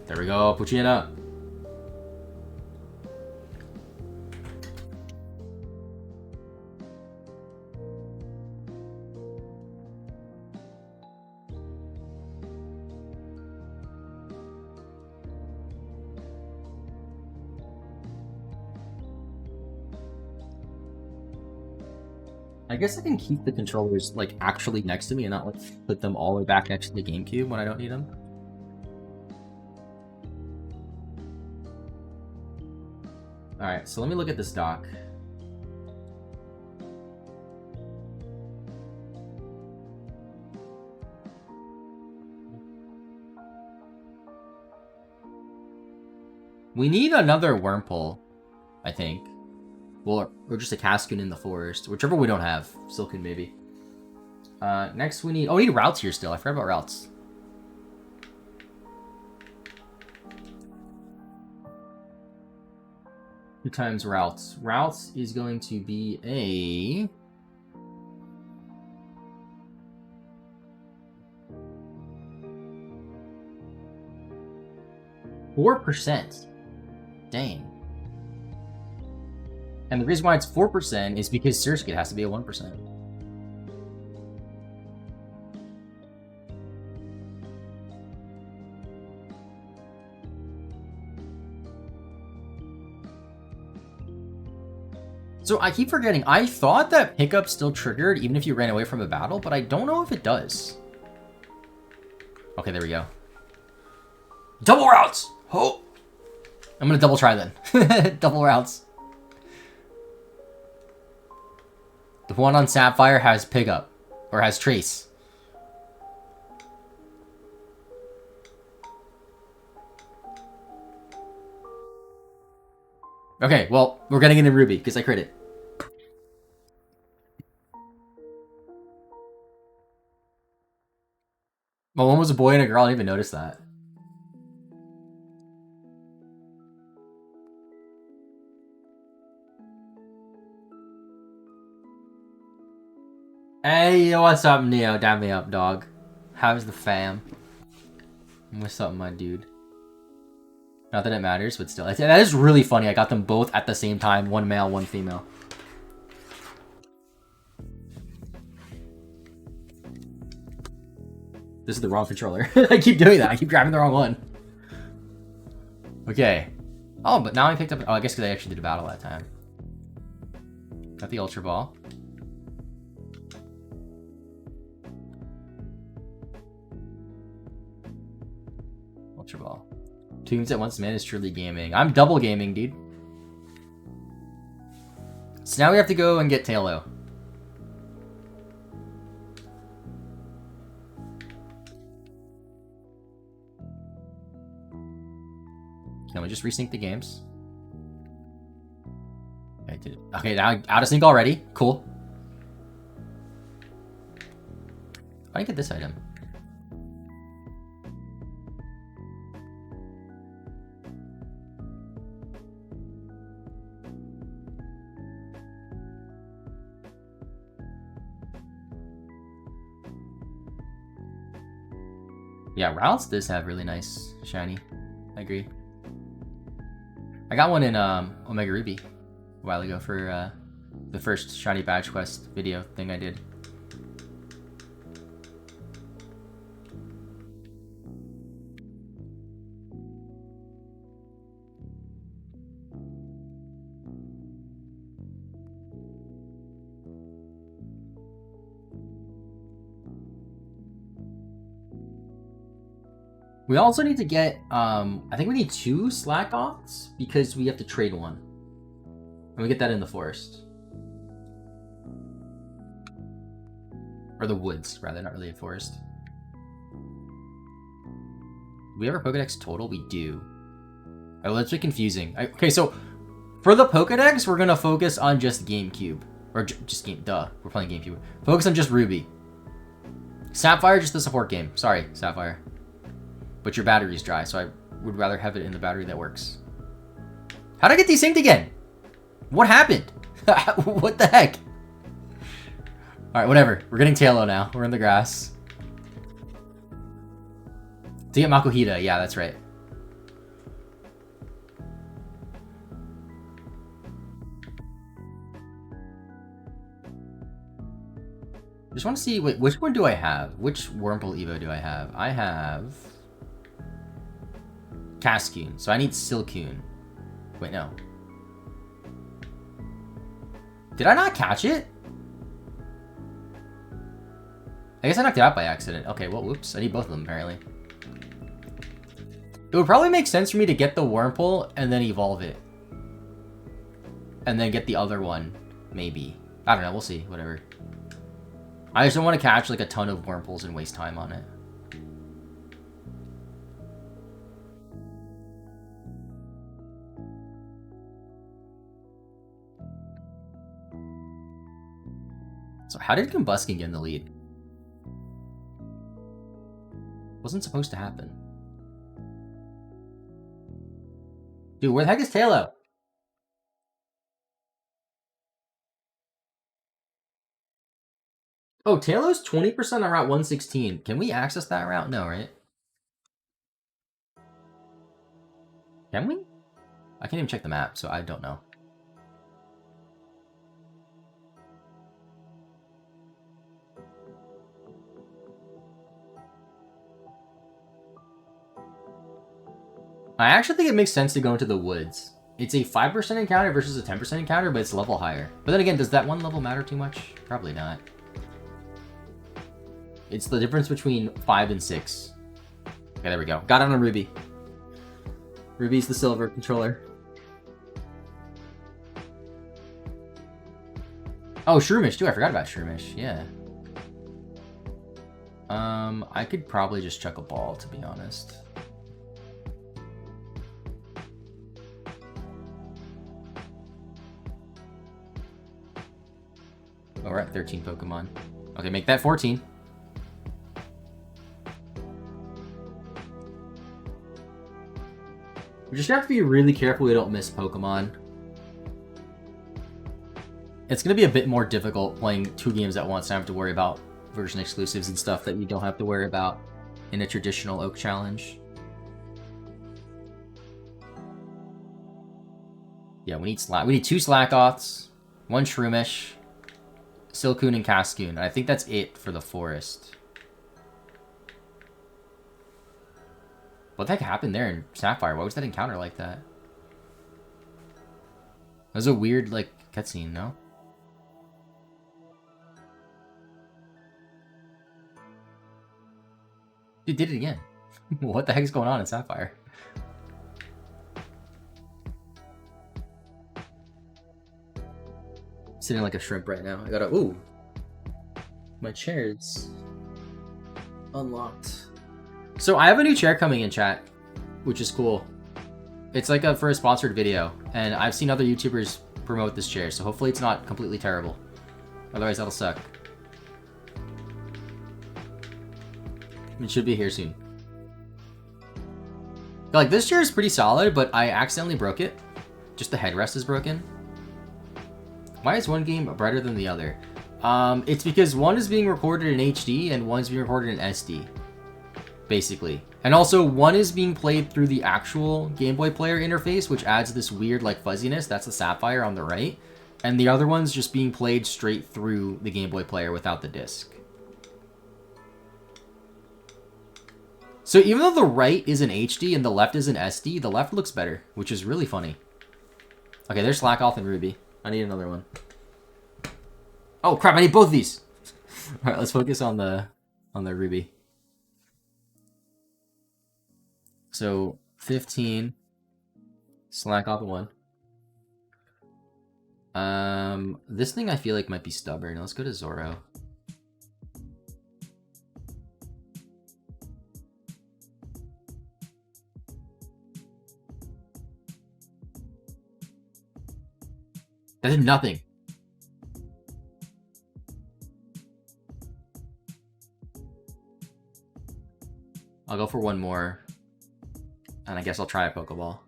There we go. Poochyena. I guess I can keep the controllers, like, actually next to me and not, like, put them all the way back next to the GameCube when I don't need them. Alright, so let me look at this dock. We need another Wurmple, I think. Well, or just a Cascoon in the forest. Whichever we don't have. Silcoon, maybe. Next we need... Oh, we need routes here still. I forgot about routes. Two times routes. Routes is going to be a... 4%. Dang. And the reason why it's 4% is because Surskit has to be a 1%. So I keep forgetting, I thought that pickup still triggered even if you ran away from a battle, but I don't know if it does. Okay, there we go. Double routes! Oh! I'm gonna double try then. Double routes. The one on Sapphire has pickup. Or has trace. Okay, well, we're getting into Ruby, because I crit it. Well, one was a boy and a girl, I didn't even notice that. Hey, what's up, Neo? Damn me up, dog. How's the fam? What's up, my dude? Not that it matters, but still. That is really funny. I got them both at the same time. One male, one female. This is the wrong controller. I keep doing that. I keep grabbing the wrong one. Okay. Oh, but now I picked up... Oh, I guess because I actually did a battle that time. Got the Ultra Ball. Ultra Ball. 2 games at once, man, is truly gaming. I'm double gaming, dude. So now we have to go and get Tailo. Can we just resync the games? Okay, I did it. Okay, now out of sync already. Cool. I get this item. Yeah, Routes does have really nice shiny. I agree. I got one in Omega Ruby a while ago for the first shiny badge quest video thing I did. We also need to get, I think we need 2 Slack Offs because we have to trade one. And we get that in the forest. Or the woods, rather, not really a forest. Do we have our Pokedex total? We do. Oh, that's a bit confusing. Okay, so for the Pokedex, we're going to focus on just GameCube. Or just Game, duh, we're playing GameCube. Focus on just Ruby. Sapphire, just the support game. Sorry, Sapphire. But your battery's dry, so I would rather have it in the battery that works. How'd I get desynced again? What happened? What the heck? Alright, whatever. We're getting Tailo now. We're in the grass. To get Makuhita, yeah, that's right. Just want to see, wait, which one do I have? Which Wurmple Evo do I have? I have Cascoon, so I need Silcoon. Wait, no. Did I not catch it? I guess I knocked it out by accident. Okay, well, whoops. I need both of them, apparently. It would probably make sense for me to get the Wurmple and then evolve it. And then get the other one, maybe. I don't know, we'll see, whatever. I just don't want to catch like a ton of Wurmples and waste time on it. So how did Combuskin get in the lead? Wasn't supposed to happen. Dude, where the heck is Tailo? Oh, Tailo's 20% on Route 116. Can we access that route? No, right? Can we? I can't even check the map, so I don't know. I actually think it makes sense to go into the woods. It's a 5% encounter versus a 10% encounter, but it's level higher. But then again, does that one level matter too much? Probably not. It's the difference between 5 and 6. Okay, there we go. Got it on Ruby. Ruby's the silver controller. Oh, Shroomish too. I forgot about Shroomish. Yeah. I could probably just chuck a ball, to be honest. Oh, we're at 13 Pokemon. Okay, make that 14. We just have to be really careful we don't miss Pokemon. It's going to be a bit more difficult playing 2 games at once and I have to worry about version exclusives and stuff that you don't have to worry about in a traditional Oak Challenge. Yeah, we need 2 Slackoths, 1 Shroomish, Silcoon, and Cascoon. I think that's it for the forest. What the heck happened there in Sapphire? Why was that encounter like that? That was a weird, like, cutscene, no? Dude did it again. What the heck is going on in Sapphire? Sitting like a shrimp right now. I gotta, ooh. My chair's unlocked. So I have a new chair coming in, chat, which is cool. It's like for a sponsored video, and I've seen other YouTubers promote this chair, so hopefully it's not completely terrible. Otherwise, that'll suck. It should be here soon. Like, this chair is pretty solid, but I accidentally broke it. Just the headrest is broken. Why is one game brighter than the other? It's because one is being recorded in HD and one's being recorded in SD. basically. And also, one is being played through the actual Game Boy player interface, which adds this weird like fuzziness. That's the Sapphire on the right. And the other one's just being played straight through the Game Boy player without the disc. So even though the right is in HD and the left is in SD, the left looks better, which is really funny. Okay, there's Slack Off and Ruby. I need another one. Oh crap, I need both of these. All right, let's focus on the Ruby. So 15, Slack Off 1. This thing I feel like might be stubborn. Let's go to Zoro. That did nothing. I'll go for one more. And I guess I'll try a Pokeball.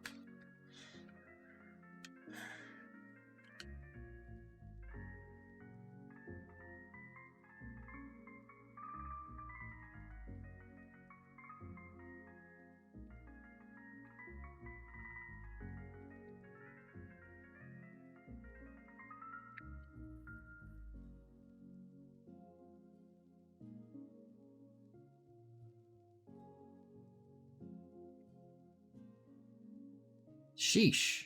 Sheesh.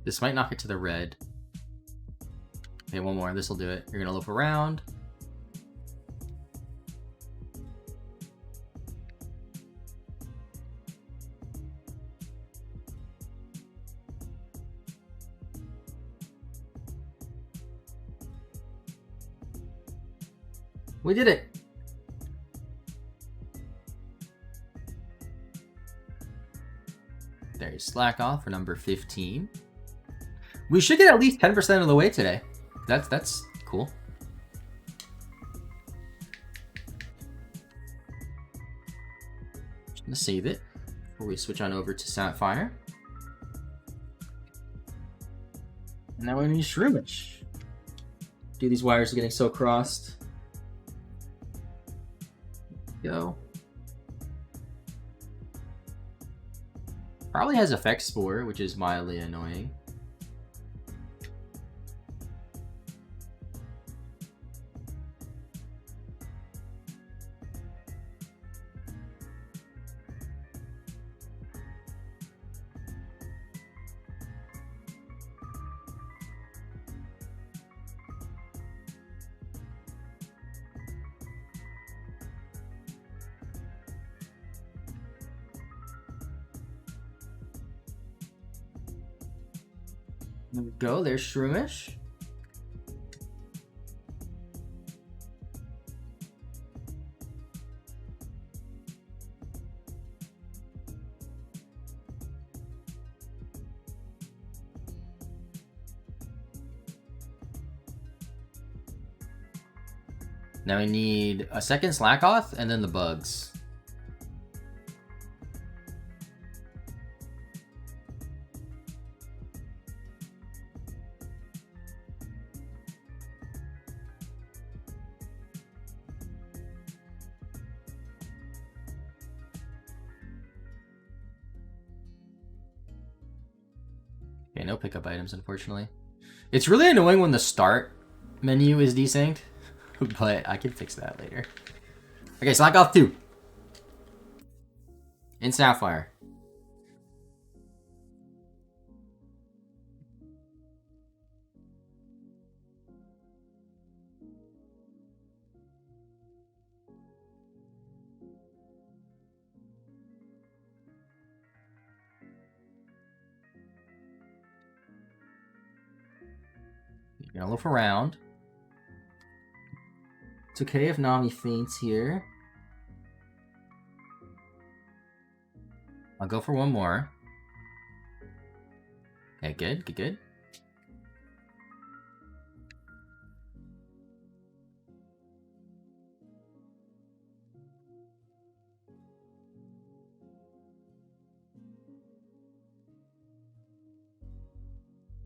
This might knock it to the red. Okay, one more. This will do it. You're going to loop around. We did it. There's Slack Off for number 15. We should get at least 10% of the way today. That's cool. Just gonna save it before we switch on over to Sapphire. And now we need Shroomish. Dude, these wires are getting so crossed. Go. Probably has Effect Spore, which is mildly annoying. There we go, there's Shroomish. Now we need a second Slackoth and then the bugs. Okay, no pickup items, unfortunately. It's really annoying when the start menu is desynced, but I can fix that later. Okay, Slack Off 2. In Sapphire. You're gonna look around. It's okay if Nami faints here. I'll go for one more. Okay, good, good, good.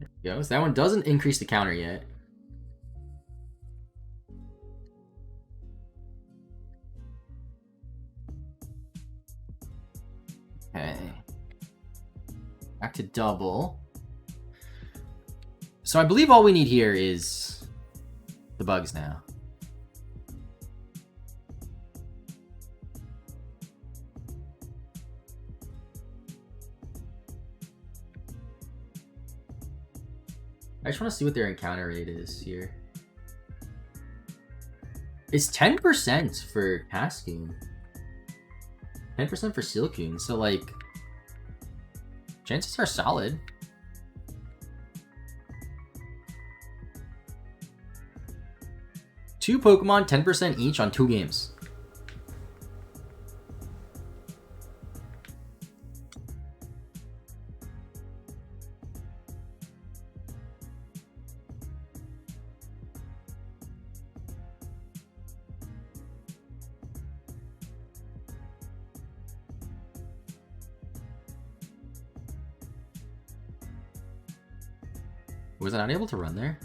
There we goes. That one doesn't increase the counter yet. Okay. Back to double. So I believe all we need here is the bugs now. I just want to see what their encounter rate is here. It's 10% for Cascoon. 10% for Silcoon, so like chances are solid. Two Pokemon, 10% each on 2 games. Was I not able to run there?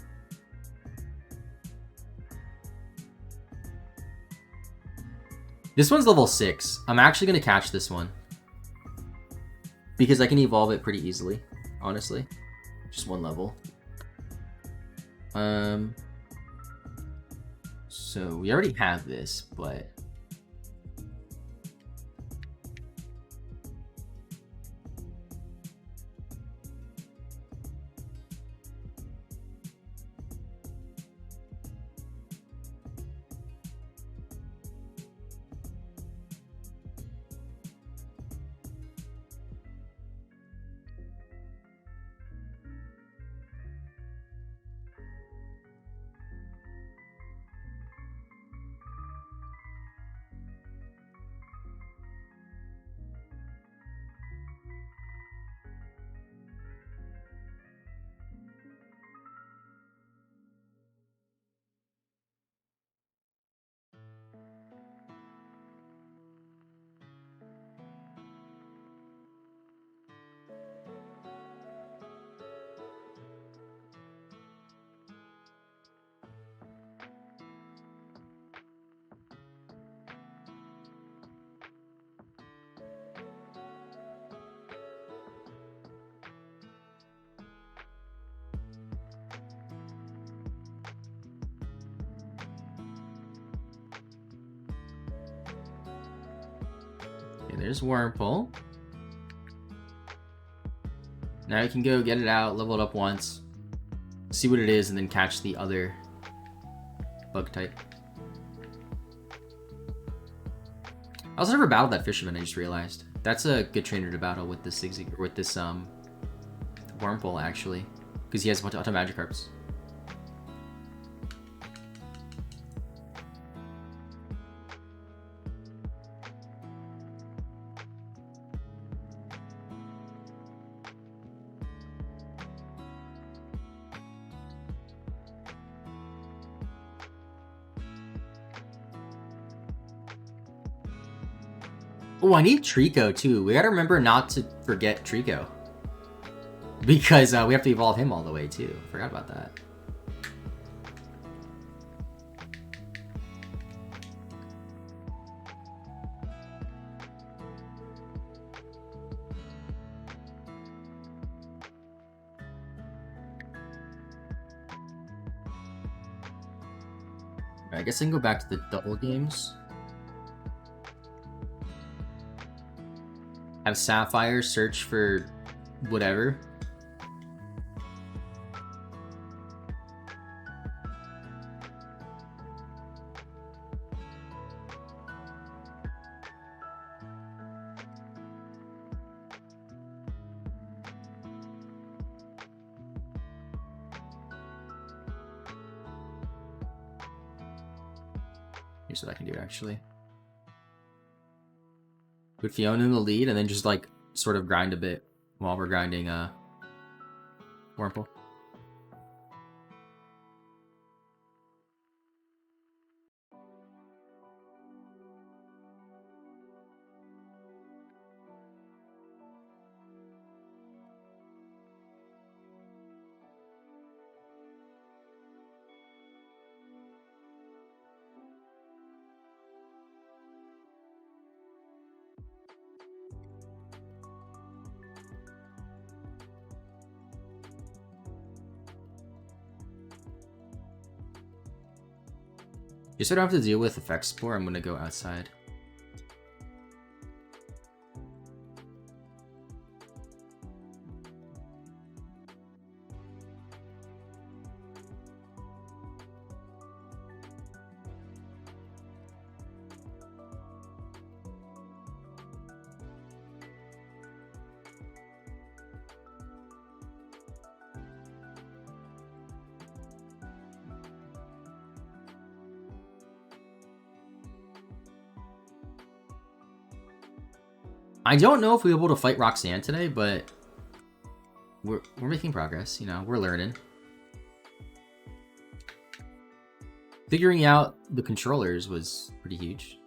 This one's level 6. I'm actually going to catch this one. Because I can evolve it pretty easily, honestly. Just 1 level. So we already have this, but... Okay, there's Wurmple. Now you can go get it out, level it up once, see what it is, and then catch the other bug type. I also never battled that fisherman, I just realized. That's a good trainer to battle with this Wurmple, actually. Because he has a bunch of Magikarps. Oh, I need Trico too. We gotta remember not to forget Trico. Because we have to evolve him all the way too. Forgot about that. I guess I can go back to the double games. Have Sapphire search for whatever. Here's what I can do, actually. Put Fiona in the lead, and then just, like, sort of grind a bit while we're grinding, Wurmple. Just so I don't have to deal with effect spore, I'm gonna go outside. I don't know if we'll be able to fight Roxanne today, but we're making progress, you know, we're learning. Figuring out the controllers was pretty huge.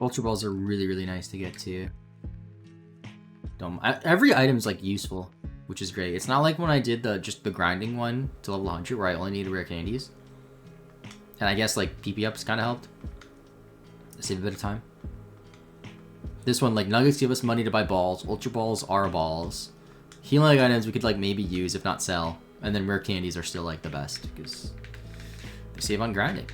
Ultra Balls are really, really nice to get to. Every item's like useful, which is great. It's not like when I did just the grinding one to level 100 where I only needed rare candies. And I guess like PP ups kind of helped. Save a bit of time. This one, like, nuggets give us money to buy balls. Ultra Balls are balls. Healing items we could like maybe use, if not sell. And then rare candies are still like the best because they save on grinding.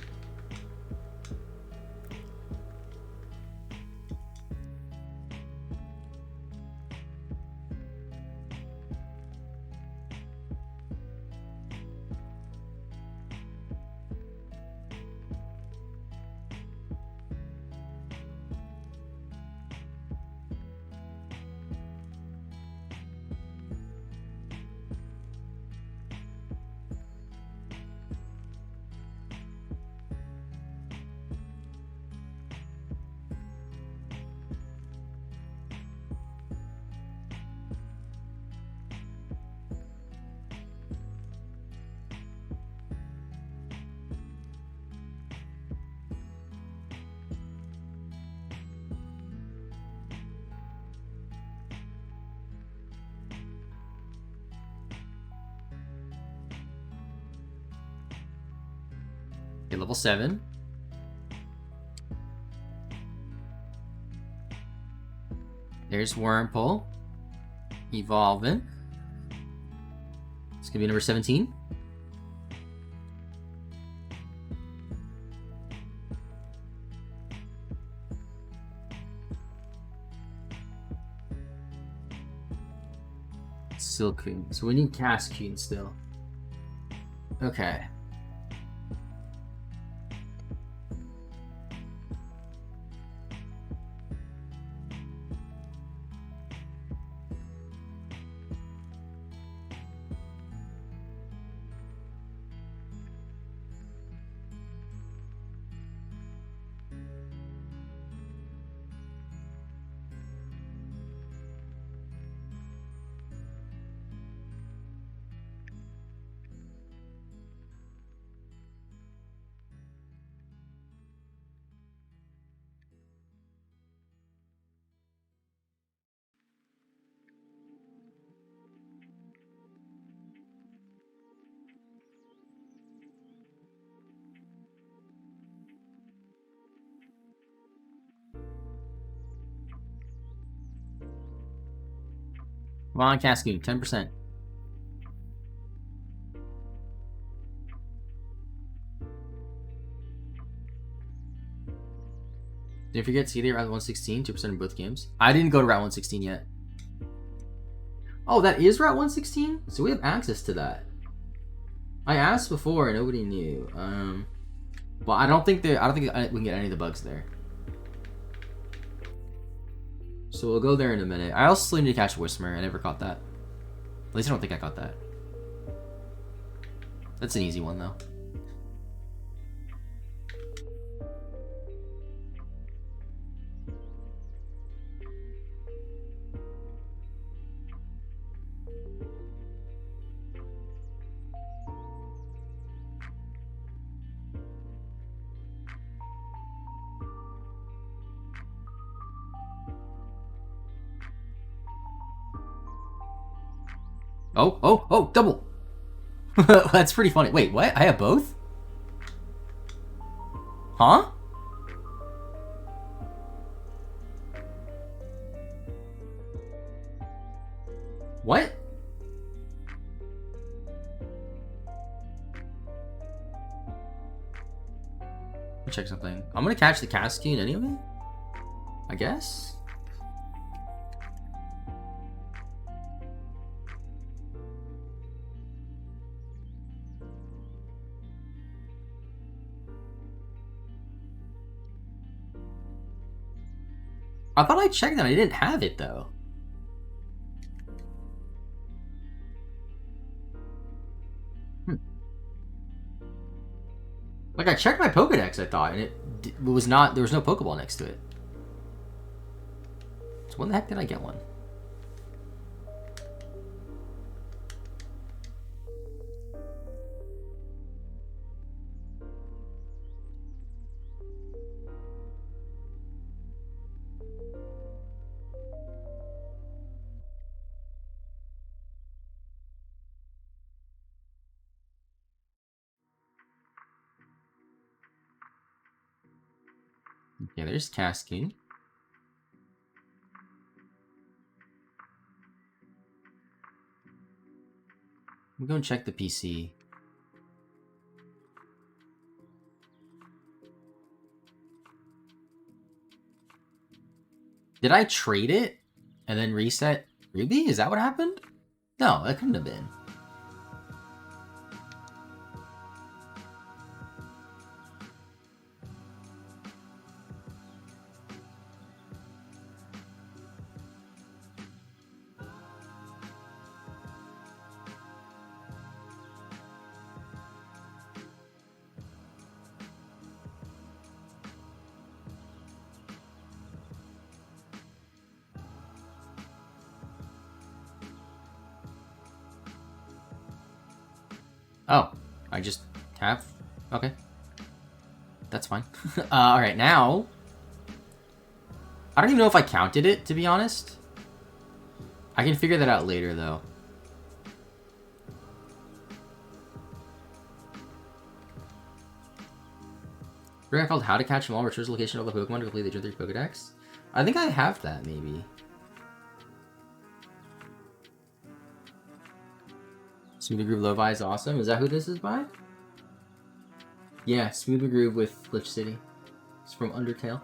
Okay, level 7. There's Wormpole. Evolving. It's gonna be number 17. Silcoon. So we need Cascoon still. Okay. Come on, Cascoon, 10%. Did you forget to get Route 116? 2% in both games. I didn't go to Route 116 yet. Oh, that is Route 116? So we have access to that. I asked before and nobody knew. Well, I don't think we can get any of the bugs there. So we'll go there in a minute. I also still need to catch Whismer. I never caught that. At least I don't think I caught that. That's an easy one though. Oh, double! That's pretty funny. Wait, what? I have both? Huh? What? Let me check something. I'm gonna catch the Cascade anyway? I guess? I thought I checked that. I didn't have it though. Like I checked my Pokedex, I thought, and it was not. There was no Pokeball next to it. So when the heck did I get one? Okay, there's Cascade. I'm going to check the PC. Did I trade it and then reset Ruby? Is that what happened? No, that couldn't have been. Oh, I just have... Okay. That's fine. Alright, now... I don't even know if I counted it, to be honest. I can figure that out later, though. Remember called How to Catch Them All, returns the location of the Pokemon to complete the Gen 3 Pokedex? I think I have that, maybe. Smooth Groove Lovi is awesome. Is that who this is by? Yeah, Smooth Groove with Glitch City. It's from Undertale.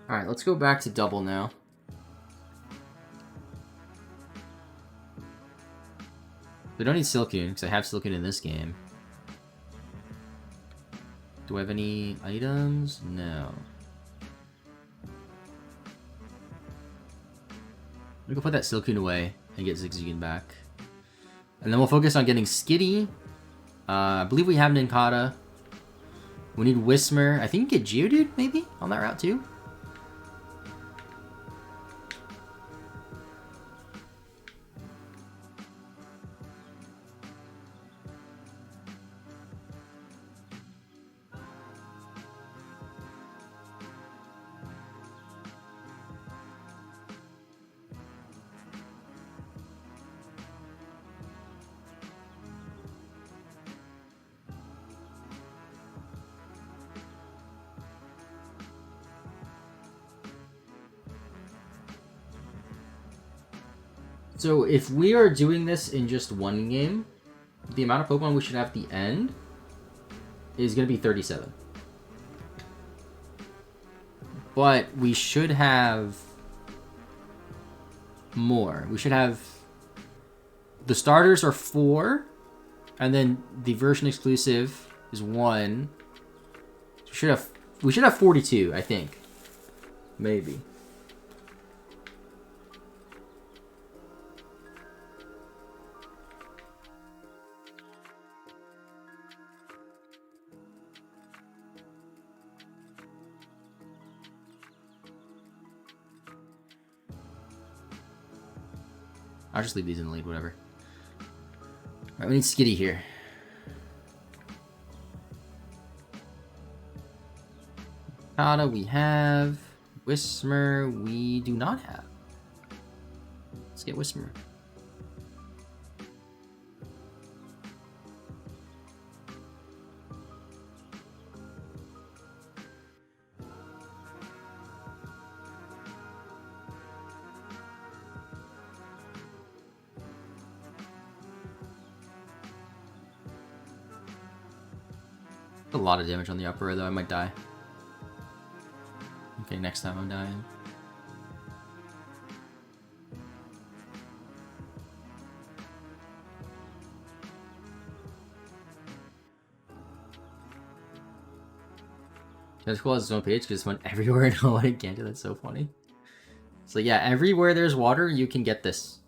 Alright, let's go back to double now. We don't need Silcoon, because I have Silcoon in this game. Do I have any items? No. We can put that Silcoon away and get Zigzagoon back. And then we'll focus on getting Skitty. I believe we have Nincada. We need Whismer. I think you get Geodude, maybe, on that route too. So if we are doing this in just one game, the amount of Pokemon we should have at the end is going to be 37. But we should have more. We should have... The starters are 4, and then the version exclusive is 1. We should have 42, I think. Maybe. I'll just leave these in the lead, whatever. Alright, we need Skitty here. Kata we have. Whismer we do not have. Let's get Whismer. A lot of damage on the upper, though. I might die. Okay, next time I'm dying. That's cool as its own page because it went everywhere and no one can do. That's so funny. So yeah, everywhere there's water, you can get this.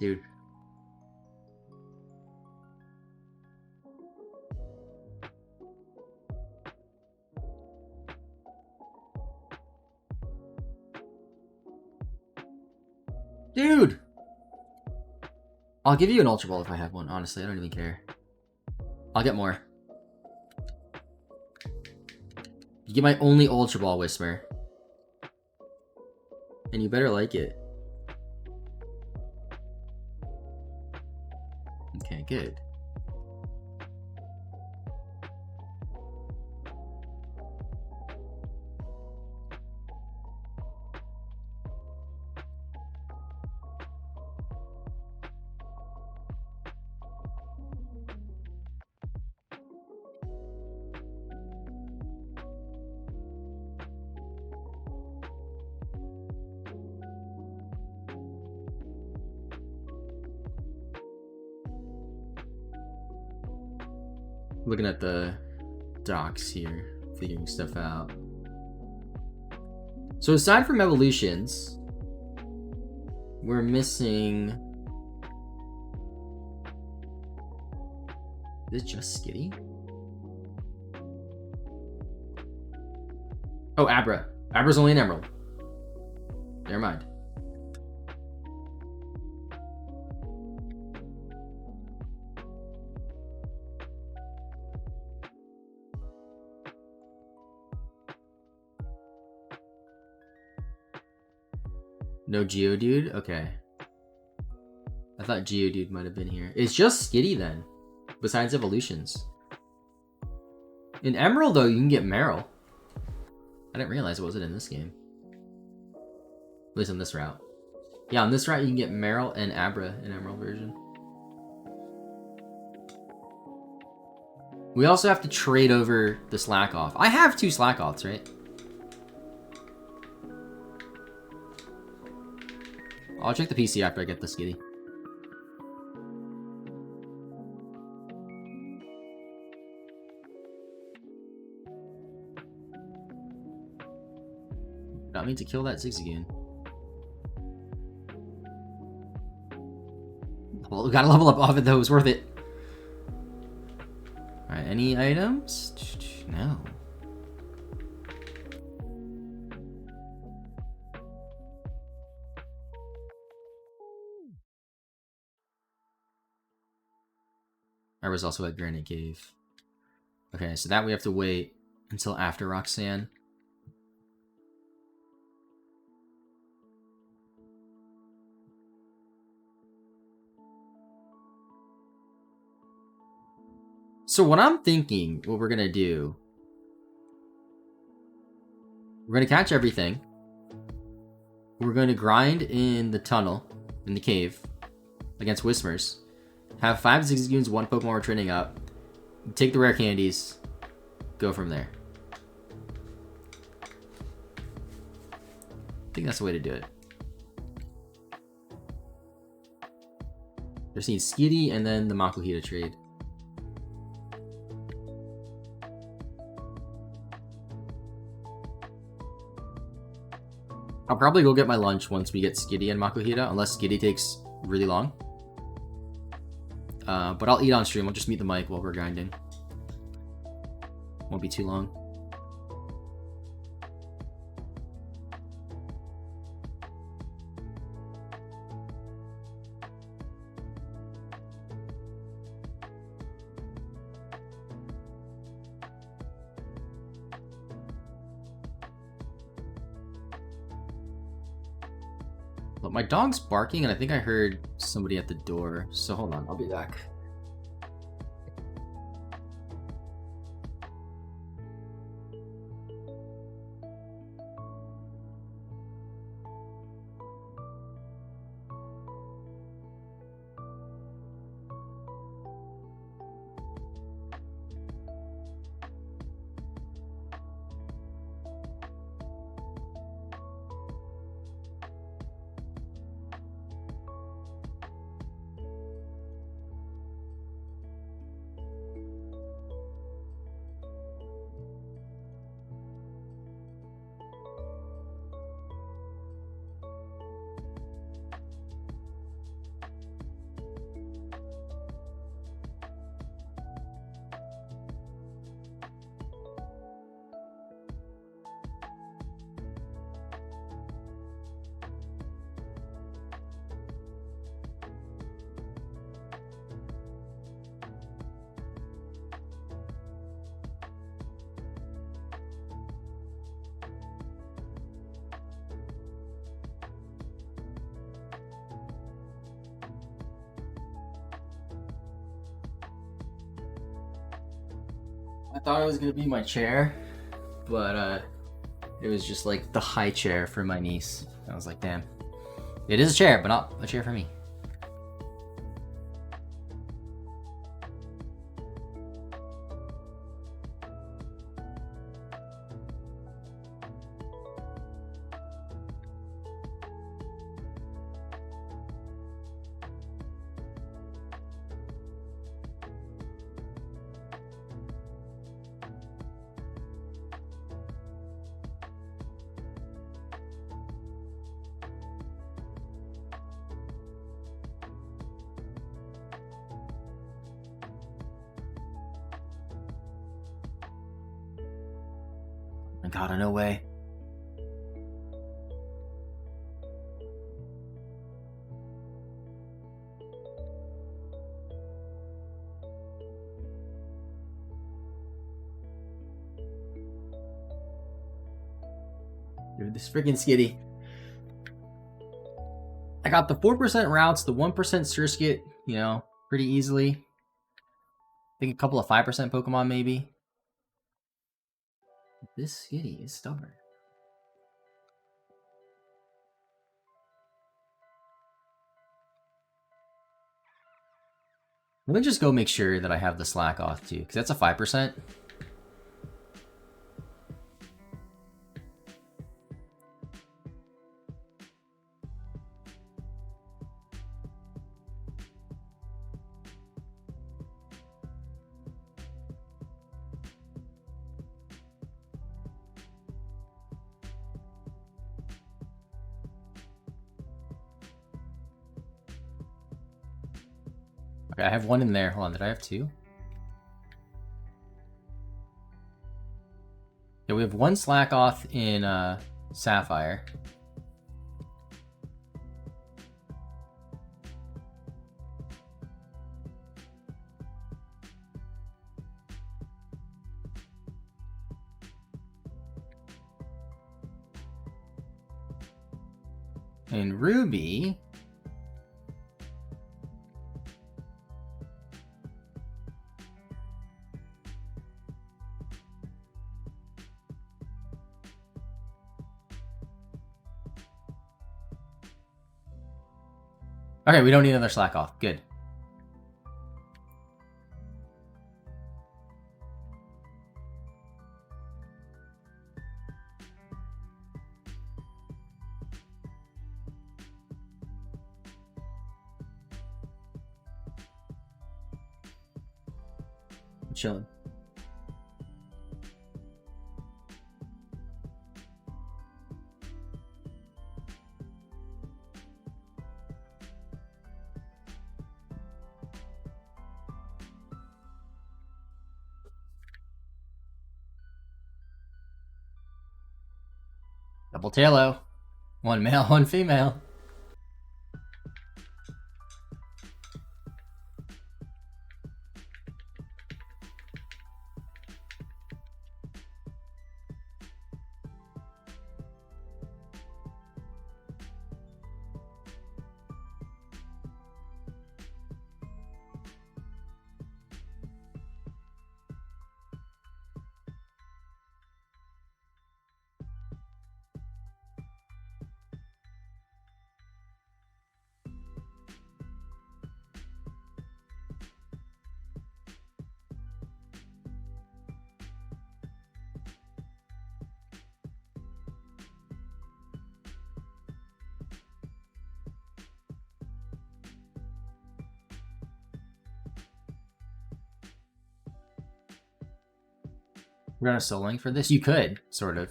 Dude. Dude! I'll give you an Ultra Ball if I have one, honestly. I don't even care. I'll get more. You get my only Ultra Ball, Whisper. And you better like it. Okay, good. Looking at the docs here, figuring stuff out. So aside from evolutions, we're missing... Is it just Skitty? Oh, Abra. Abra's only an Emerald. Never mind. No Geodude? Okay. I thought Geodude might have been here. It's just Skitty then, besides evolutions. In Emerald, though, you can get Meryl. I didn't realize it wasn't in this game. At least on this route. Yeah, on this route, you can get Meryl and Abra in Emerald version. We also have to trade over the Slack Off. I have 2 Slack Offs, right? I'll check the PC after I get the Skitty. Got me to kill that Zigzagoon. Well, we gotta level up off it though, it was worth it. Alright, any items? No. I was also at Granite Cave. Okay, so that we have to wait until after Roxanne. So what I'm thinking, what we're gonna do, we're gonna catch everything. We're gonna grind in the tunnel, in the cave, against Whismers. Have 5 Zigzagoons, 1 Pokemon we're training up. Take the rare candies. Go from there. I think that's the way to do it. Just need Skitty and then the Makuhita trade. I'll probably go get my lunch once we get Skitty and Makuhita, unless Skitty takes really long. But I'll eat on stream. I'll just mute the mic while we're grinding. Won't be too long. But my dog's barking, and I think I heard somebody at the door. So hold on, I'll be back. I thought it was gonna be my chair, but it was just like the high chair for my niece. I was like, damn. It is a chair, but not a chair for me. My God, no way. Dude, this freaking Skitty. I got the 4% routes, the 1% Surskit, you know, pretty easily. I think a couple of 5% Pokemon, maybe. This Skitty is stubborn. Let me just go make sure that I have the Slack off too, because that's a 5%. Okay, I have one in there. Hold on, did I have two? Yeah, we have one Slack off in Sapphire. And Ruby... Okay, we don't need another slack off. Good. I'm chilling. Double tailo. One male, one female. Run a soul link for this? You could, sort of.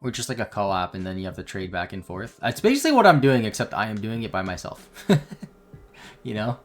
Or just like a co-op and then you have to trade back and forth. That's basically what I'm doing, except I am doing it by myself. You know?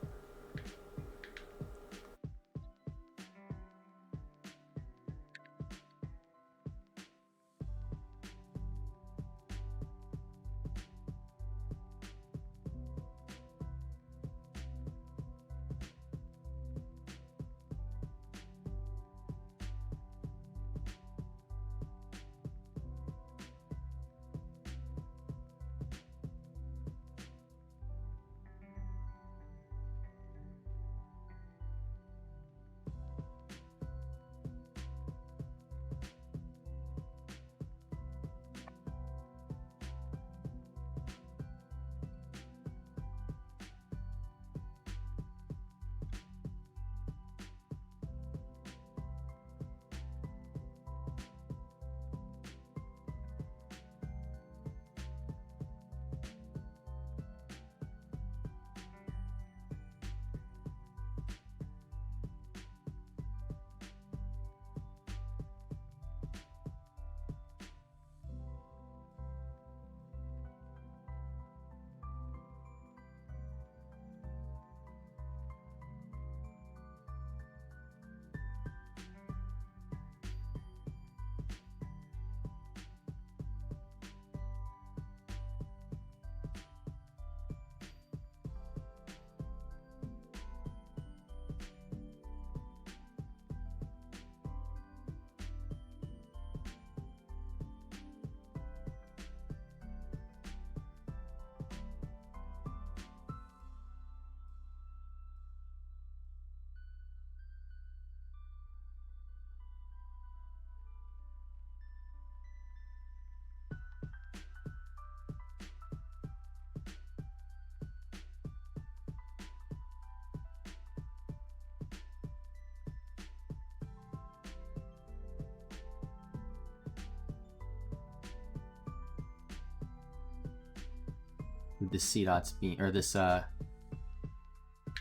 This C-Dot's being, or this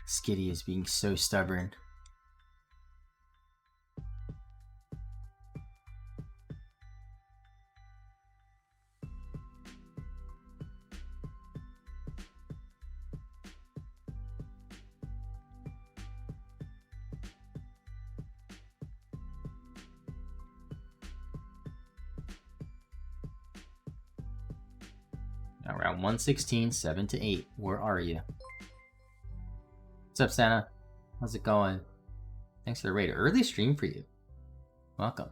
Skitty is being so stubborn. Around 116, 7 to 8. Where are you? What's up, Santa? How's it going? Thanks for the raid. Early stream for you. Welcome.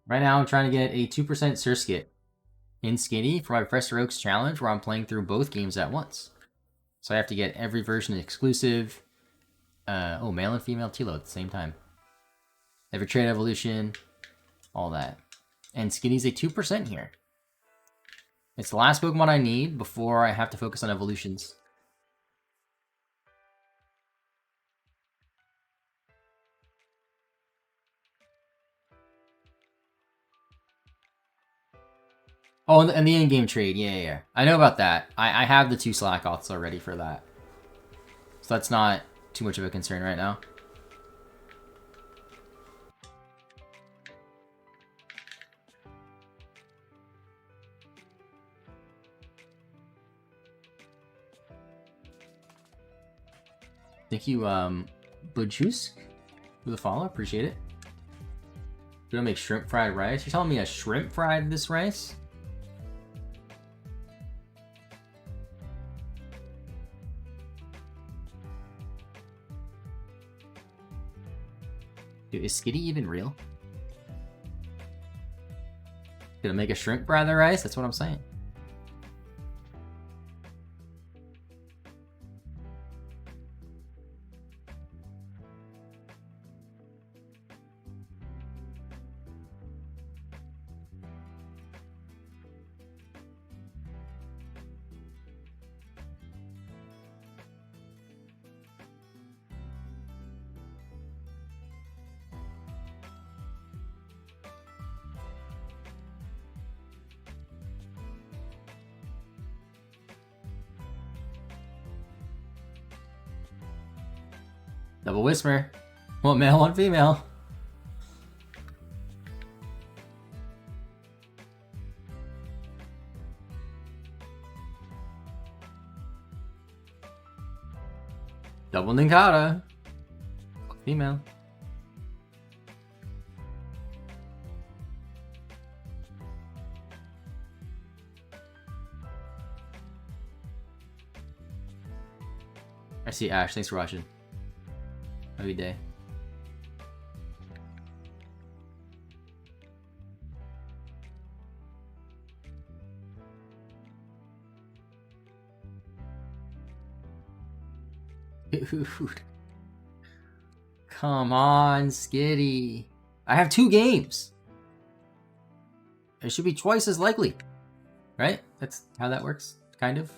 Right now, I'm trying to get a 2% Surskit in Skinny for my Professor Oaks challenge, where I'm playing through both games at once. So I have to get every version exclusive. Male and female Tilo at the same time. Every trait evolution, all that. And Skinny's a 2% here. It's the last Pokemon I need before I have to focus on evolutions. Oh, and the in-game trade. Yeah. I know about that. I have the 2 Slackoths already for that. So that's not too much of a concern right now. Thank you, Budjusk, for the follow. Appreciate it. Gonna make shrimp fried rice. You're telling me a shrimp fried this rice? Dude, is Skitty even real? Gonna make a shrimp fried the rice? That's what I'm saying. Double Whisper. One male, one female. Double Ninkata. Female. I see Ash. Thanks for watching. Have a good day. Dude. Come on, Skitty. I have 2 games. It should be twice as likely. Right? That's how that works, kind of.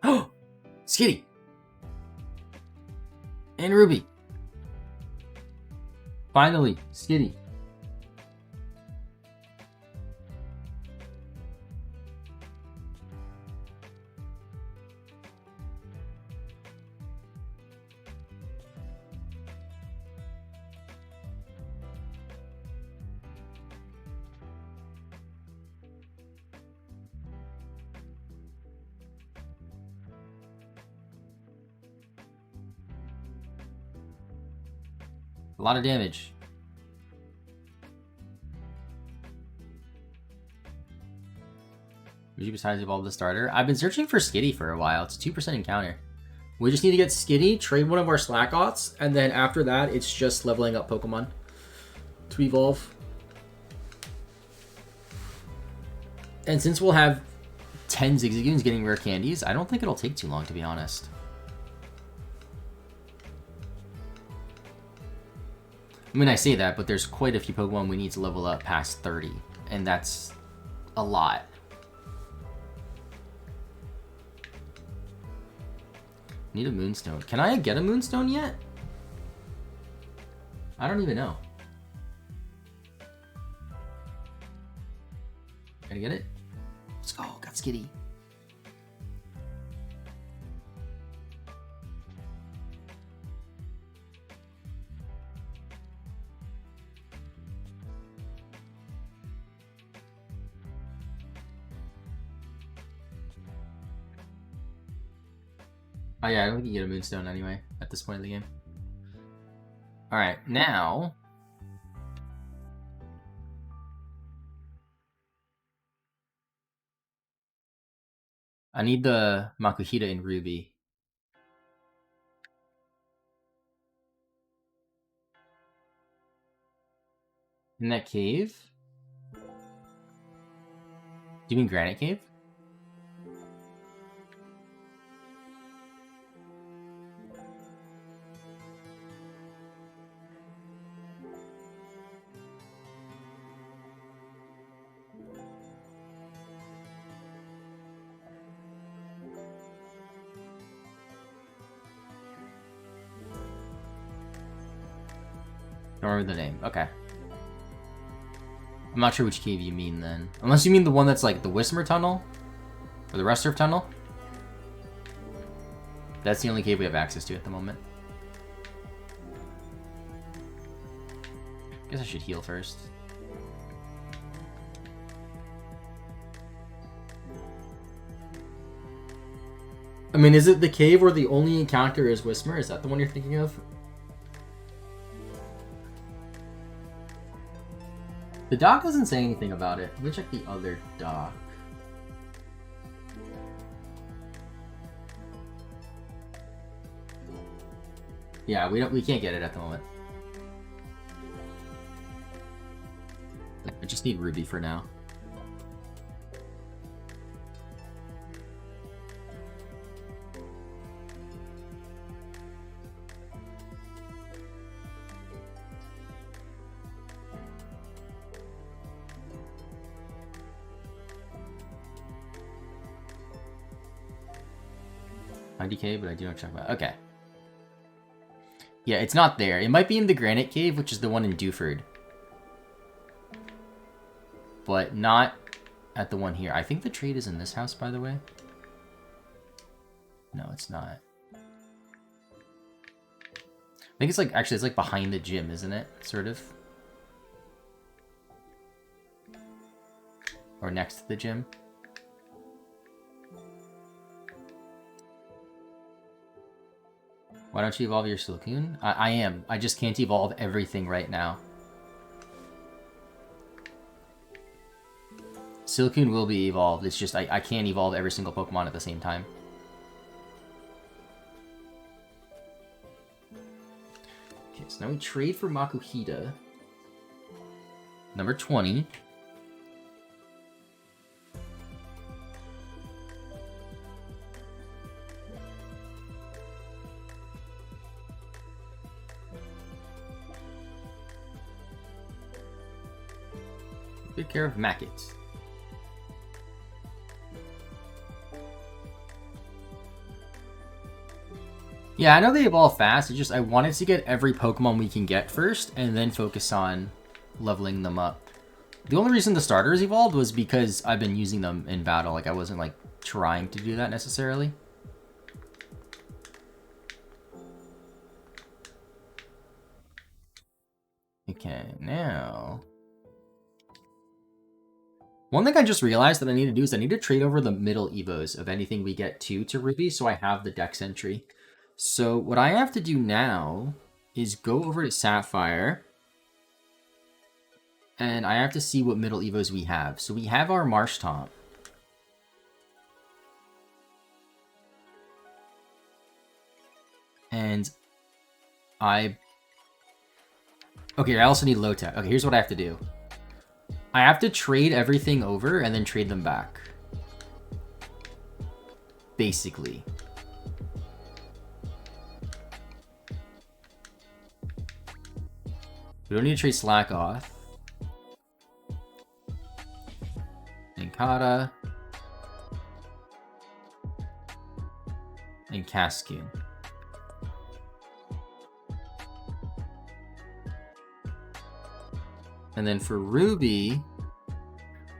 Oh! Skitty! And Ruby. Finally, Skitty. A lot of damage. Would you besides evolve the starter? I've been searching for Skitty for a while. It's 2% encounter. We just need to get Skitty, trade one of our Slackoths, and then after that, it's just leveling up Pokemon to evolve. And since we'll have 10 Zigzagoons getting rare candies, I don't think it'll take too long, to be honest. I mean, I say that, but there's quite a few Pokemon we need to level up past 30, and that's a lot. Need a Moonstone. Can I get a Moonstone yet? I don't even know. Gotta get it? Let's go. Got Skitty. Oh yeah, I don't think you get a Moonstone anyway at this point in the game. Alright, now... I need the Makuhita in Ruby. In that cave? Do you mean Granite Cave? Don't remember the name. Okay. I'm not sure which cave you mean then. Unless you mean the one that's like the Wismer Tunnel? Or the Restorative Tunnel? That's the only cave we have access to at the moment. Guess I should heal first. I mean, is it the cave where the only encounter is Wismer? Is that the one you're thinking of? The doc doesn't say anything about it. Let me check the other doc. Yeah, we can't get it at the moment. I just need Ruby for now. IDK, but I do not check about. Okay. Yeah, it's not there. It might be in the Granite Cave, which is the one in Dewford. But not at the one here. I think the trade is in this house, by the way. No, it's not. I think it's like, actually, it's like behind the gym, isn't it? Sort of. Or next to the gym. Why don't you evolve your Silcoon? I am. I just can't evolve everything right now. Silcoon will be evolved. It's just I can't evolve every single Pokemon at the same time. Okay, so now we trade for Makuhita. Number 20. Take care of Mackett. Yeah, I know they evolve fast. It's just I wanted to get every Pokemon we can get first, and then focus on leveling them up. The only reason the starters evolved was because I've been using them in battle. Like, I wasn't, like, trying to do that necessarily. Okay, now... One thing I just realized that I need to do is I need to trade over the middle Evos of anything we get to Ruby, so I have the Dex entry. So what I have to do now is go over to Sapphire, and I have to see what middle Evos we have. So we have our Marshtomp. And okay, I also need Lotec. Okay, here's what I have to do. I have to trade everything over and then trade them back. Basically. We don't need to trade Slack off. Ninkata. And Cascoon. And then for Ruby,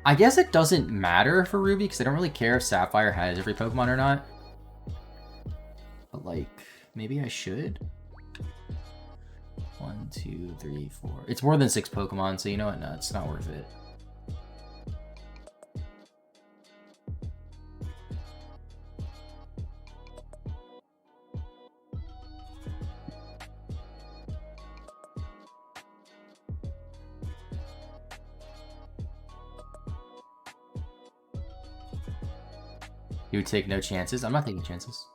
I guess it doesn't matter for Ruby because I don't really care if Sapphire has every Pokemon or not. But like, maybe I should. 1, 2, 3, 4. It's more than 6 Pokemon, so you know what? No, it's not worth it. You would take no chances? I'm not taking chances.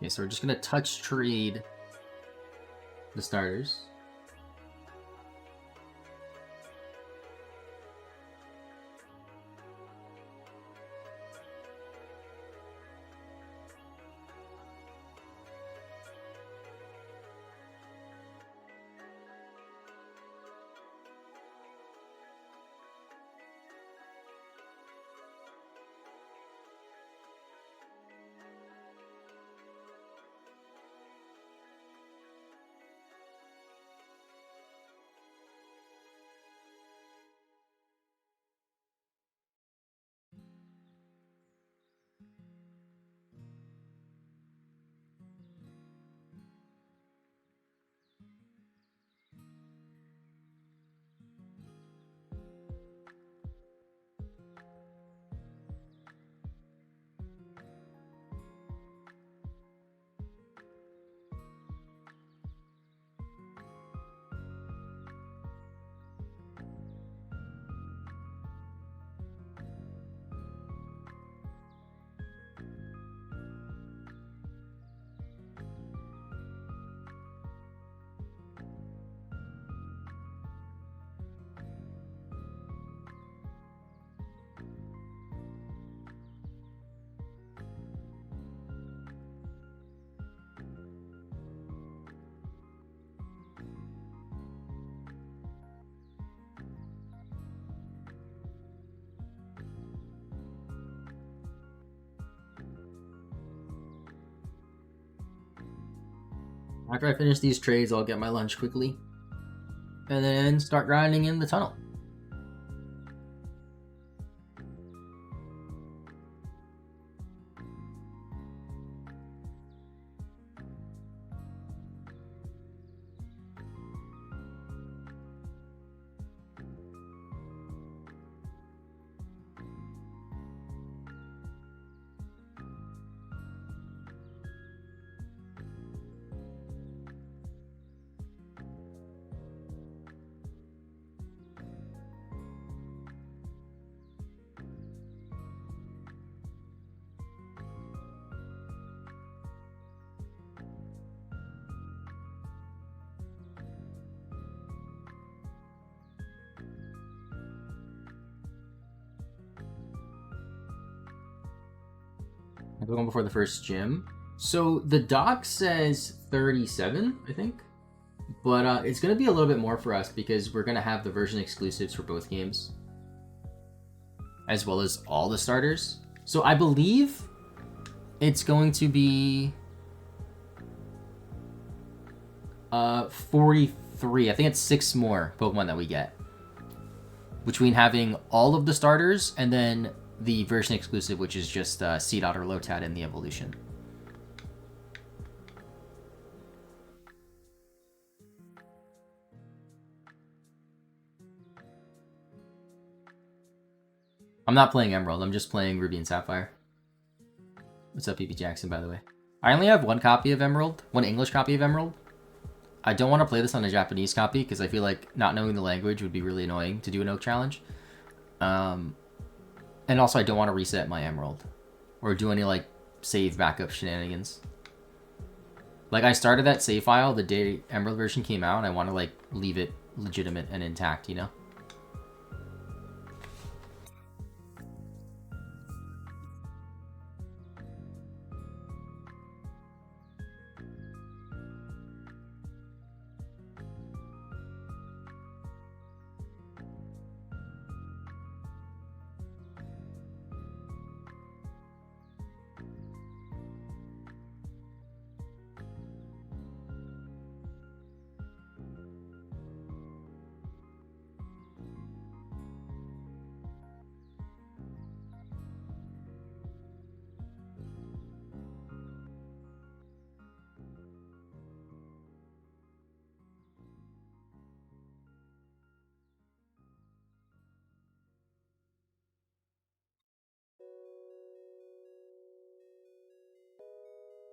Okay, so we're just gonna touch trade the starters. After I finish these trades, I'll get my lunch quickly. And then start grinding in the tunnel. I'm going before the first gym. So the doc says 37, I think. But it's going to be a little bit more for us because we're going to have the version exclusives for both games. As well as all the starters. So I believe it's going to be 43. I think it's 6 more Pokemon that we get. Between having all of the starters and then the version exclusive, which is just Seedot or Lotad in the evolution. I'm not playing Emerald, I'm just playing Ruby and Sapphire. What's up, PP Jackson, by the way? I only have one copy of Emerald, one English copy of Emerald. I don't want to play this on a Japanese copy because I feel like not knowing the language would be really annoying to do an Oak Challenge. And also I don't want to reset my Emerald. Or do any, like, save backup shenanigans. Like, I started that save file the day Emerald version came out, and I want to, like, leave it legitimate and intact, you know?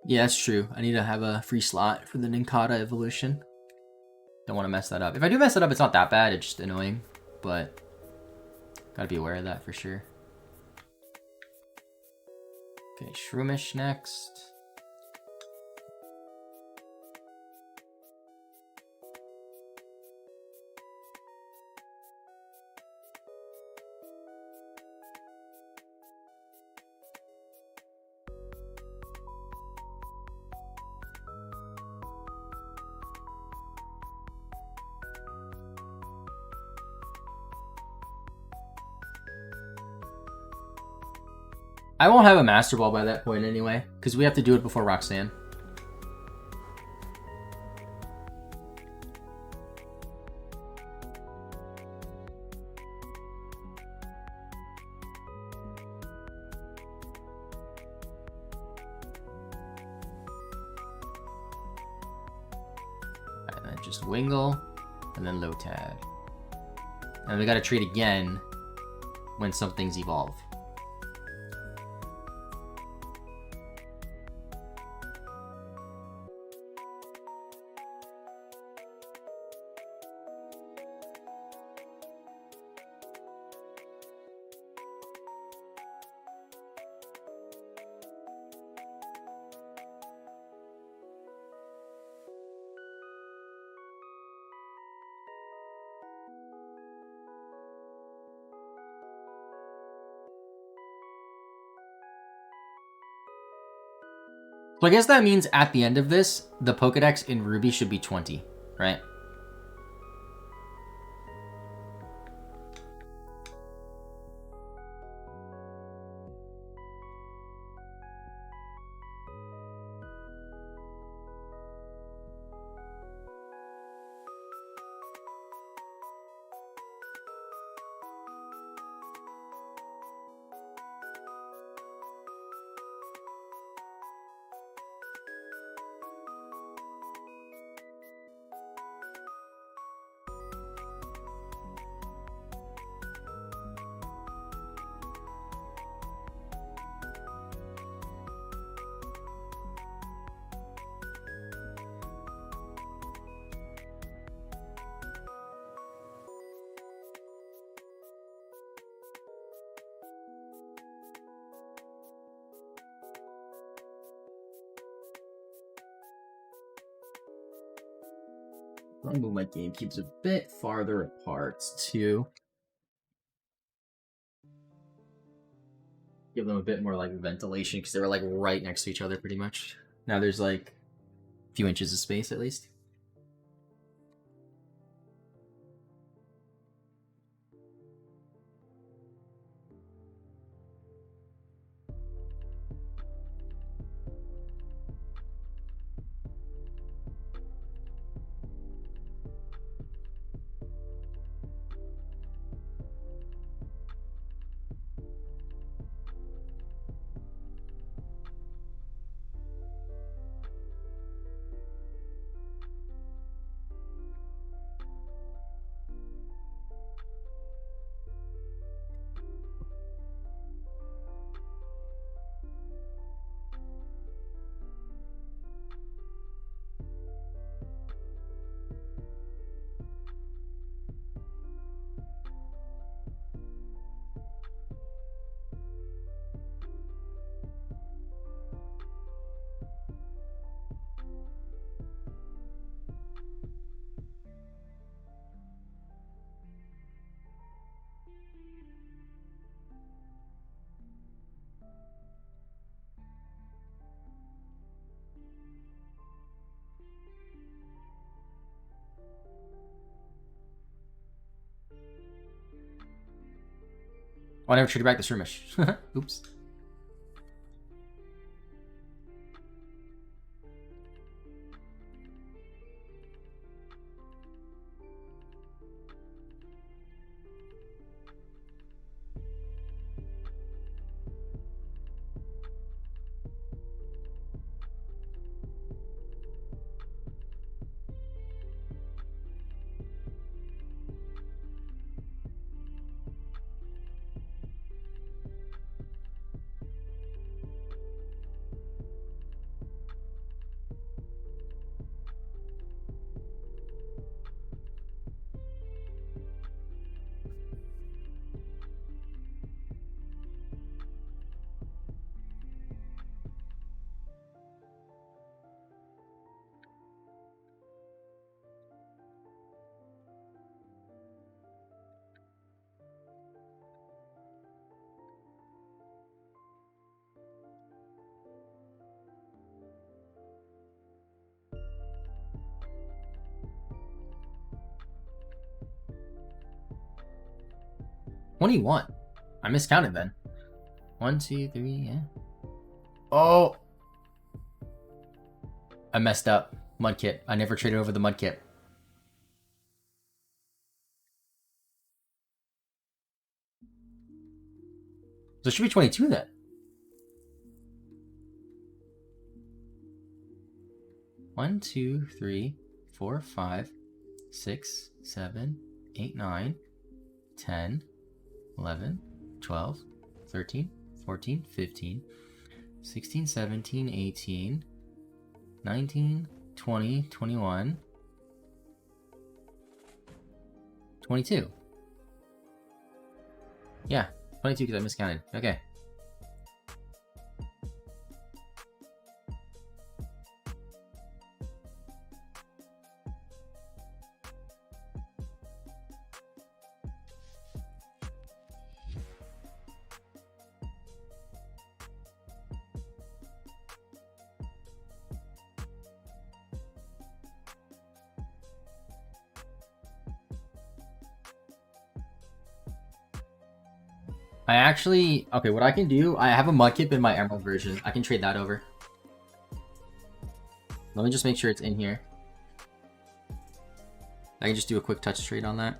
Yeah, that's true. I need to have a free slot for the Ninkata evolution. Don't want to mess that up. If I do mess it up, it's not that bad. It's just annoying. But gotta be aware of that for sure. Okay, Shroomish next. I won't have a Master Ball by that point anyway, because we have to do it before Roxanne. And then just Wingle, and then Lotad. And we gotta trade again when some things evolve. So I guess that means at the end of this, the Pokedex in Ruby should be 20, right? I'm gonna move my GameCubes a bit farther apart too. Give them a bit more like ventilation because they were like right next to each other pretty much. Now there's like a few inches of space at least. Oh, I never traded back the Shroomish. Oops. 21. I miscounted then. 1, 2, 3, yeah. Oh! I messed up. Mudkip. I never traded over the Mudkip. So it should be 22 then. One, 2, 3, 4, 5, 6, 7, 8, 9, 10, 11, 12, 13, 14, 15, 16, 17, 18, 19, 20, 21, 22. Yeah, 22 because I miscounted. Okay. I actually... Okay, what I can do... I have a Mudkip in my Emerald version. I can trade that over. Let me just make sure it's in here. I can just do a quick touch trade on that.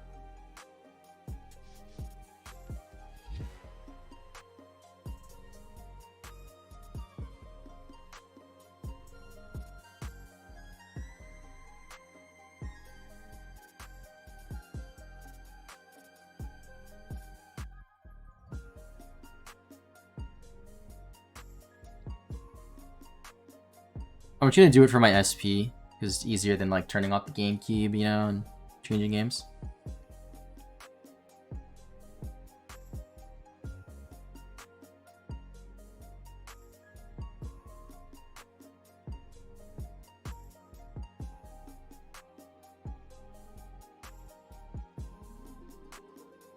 I'm just gonna do it for my SP, because it's easier than like turning off the GameCube, you know, and changing games.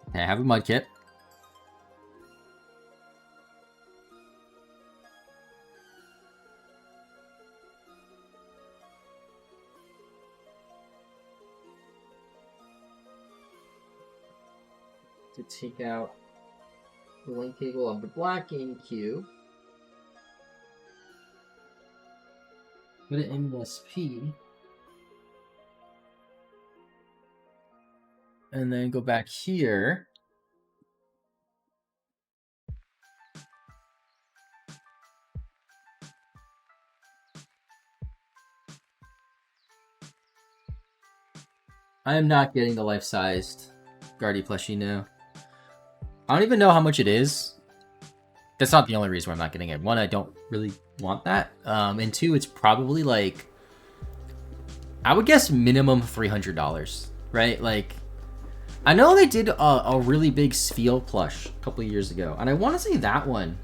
Okay, I have a Mudkip. To take out the link cable of the black GameCube. Put it in SP. And then go back here. I am not getting the life-sized Guardy plushie now. I don't even know how much it is. That's not the only reason why I'm not getting it. One, I don't really want that. And two, it's probably like... I would guess minimum $300, right? Like, I know they did a really big Spheal plush a couple of years ago. And I want to say that one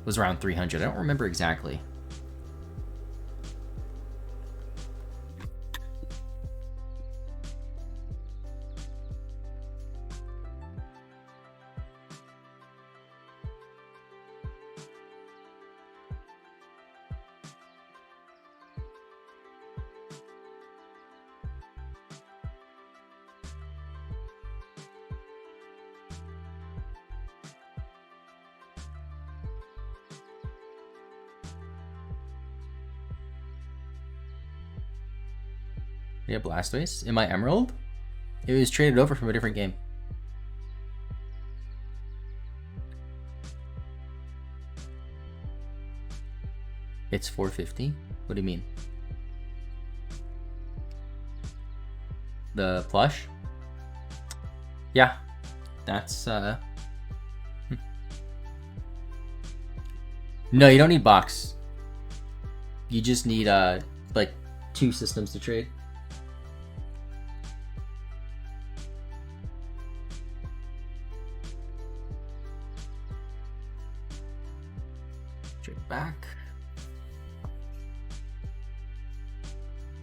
was around 300. I don't remember exactly. Yeah, Blastoise in my Emerald. It was traded over from a different game. It's 450. What do you mean? The plush? Yeah, that's No, you don't need box. You just need like 2 systems to trade. Back.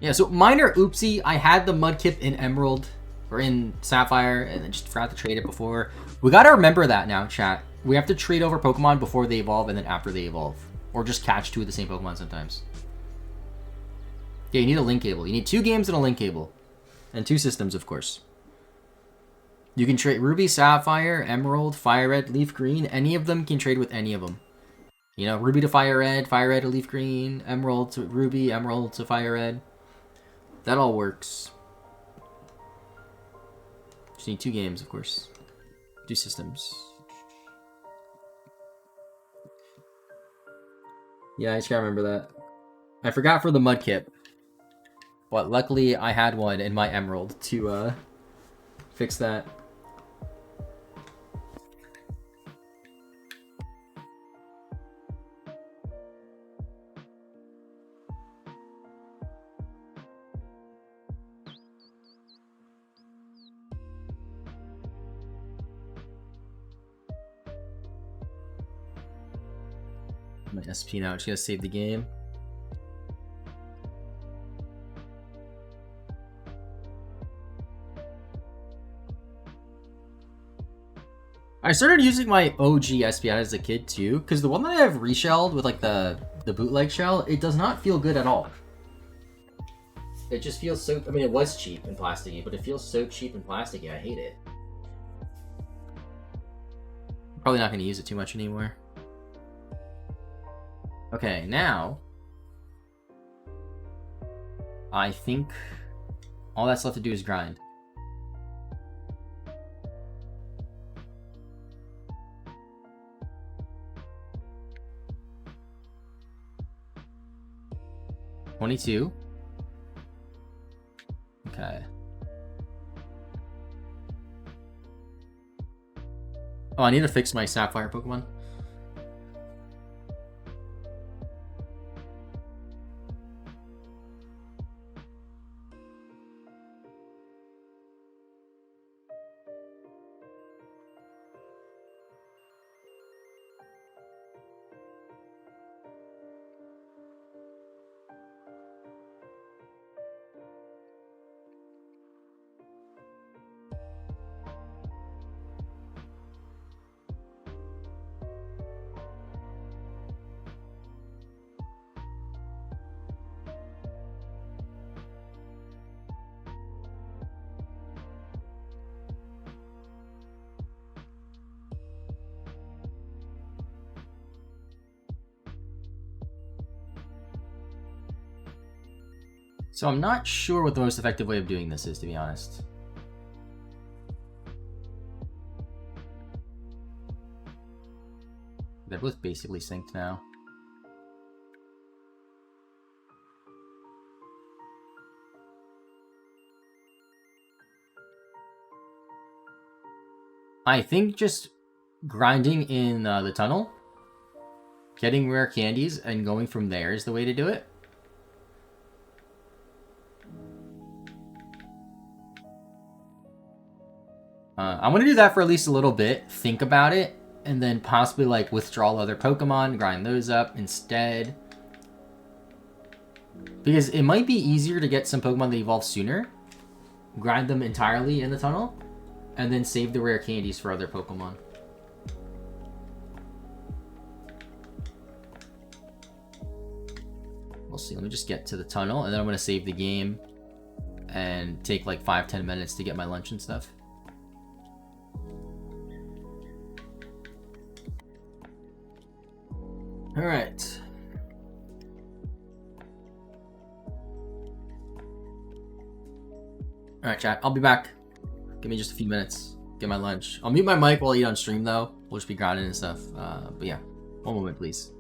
Yeah, so minor oopsie. I had the Mudkip in Emerald or in Sapphire and I just forgot to trade it before. We gotta remember that now, chat. We have to trade over Pokemon before they evolve and then after they evolve. Or just catch 2 of the same Pokemon sometimes. Yeah, you need a link cable. You need 2 games and a link cable. And 2 systems, of course. You can trade Ruby, Sapphire, Emerald, Fire Red, Leaf Green. Any of them can trade with any of them. You know, Ruby to Fire Red to Leaf Green, Emerald to Ruby, Emerald to Fire Red. That all works. Just need 2 games, of course. 2 systems. Yeah, I just gotta remember that. I forgot for the Mudkip. But luckily, I had one in my Emerald to fix that. My SP now, just gonna save the game. I started using my OG SP as a kid too, because the one that I have reshelled with like the bootleg shell, it does not feel good at all. It just feels so, I mean it was cheap and plasticky, but it feels so cheap and plasticky, I hate it. Probably not gonna use it too much anymore. Okay, now I think all that's left to do is grind. $22. Okay. Oh, I need to fix my Sapphire Pokemon. So I'm not sure what the most effective way of doing this is, to be honest. They're both basically synced now. I think just grinding in the tunnel, getting rare candies, and going from there is the way to do it. I'm going to do that for at least a little bit, think about it, and then possibly like withdraw other Pokemon, grind those up instead. Because it might be easier to get some Pokemon that evolve sooner, grind them entirely in the tunnel, and then save the rare candies for other Pokemon. We'll see. Let me just get to the tunnel, and then I'm going to save the game and take like 5-10 minutes to get my lunch and stuff. All right. All right, chat. I'll be back. Give me just a few minutes. Get my lunch. I'll mute my mic while I eat on stream, though. We'll just be grinding and stuff. But yeah, one moment, please.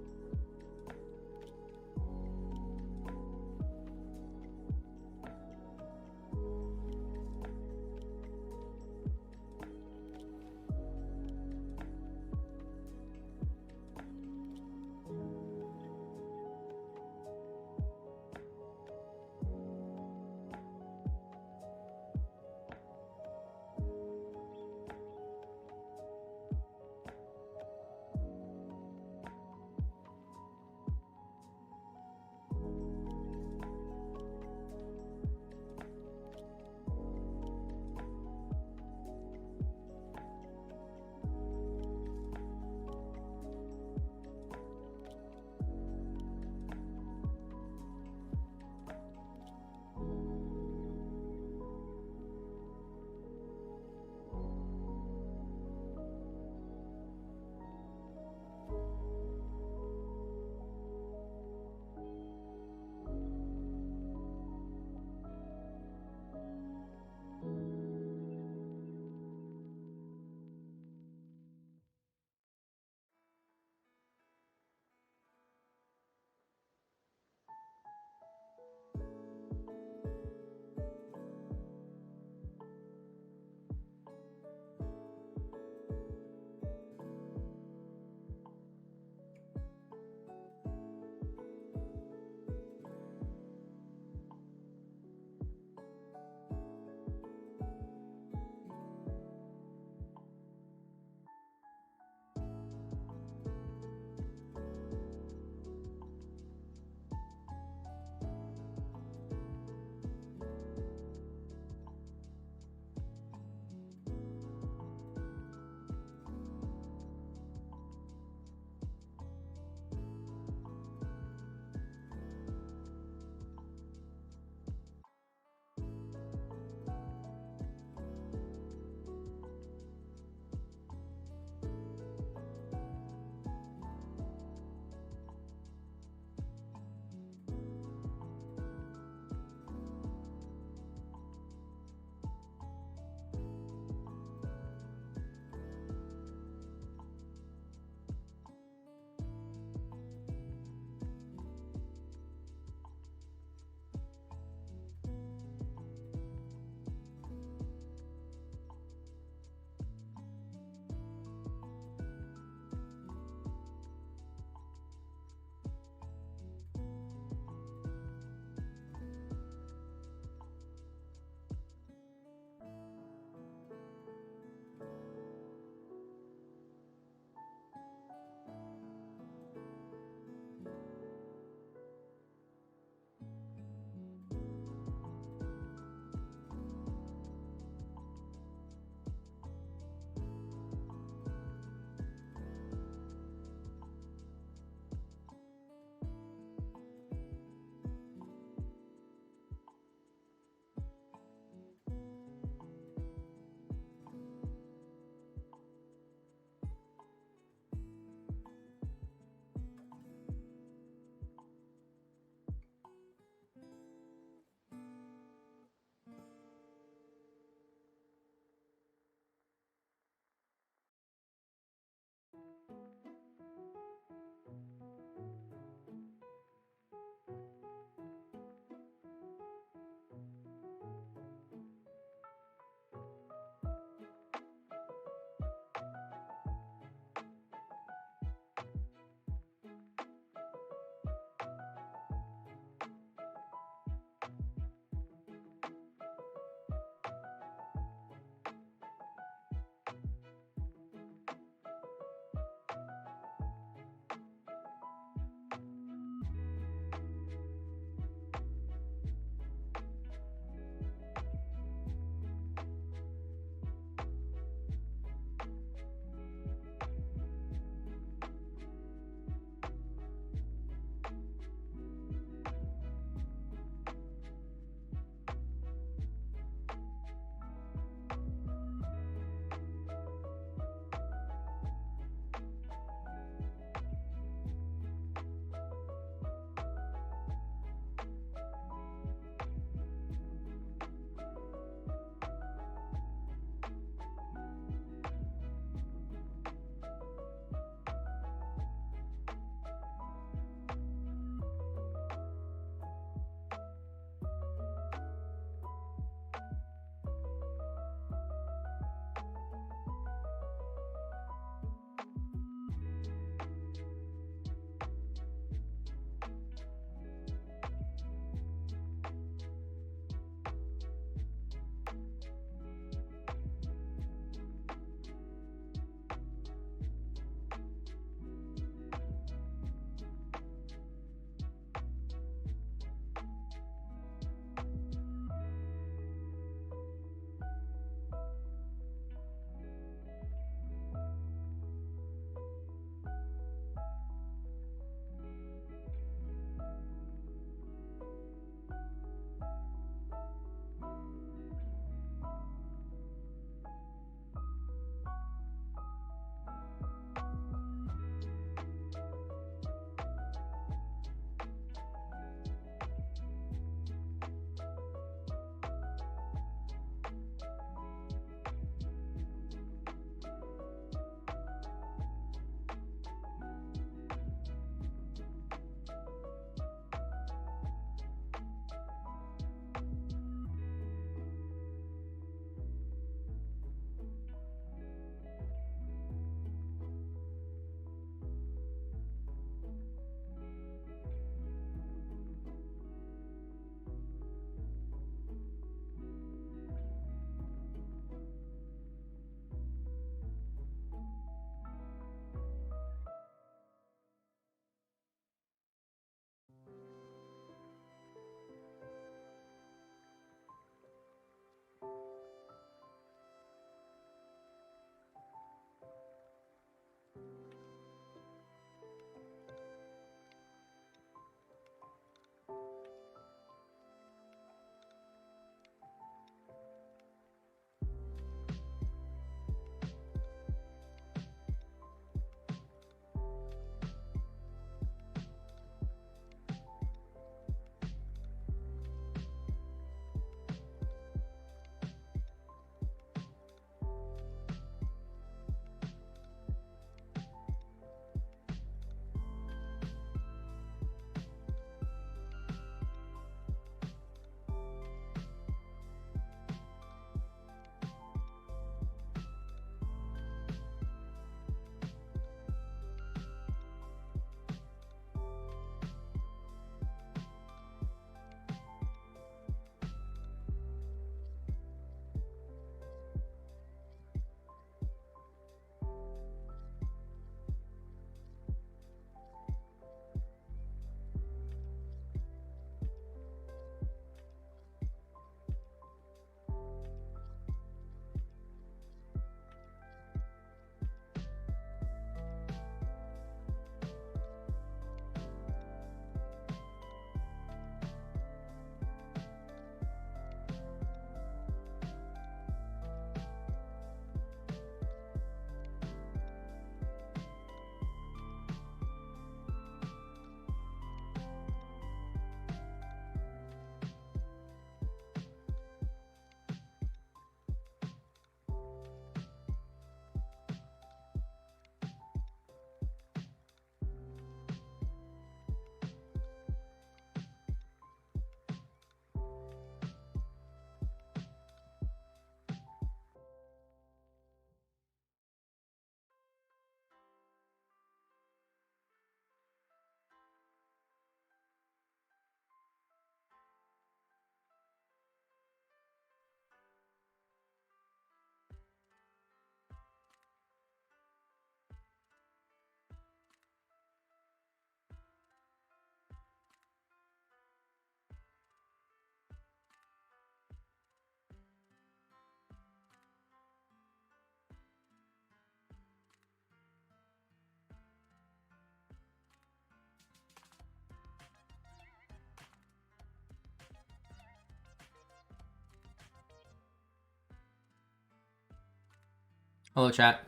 Hello, chat.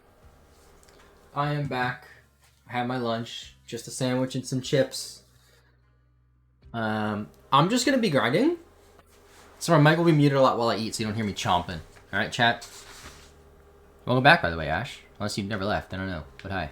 I am back. I had my lunch, just a sandwich and some chips. I'm just gonna be grinding. So my mic will be muted a lot while I eat, so you don't hear me chomping. All right, chat. Welcome back, by the way, Ash. Unless you've never left, I don't know. But hi.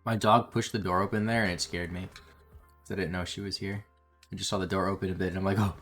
My dog pushed the door open there and it scared me. Because I didn't know she was here. I just saw the door open a bit and I'm like, oh.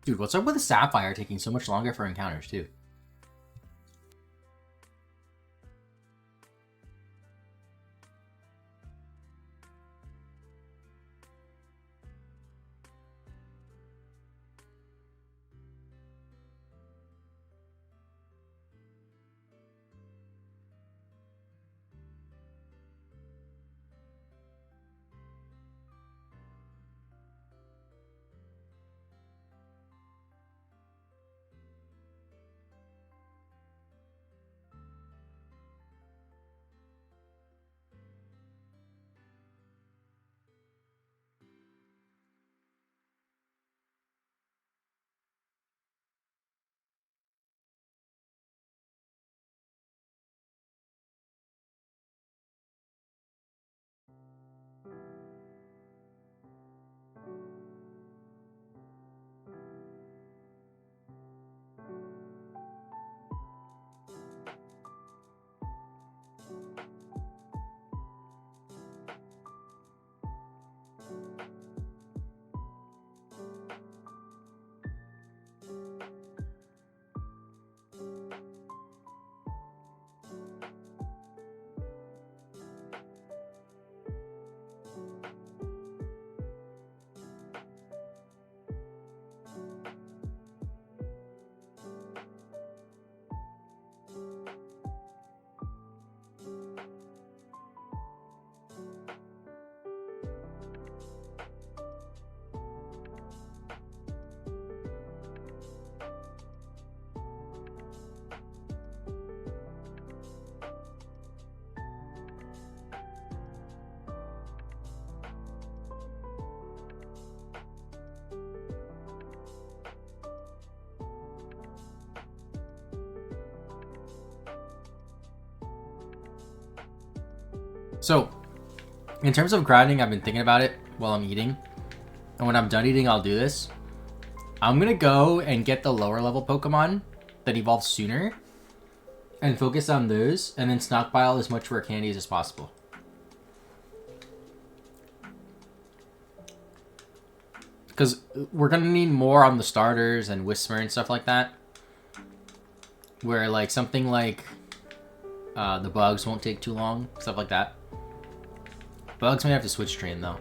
Dude, what's up with the Sapphire taking so much longer for encounters, too? So, In terms of grinding, I've been thinking about it while I'm eating. And when I'm done eating, I'll do this. I'm going to go and get the lower level Pokemon that evolve sooner. And focus on those. And then stockpile as much rare candies as possible. Because we're going to need more on the starters and Whisper and stuff like that. Where like something like the bugs won't take too long. Stuff like that. Bugs may have to switch train though.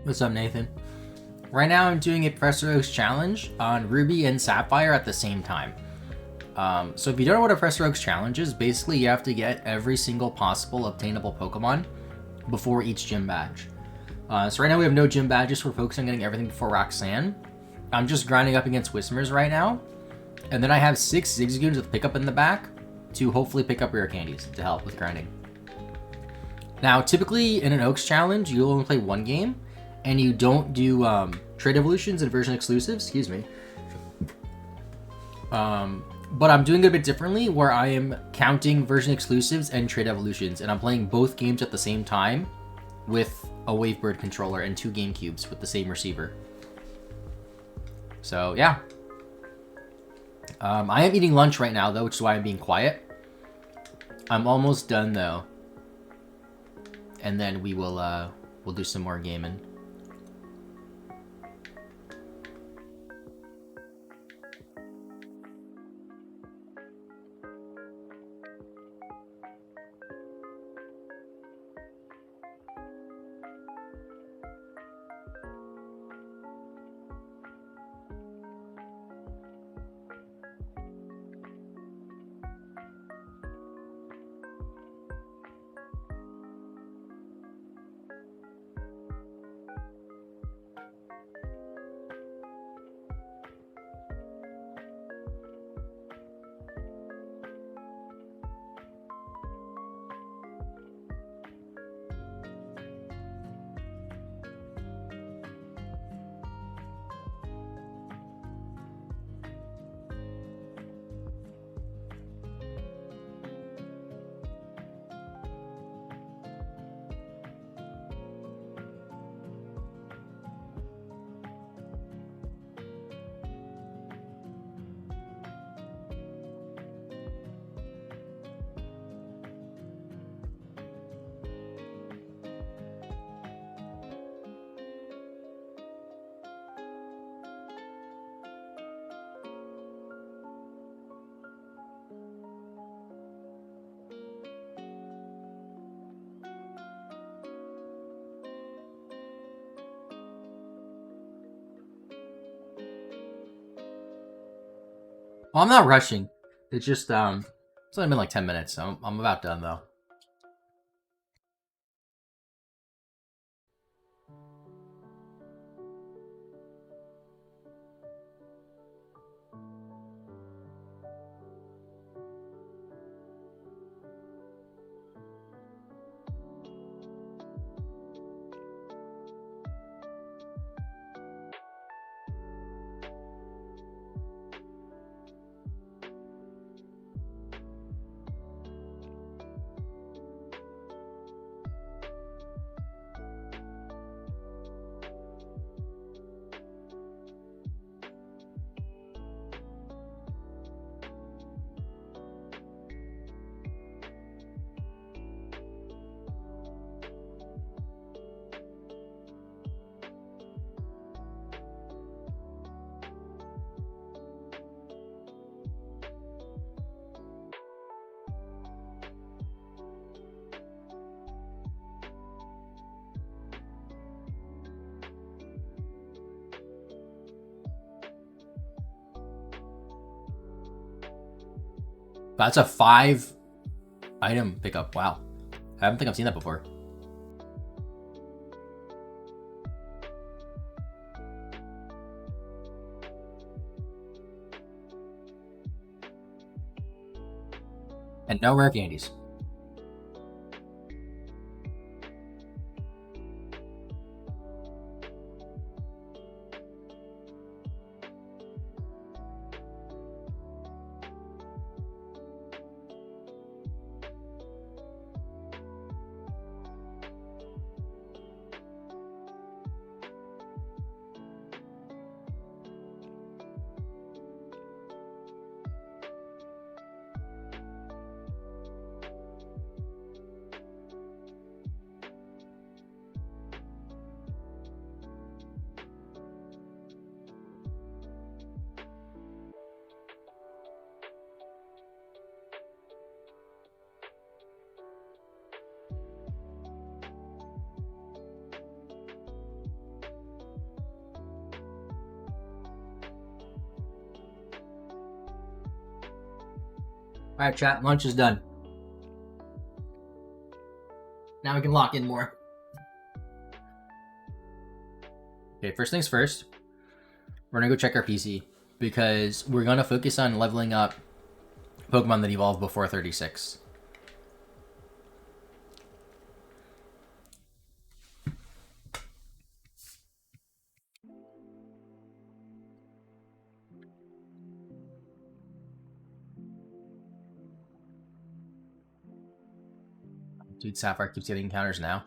What's up, Nathan? Right now I'm doing a Professor Oak's challenge on Ruby and Sapphire at the same time. So if you don't know what a Professor Oak's challenge is, basically you have to get every single possible obtainable Pokemon before each gym badge. So right now we have no gym badges, we're focused on getting everything before Roxanne. I'm just grinding up against Whismers right now. And then I have 6 Zigzagoons with pickup in the back to hopefully pick up rare candies to help with grinding. Now, typically in an Oaks challenge, you'll only play 1 game, and you don't do trade evolutions and version exclusives, excuse me. But I'm doing it a bit differently, where I am counting version exclusives and trade evolutions, and I'm playing both games at the same time with a Wavebird controller and 2 GameCubes with the same receiver. So, yeah. I am eating lunch right now, though, which is why I'm being quiet. I'm almost done, though. And then we'll do some more gaming. Well, I'm not rushing. It's just, it's only been like 10 minutes, so I'm about done, though. That's a 5 item pickup. Wow. I don't think I've seen that before. And no rare candies. All right, chat. Lunch is done. Now we can lock in more. Okay, first things first. We're gonna go check our PC because we're gonna focus on leveling up Pokemon that evolve before 36. Dude, Sapphire keeps getting encounters now.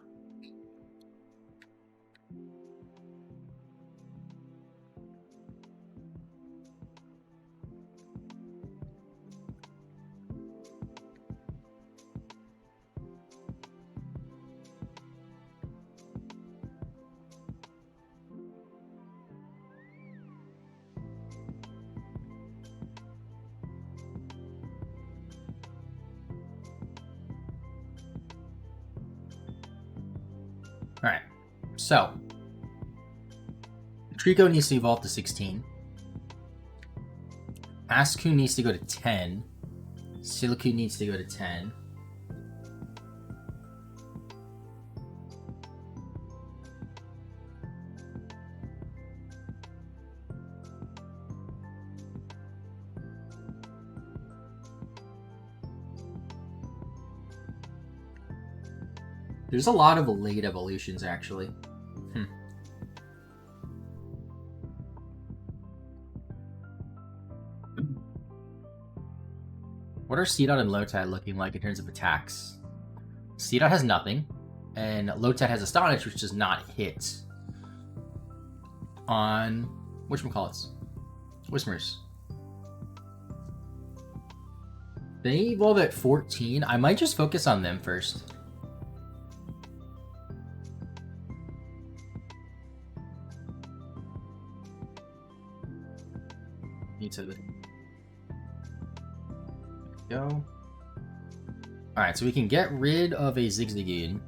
Alright, so Trico needs to evolve to 16. Asku needs to go to 10. Silicu needs to go to 10. There's a lot of late evolutions, actually. What are Seedot and Lotad looking like in terms of attacks? Seedot has nothing, and Lotad has Astonish, which does not hit on whatchamacallits? Whismers. They evolve at 14. I might just focus on them first. Need to go. Alright, so we can get rid of a Zigzagoon.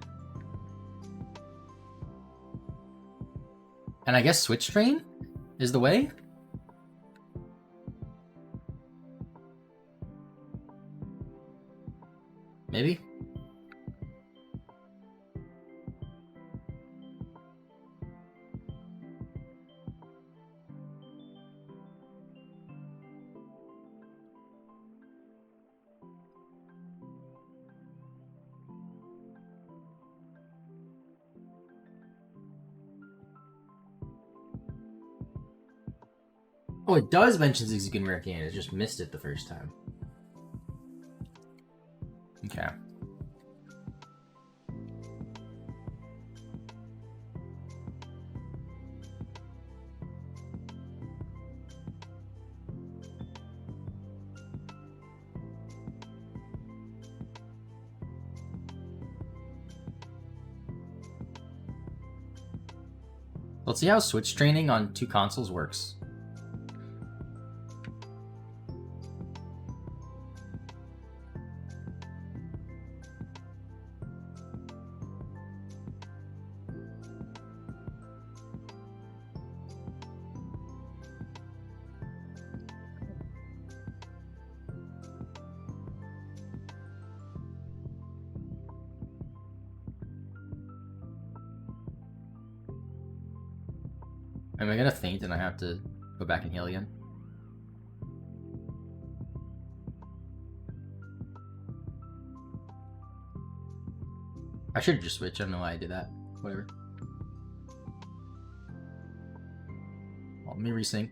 And I guess Switch Train is the way? Maybe? Oh, it does mention Zigzagoon Rare Candy. I just missed it the first time. Okay. Let's see how Switch training on 2 consoles works. Am I gonna faint and I have to go back and heal again? I should just switch. I don't know why I did that. Whatever. Well, let me resync.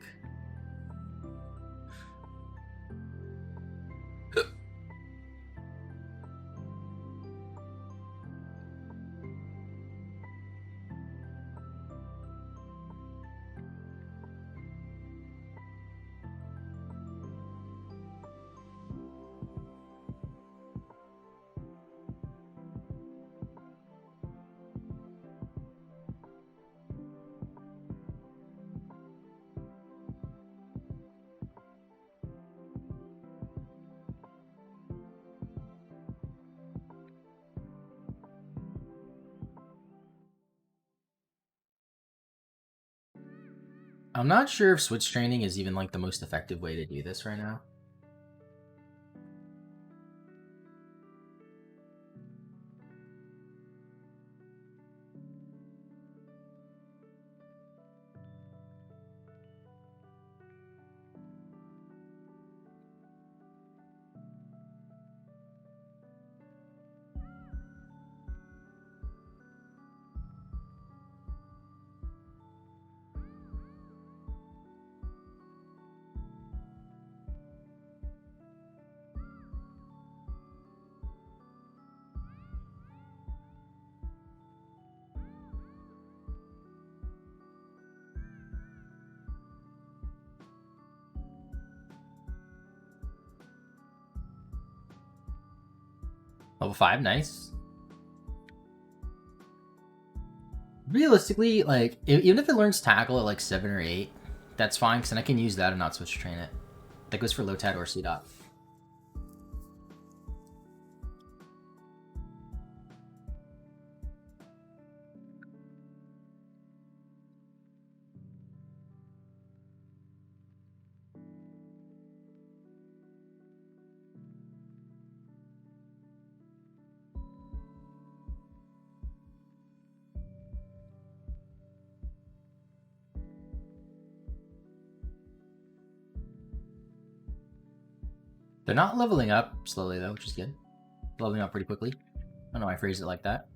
I'm not sure if Switch training is even like the most effective way to do this right now. Level 5, nice. Realistically, like, even if it learns tackle at like 7 or 8, that's fine, because then I can use that and not switch train it. That goes for Lotad or C-Dot. They're not leveling up slowly, though, which is good. Leveling up pretty quickly. I don't know why I phrased it like that.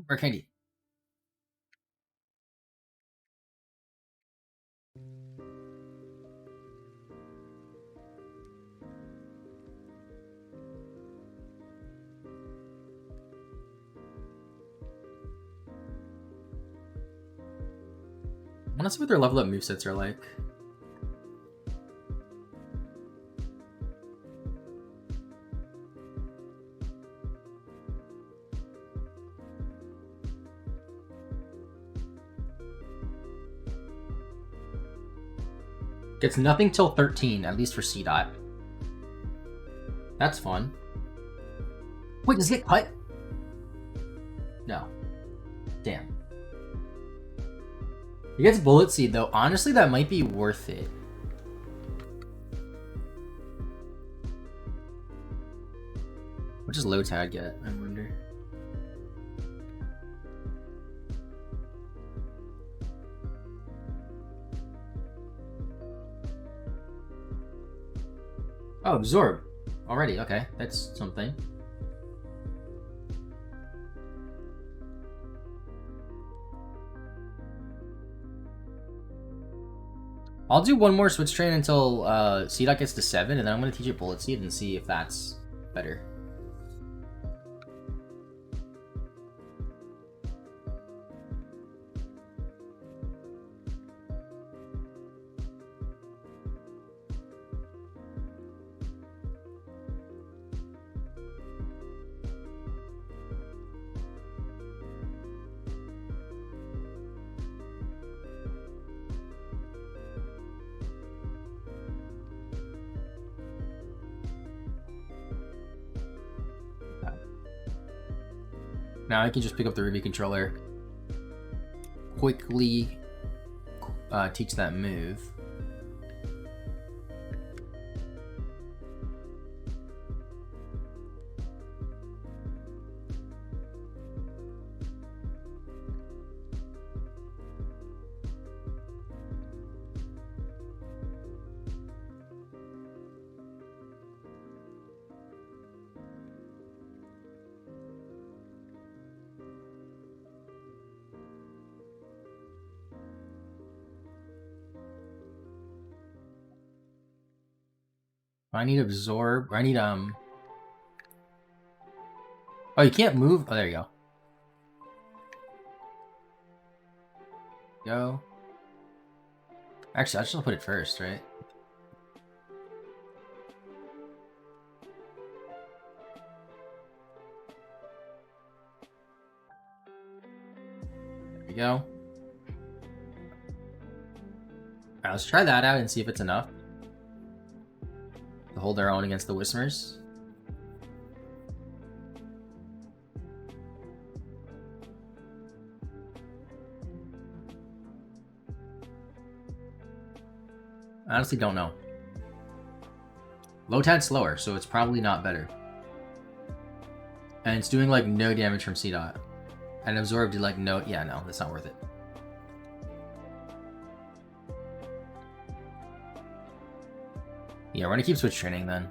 Or candy. I want to see what their level up movesets are like. Gets nothing till 13, at least for C-Dot. That's fun. Wait, does it get cut? No. Damn. He gets Bullet Seed, though. Honestly, that might be worth it. What does Lotad get, I wonder? Oh, Absorb. Already, okay. That's something. I'll do one more switch train until C-Dot gets to 7, and then I'm going to teach it Bullet Seed and see if that's better. Now I can just pick up the Ruby controller, quickly teach that move. I need Absorb, or I need, Oh, you can't move? Oh, there you go. Go. Actually, I should put it first, right? There we go. Alright, let's try that out and see if it's enough to hold our own against the Whismers. I honestly don't know. Lotad's slower, so it's probably not better. And it's doing like no damage from C-Dot. And Absorb did like no... Yeah, no, that's not worth it. Yeah, we're gonna keep switch training then.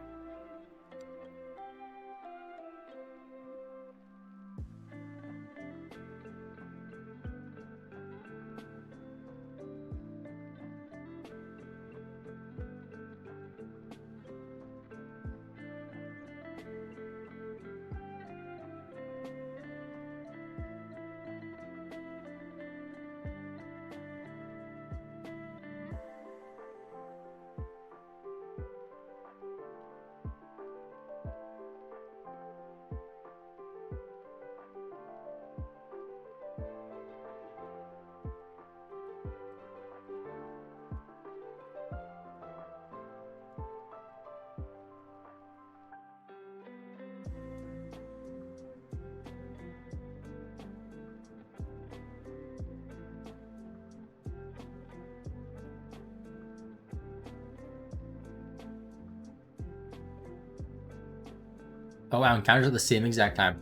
Oh wow, encounters at the same exact time.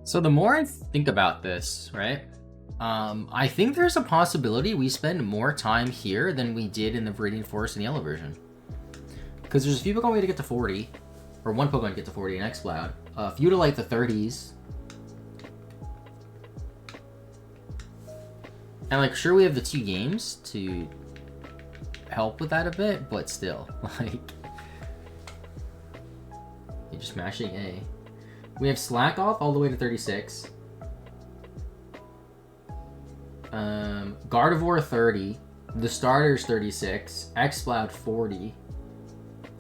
So the more I think about this, right, I think there's a possibility we spend more time here than we did in the Viridian Forest and Yellow version. Because there's a few Pokemon way to get to 40, or one Pokemon to get to 40 in X-Cloud, a few to like the 30s. And like, sure, we have the 2 games to help with that a bit, but still, like, you're just mashing A. We have Slack Off all the way to 36. Gardevoir 30. The Starters 36. Exploud 40.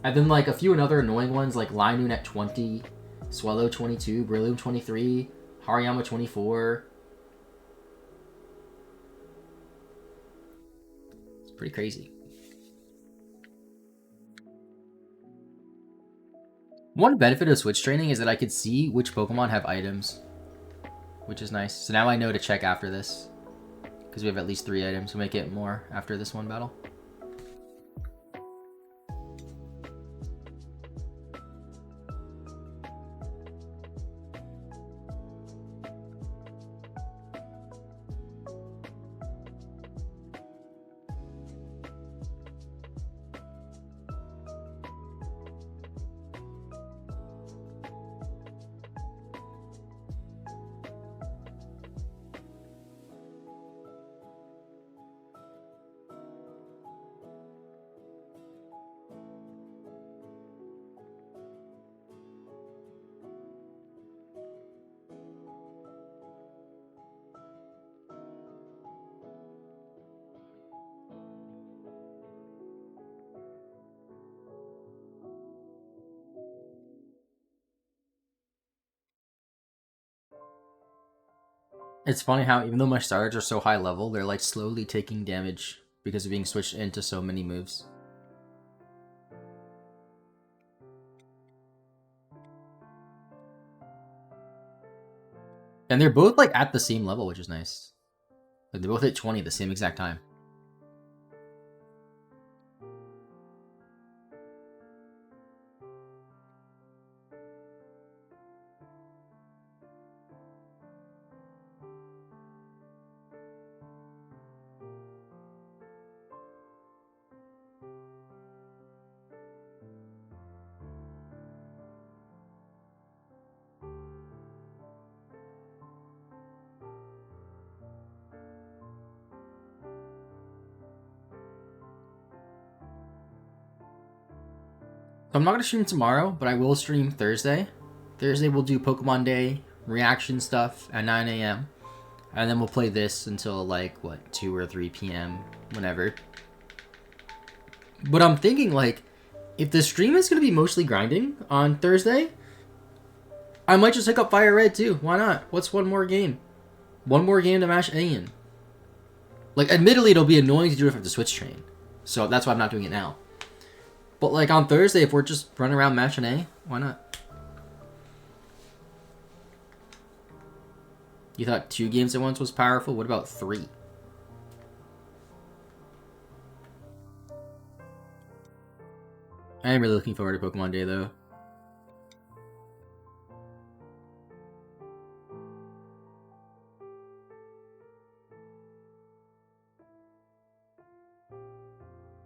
And then like a few other annoying ones like Linoon at 20. Swellow 22. Breloom 23. Hariyama 24. It's pretty crazy. One benefit of switch training is that I could see which Pokemon have items, which is nice. So now I know to check after this, because we have at least 3 items. We might get more after this one battle. It's funny how even though my starters are so high level, they're like slowly taking damage because of being switched into so many moves. And they're both like at the same level, which is nice. Like they both hit 20 at the same exact time. I'm not gonna stream tomorrow, but I will stream Thursday. Thursday we'll do Pokemon Day reaction stuff at 9 a.m. And then we'll play this until like what 2 or 3 p.m. whenever. But I'm thinking like, if the stream is gonna be mostly grinding on Thursday, I might just pick up Fire Red too. Why not? What's one more game? One more game to match A in. Like, admittedly, it'll be annoying to do it from the Switch train. So that's why I'm not doing it now. But, like, on Thursday, if we're just running around matching A, why not? You thought 2 games at once was powerful? What about 3? I am really looking forward to Pokemon Day, though.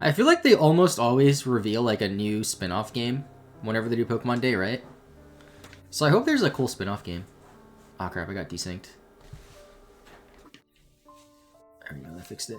I feel like they almost always reveal, like, a new spin-off game whenever they do Pokemon Day, right? So I hope there's a cool spin-off game. Oh crap, I got desynced. There we go, that fixed it.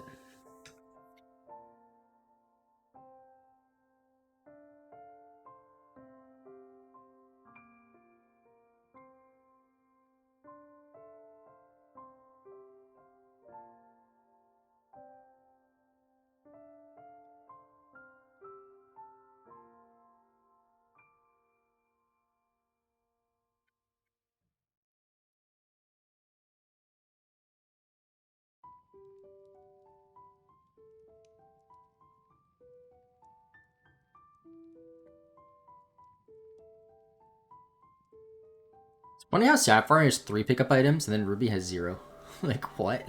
Funny how Sapphire has 3 pickup items and then Ruby has 0. Like, what?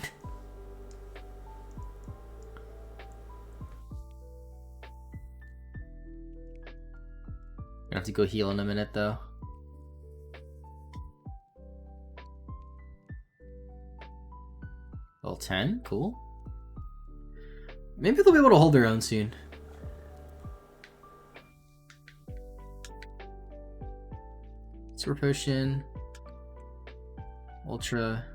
Gonna have to go heal in a minute, though. Level 10? Cool. Maybe they'll be able to hold their own soon. Super Potion. Ultra.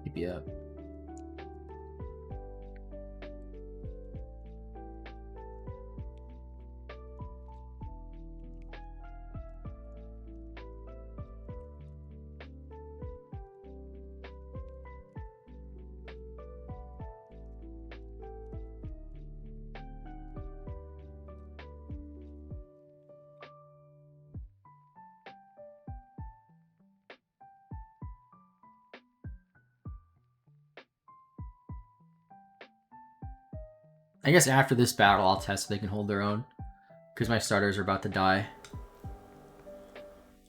Keep you up. I guess after this battle, I'll test if they can hold their own. Because my starters are about to die.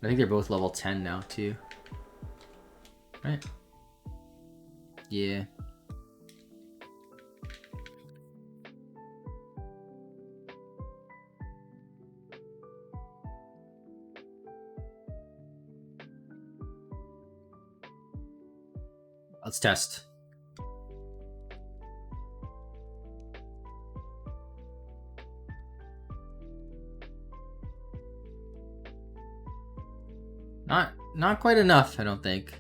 I think they're both level 10 now, too. Right? Yeah. Let's test. Not quite enough, I don't think.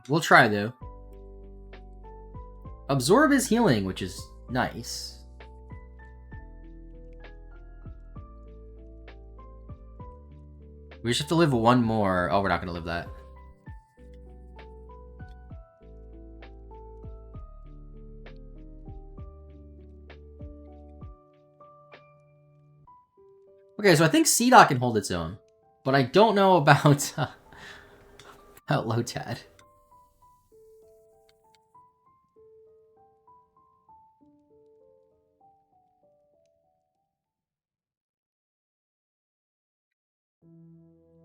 We'll try, though. Absorb is healing, which is nice. We just have to live 1 more. Oh, we're not going to live that. Okay, so I think Seedot can hold its own. But I don't know about Lotad.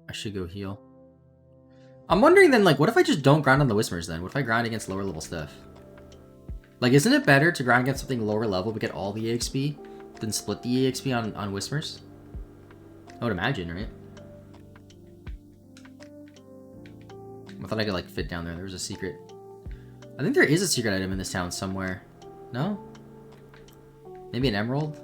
I should go heal. I'm wondering then, like, what if I just don't grind on the Whismers then? What if I grind against lower level stuff? Like, isn't it better to grind against something lower level to get all the EXP than split the EXP on Whismers? I would imagine, right? I thought I could, like, fit down there. There was a secret. I think there is a secret item in this town somewhere. No? Maybe an emerald?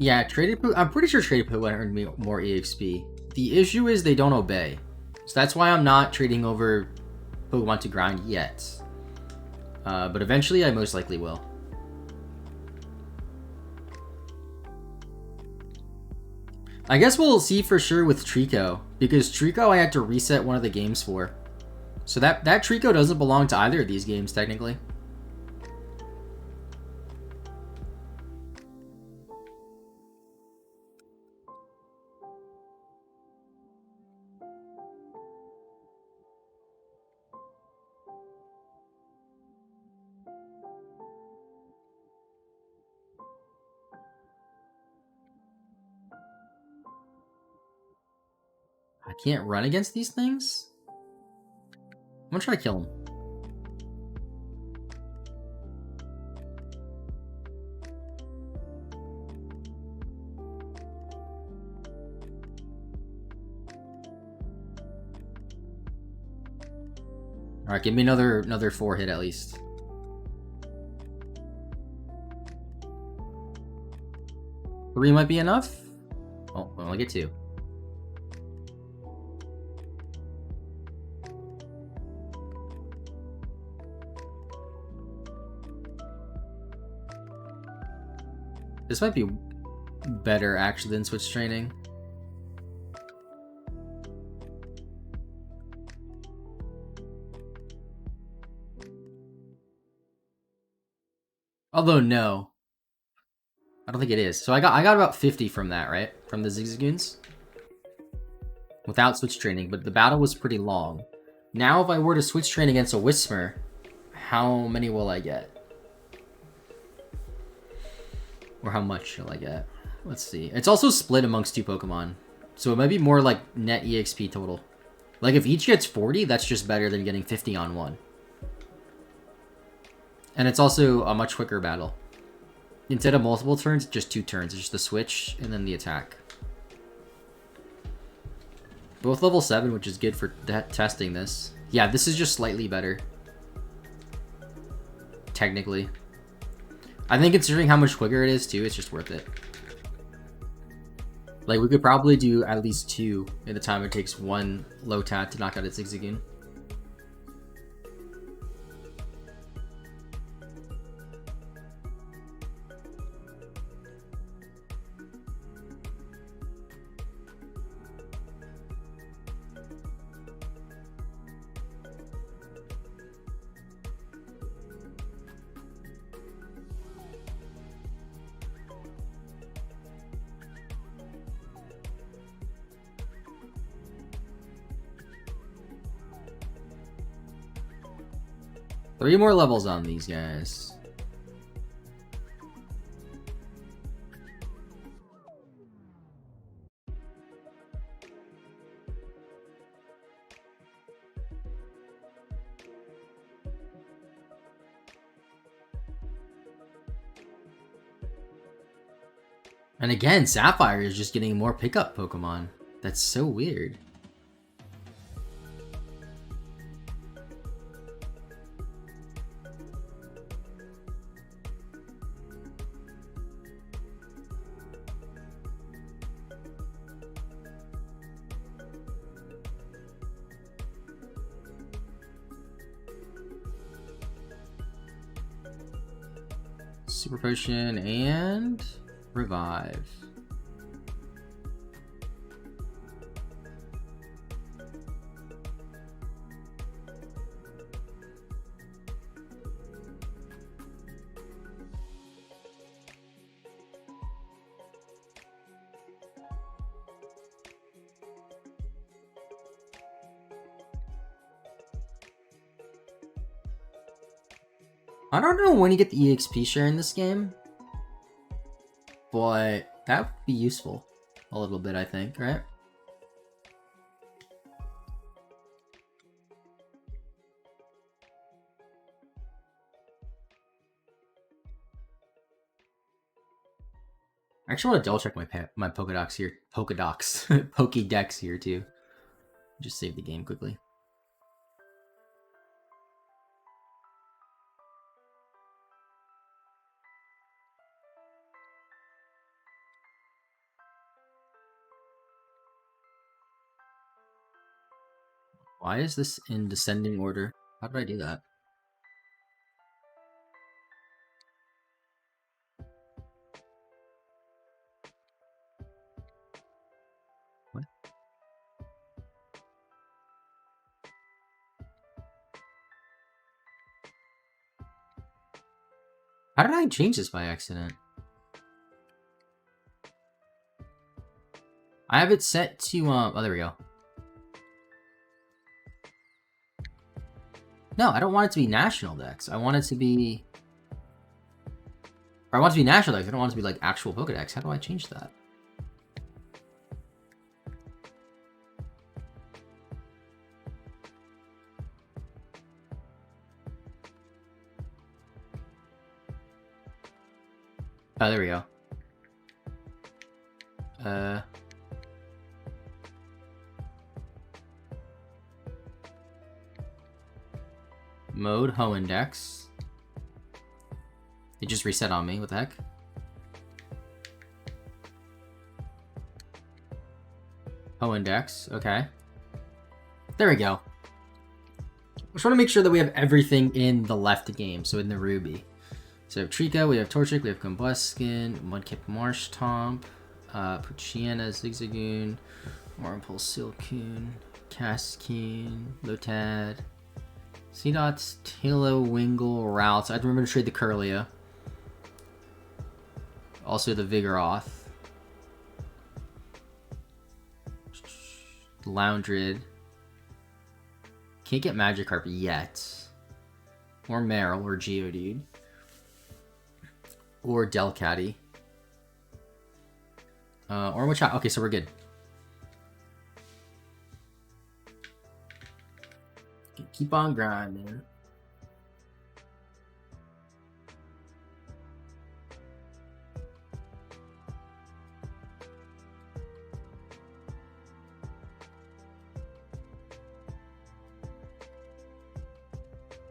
Yeah, traded. I'm pretty sure traded Pokemon earned me more EXP. The issue is they don't obey, so that's why I'm not trading over Pokemon to grind yet. But eventually, I most likely will. I guess we'll see for sure with Trico, because Trico I had to reset one of the games for. So that Trico doesn't belong to either of these games, technically. I can't run against these things? I'm gonna try to kill him. Alright, give me another 4 hit at least. Three might be enough? Oh, I only get 2. This might be better actually than switch training. Although no. I don't think it is. So I got about 50 from that, right? From the Zigzagoons? Without switch training, but the battle was pretty long. Now if I were to switch train against a Whismur, how many will I get? Or how much shall I get? Let's see. It's also split amongst 2 Pokemon. So it might be more like net EXP total. Like if each gets 40, that's just better than getting 50 on one. And it's also a much quicker battle. Instead of multiple turns, just 2 turns. It's just the switch and then the attack. Both level 7, which is good for testing this. Yeah, this is just slightly better. Technically. I think considering how much quicker it is too, it's just worth it. Like, we could probably do at least 2 in the time it takes 1 Lotad to knock out its Zigzagoon. Three more levels on these guys. And again, Sapphire is just getting more pickup Pokemon. That's so weird. Super Potion and Revive. I don't know when you get the EXP share in this game, but that would be useful a little bit, I think, right? I actually want to double check my Pokedex here. Pokédex here too. Just save the game quickly. Why is this in descending order? How did I do that? What? How did I change this by accident? I have it set to, oh, there we go. No, I don't want it to be national decks. I want it to be... Or I want it to be national decks. I don't want it to be, like, actual Pokedex. How do I change that? Oh, there we go. Mode Hoendex. It just reset on me. What the heck? Hoendex. Okay. There we go. I just want to make sure that we have everything in the left game, so in the Ruby. So we have Trico, we have Torchic, we have Combuskin, Mudkip Marshtomp, Poochyena, Zigzagoon, Morphle, Silcoon, Cascoon, Lotad, Seedots, Tilo, Wingull, Ralts. I'd remember to trade the Kirlia. Also the Vigoroth. Loundred. Can't get Magikarp yet. Or Marill, or Geodude. Or Delcatty. Or Machop. Okay, so we're good. Keep on grinding.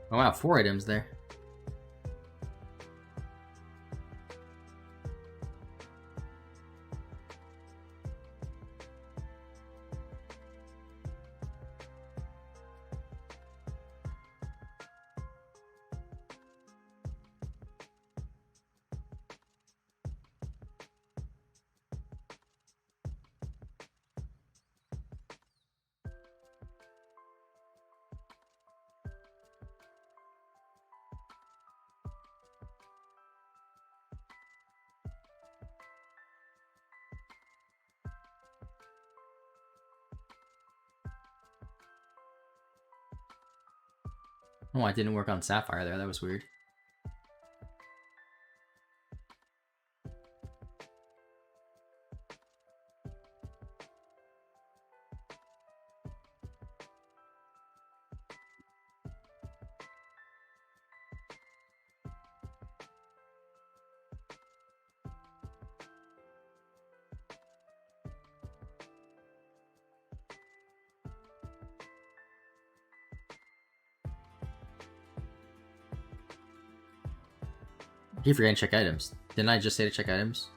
Oh wow, 4 items there. Oh, I didn't work on Sapphire there. That was weird. I keep forgetting to check items. Didn't I just say to check items?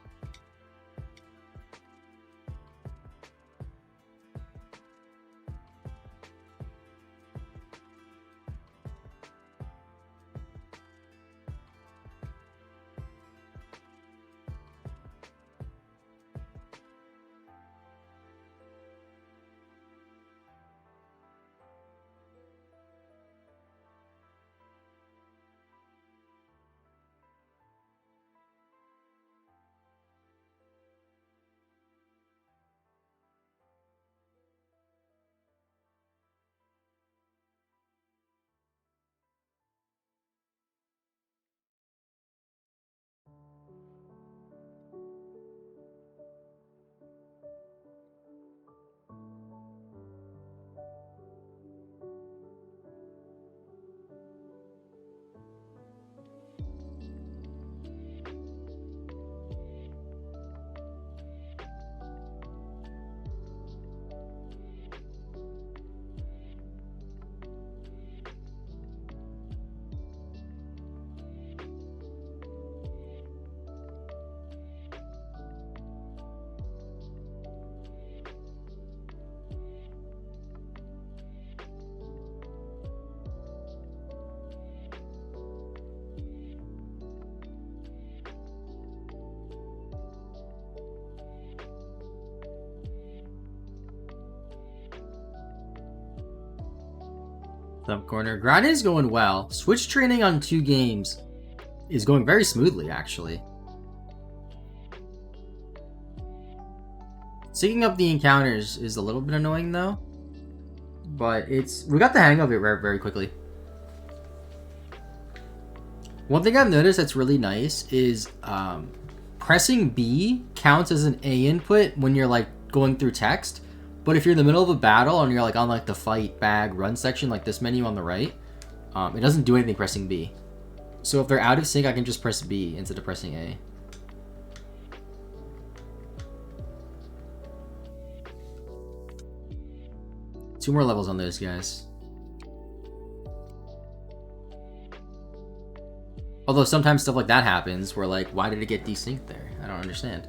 Top corner. Grind is going well. Switch training on 2 games is going very smoothly, actually. Syncing up the encounters is a little bit annoying, though. But we got the hang of it very quickly. One thing I've noticed that's really nice is pressing B counts as an A input when you're like going through text. But if you're in the middle of a battle and you're like on like the fight, bag, run section, like this menu on the right, it doesn't do anything pressing B. So if they're out of sync, I can just press B instead of pressing A. Two more levels on those guys. Although sometimes stuff like that happens where like, why did it get desynced there? I don't understand.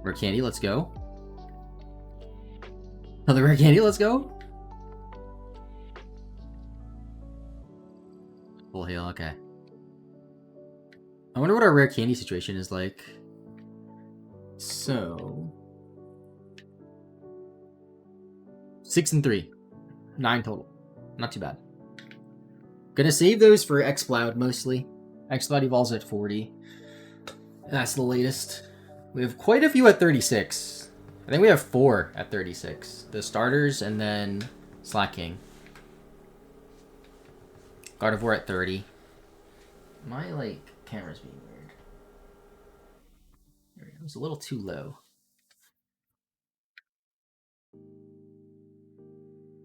Rare candy, let's go. Another rare candy, let's go. Full heal, okay. I wonder what our rare candy situation is like. So 6 and 3. 9 total. Not too bad. Gonna save those for Xcloud mostly. Xcloud evolves at 40. That's the latest. We have quite a few at 36. I think we have 4 at 36. The starters and then Slacking. Gardevoir at 30. My, like, camera's being weird. There we go. It was a little too low.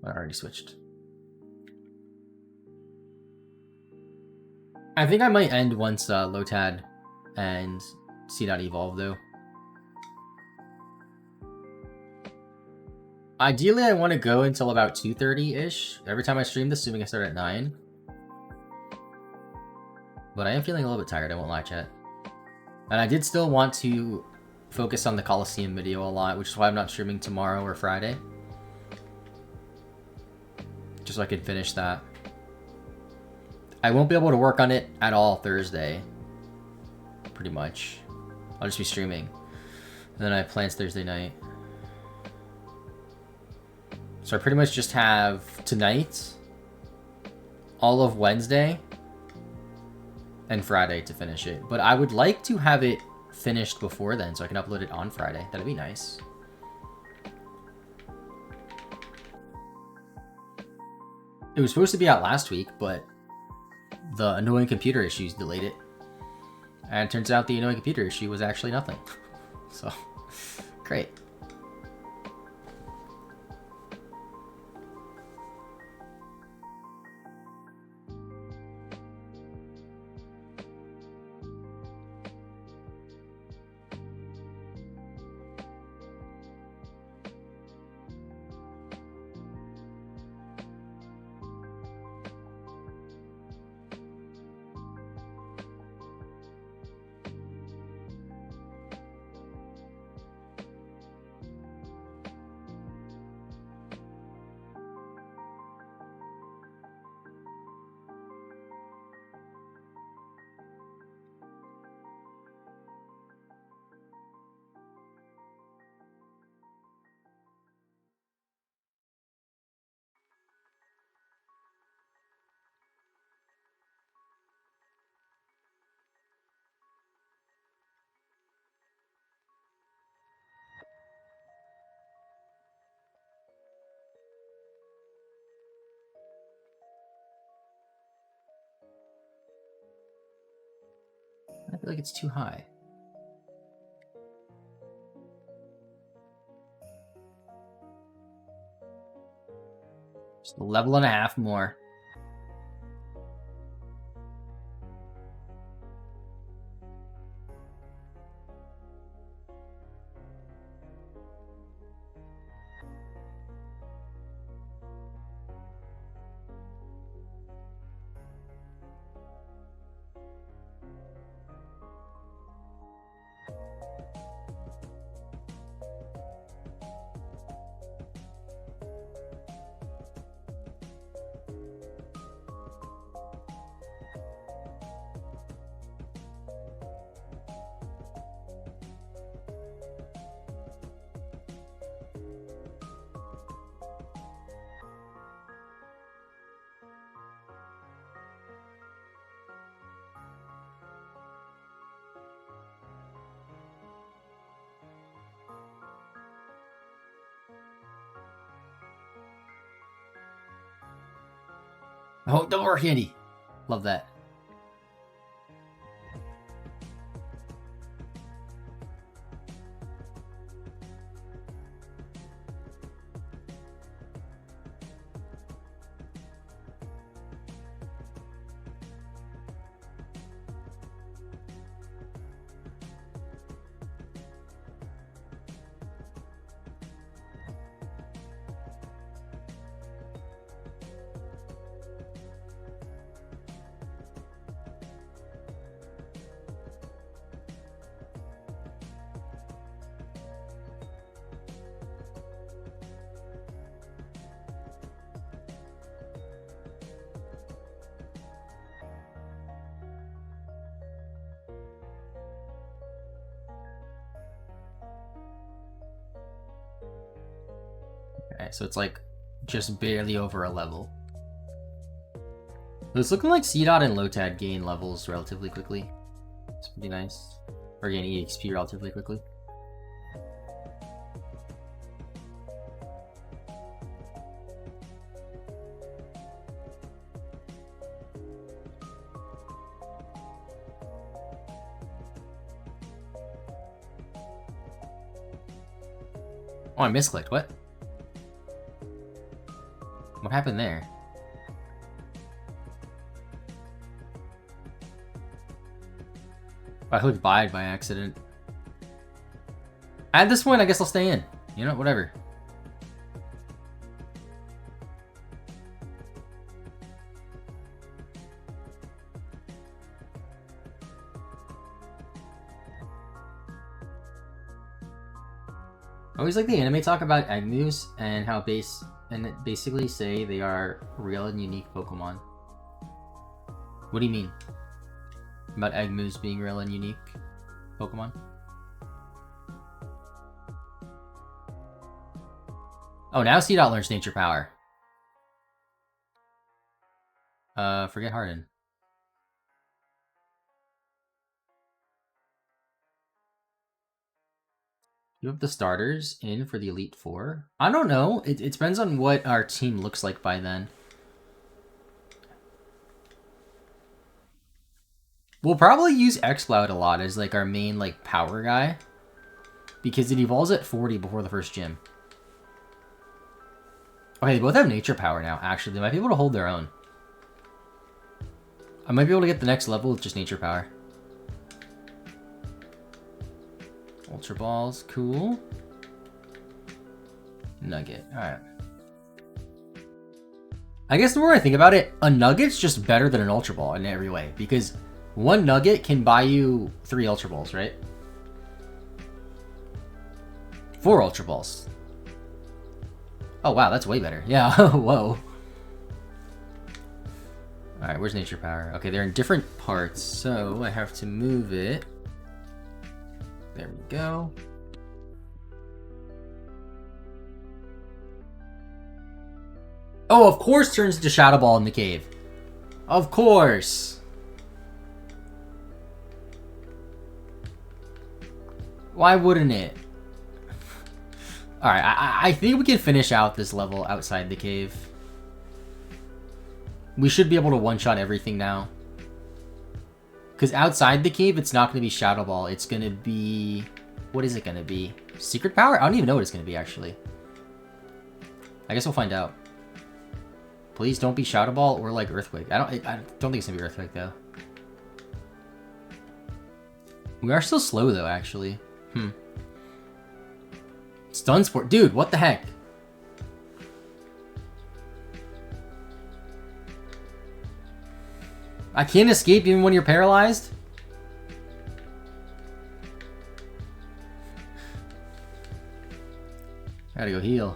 I already switched. I think I might end once Lotad and C.Evolve, though. Ideally, I want to go until about 2:30-ish. Every time I stream this, assuming I start at 9. But I am feeling a little bit tired, I won't lie, chat. And I did still want to focus on the Coliseum video a lot, which is why I'm not streaming tomorrow or Friday. Just so I could finish that. I won't be able to work on it at all Thursday. Pretty much. I'll just be streaming. And then I have plans Thursday night. So I pretty much just have tonight, all of Wednesday, and Friday to finish it. But I would like to have it finished before then so I can upload it on Friday. That'd be nice. It was supposed to be out last week, but the annoying computer issues delayed it. And it turns out the annoying computer issue was actually nothing. So, great. I feel like it's too high. Just a level and a half more. Oh, double rare candy. Love that. Okay, so it's like just barely over a level. It's looking like C-Dot and Lotad gain levels relatively quickly. It's pretty nice. Or gain EXP relatively quickly. Oh, I misclicked. What? What happened there? I clicked bide by accident. At this point, I guess I'll stay in. You know, whatever. I always like the anime talk about Agnews and how basically say they are real and unique Pokemon. What do you mean? About Agnews being real and unique Pokemon? Oh, now C-Dot learns Nature Power. Forget Harden. You have the starters in for the Elite Four? I don't know. It depends on what our team looks like by then. We'll probably use X-Cloud a lot as like our main like power guy. Because it evolves at 40 before the first gym. Okay, they both have Nature Power now, actually. They might be able to hold their own. I might be able to get the next level with just Nature Power. Ultra Balls, cool. Nugget, alright. I guess the more I think about it, a Nugget's just better than an Ultra Ball in every way. Because one Nugget can buy you 3 Ultra Balls, right? 4 Ultra Balls. Oh wow, that's way better. Yeah, whoa. Alright, where's Nature Power? Okay, they're in different parts, so I have to move it. There we go. Oh, of course turns into Shadow Ball in the cave. Of course. Why wouldn't it? Alright, I think we can finish out this level outside the cave. We should be able to one-shot everything now. Because outside the cave, it's not going to be Shadow Ball. It's going to be... What is it going to be? Secret Power? I don't even know what it's going to be, actually. I guess we'll find out. Please don't be Shadow Ball or, like, Earthquake. I don't think it's going to be Earthquake, though. We are still slow, though, actually. Stun Sport. Dude, what the heck? I can't escape even when you're paralyzed? I gotta go heal.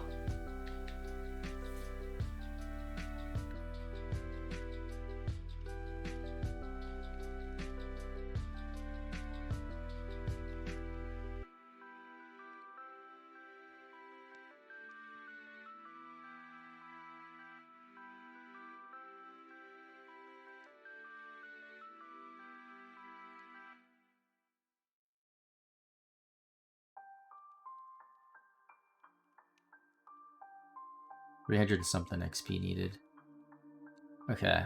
$300 something XP needed. Okay.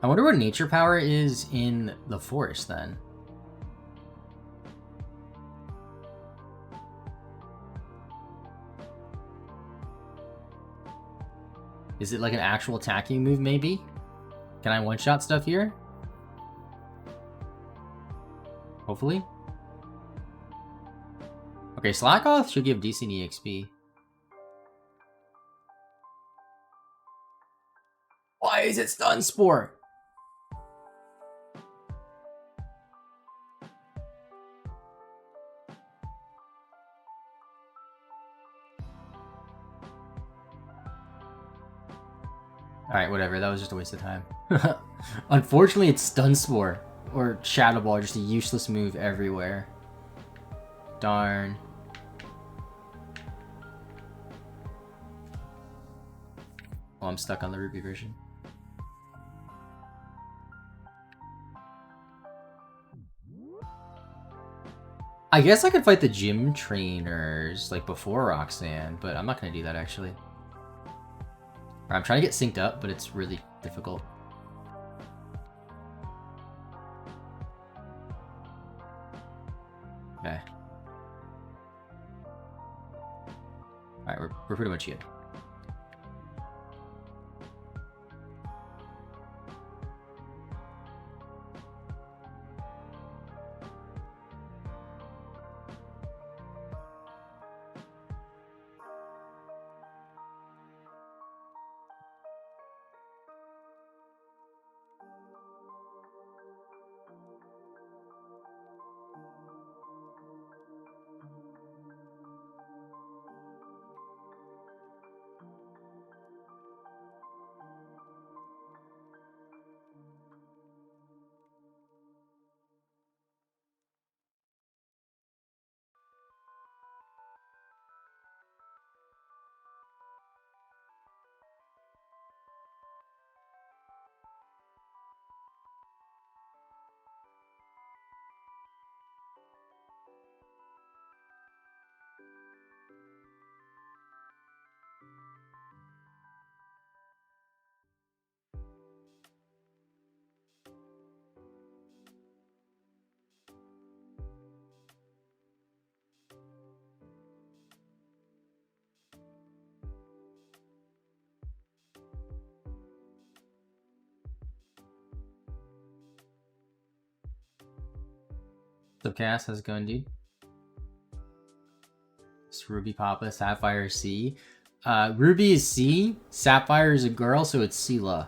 I wonder what nature power is in the forest then. Is it like an actual attacking move, maybe? Can I one-shot stuff here? Hopefully. Okay, Slack Off should give decent EXP. Why is it Stun Spore? Alright, whatever. That was just a waste of time. Unfortunately, it's Stun Spore. Or Shadow Ball, just a useless move everywhere. Darn. Oh, I'm stuck on the Ruby version. I guess I could fight the gym trainers, like, before Roxanne, but I'm not gonna do that, actually. I'm trying to get synced up, but it's really difficult. Okay. Alright, we're pretty much good. Subcast, how's it going, dude? It's Ruby Papa, Sapphire C. Ruby is C, Sapphire is a girl, so it's Sela.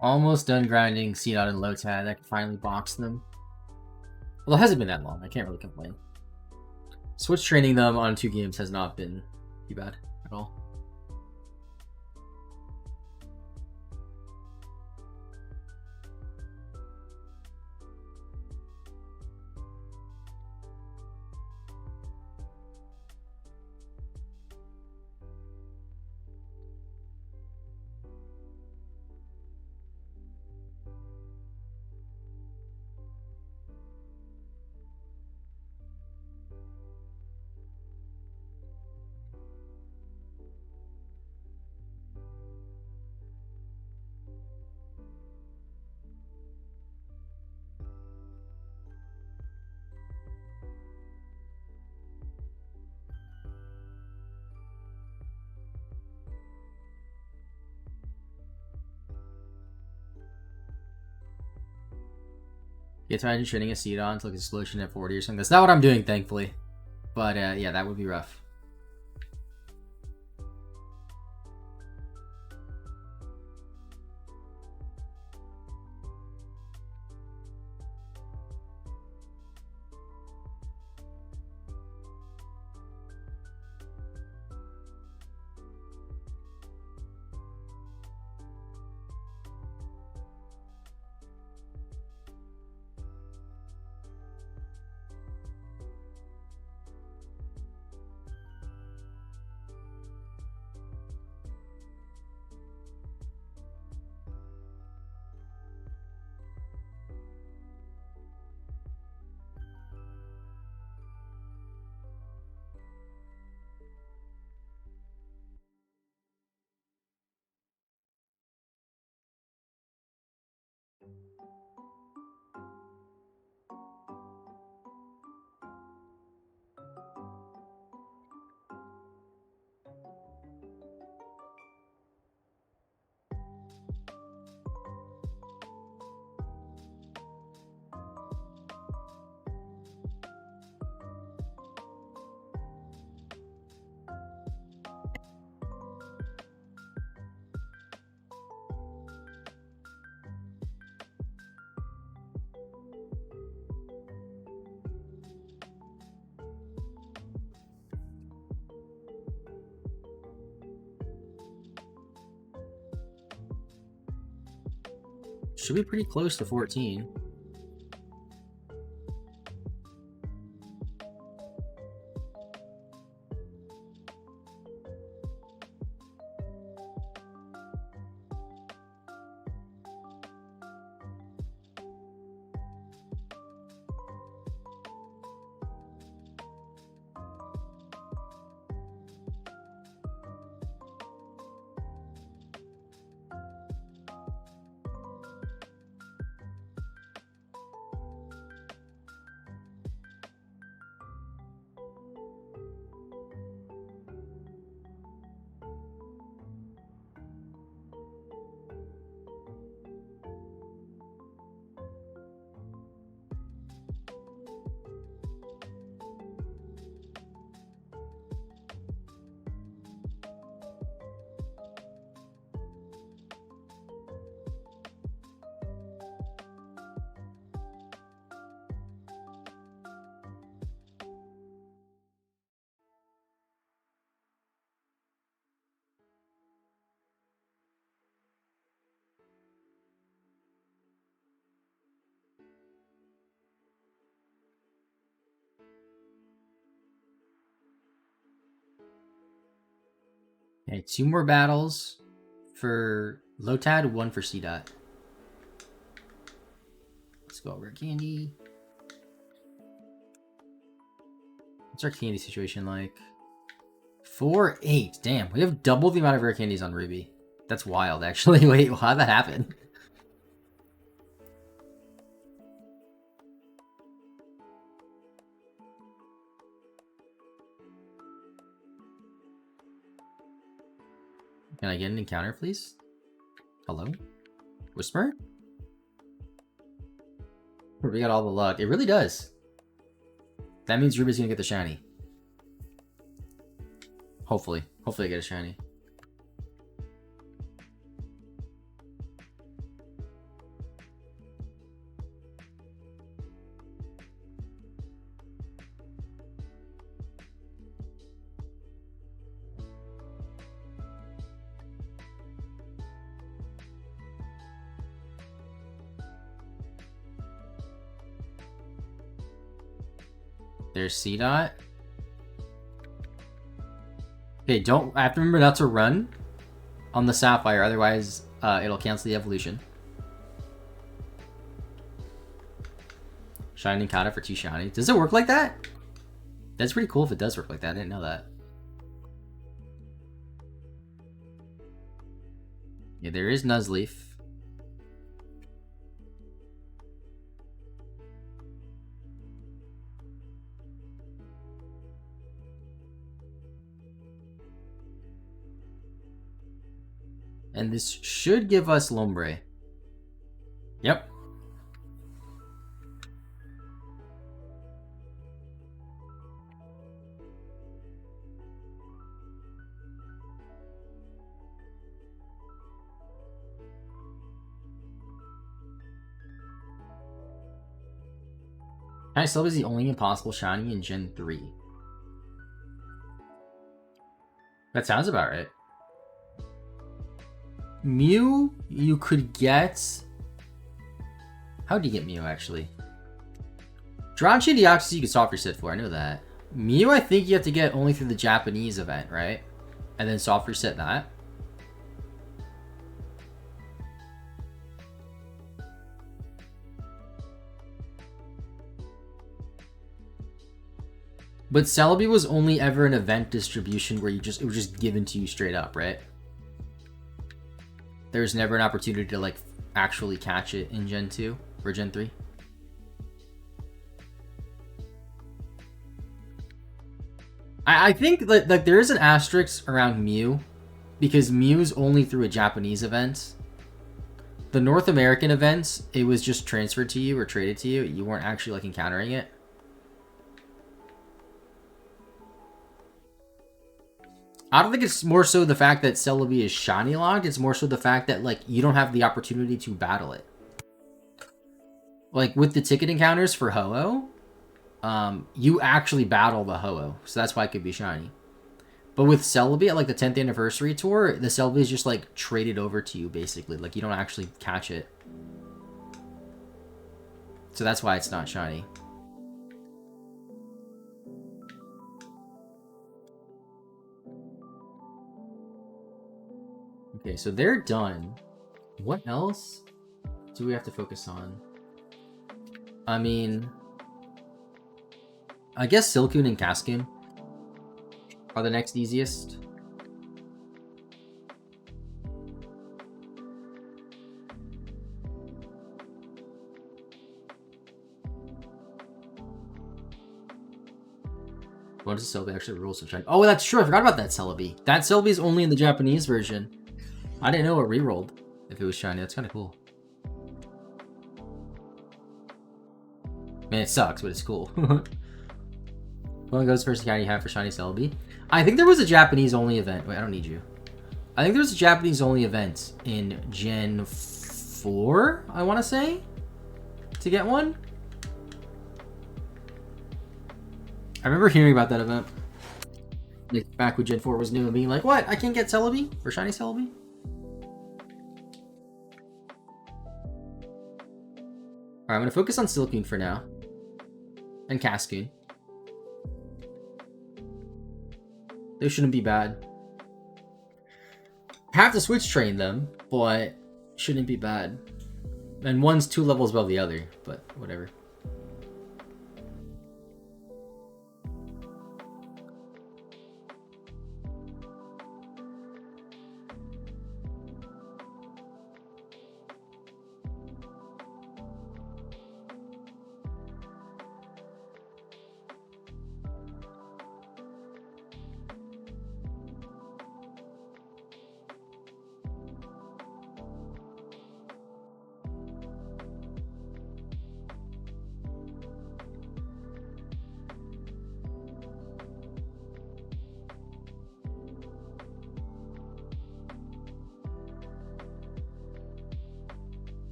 Almost done grinding C-Dot and Lotad. I can finally box them. Well, it hasn't been that long. I can't really complain. Switch training them on 2 games has not been too bad at all. Get tired of training a C-Dot until explosion at 40 or something. That's not what I'm doing, thankfully. But yeah, that would be rough. Should be pretty close to 14. Okay, 2 more battles for Lotad, 1 for C-Dot. Let's go over candy. What's our candy situation like? 4, 8. Damn, we have double the amount of rare candies on Ruby. That's wild, actually. Wait, how'd that happen? Can I get an encounter, please? Hello? Whisper? We got all the luck. It really does. That means Ruby's gonna get the shiny. Hopefully. Hopefully I get a shiny. There's C-Dot. Okay, I have to remember not to run on the Sapphire, otherwise it'll cancel the evolution. Shiny Kata for 2 shiny. Does it work like that? That's pretty cool if it does work like that. I didn't know that. Yeah, there is Nuzleaf. And this should give us Lombre. Yep. Celebi is the only impossible shiny in Gen 3. That sounds about right. Mew, you could get... How do you get Mew, actually? Dronchi Deoxys you could soft reset for, I know that. Mew, I think you have to get only through the Japanese event, right? And then soft reset that. But Celebi was only ever an event distribution where it was just given to you straight up, right? There's never an opportunity to like actually catch it in Gen 2 or Gen 3. I think that like there is an asterisk around Mew because Mew's only through a Japanese event. The North American events, it was just transferred to you or traded to you. You weren't actually like encountering it. I don't think it's more so the fact that Celebi is shiny locked. It's more so the fact that like you don't have the opportunity to battle it. Like with the ticket encounters for Ho-Oh, you actually battle the Ho-Oh, so that's why it could be shiny. But with Celebi at like the 10th anniversary tour, the Celebi is just like traded over to you basically. Like you don't actually catch it. So that's why it's not shiny. Okay, so they're done. What else do we have to focus on? I mean, I guess Silcoon and Cascoon are the next easiest. What does Celebi actually rules of shiny? Oh, that's true. I forgot about that Celebi. That Celebi is only in the Japanese version. I didn't know it rerolled if it was shiny. That's kind of cool. Man, it sucks, but it's cool. One goes first account you have for shiny Celebi. I think there was a Japanese only event. Wait, I don't need you. I think there was a Japanese only event in Gen 4, I want to say, to get one. I remember hearing about that event. Like, back when Gen 4 was new and being like, what? I can't get Celebi? For shiny Celebi? Alright, I'm going to focus on Silcoon for now. And Cascoon. They shouldn't be bad. Have to switch train them, but shouldn't be bad. And one's 2 levels above the other, but whatever.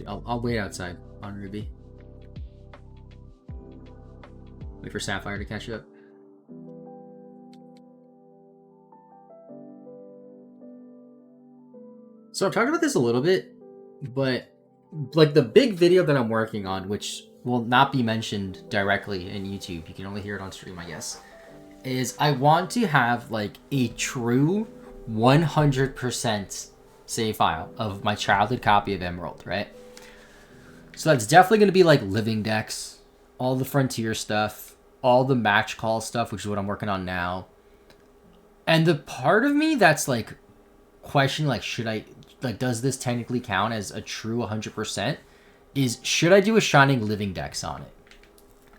I'll wait outside on Ruby. Wait for Sapphire to catch up. So I've talked about this a little bit, but like the big video that I'm working on, which will not be mentioned directly in YouTube, you can only hear it on stream, I guess, is I want to have like a true 100% save file of my childhood copy of Emerald, right? So that's definitely going to be like living decks, all the frontier stuff, all the match call stuff, which is what I'm working on now. And the part of me that's like questioning, like, should I, like, does this technically count as a true 100%? Is, should I do a Shining Living Dex on it?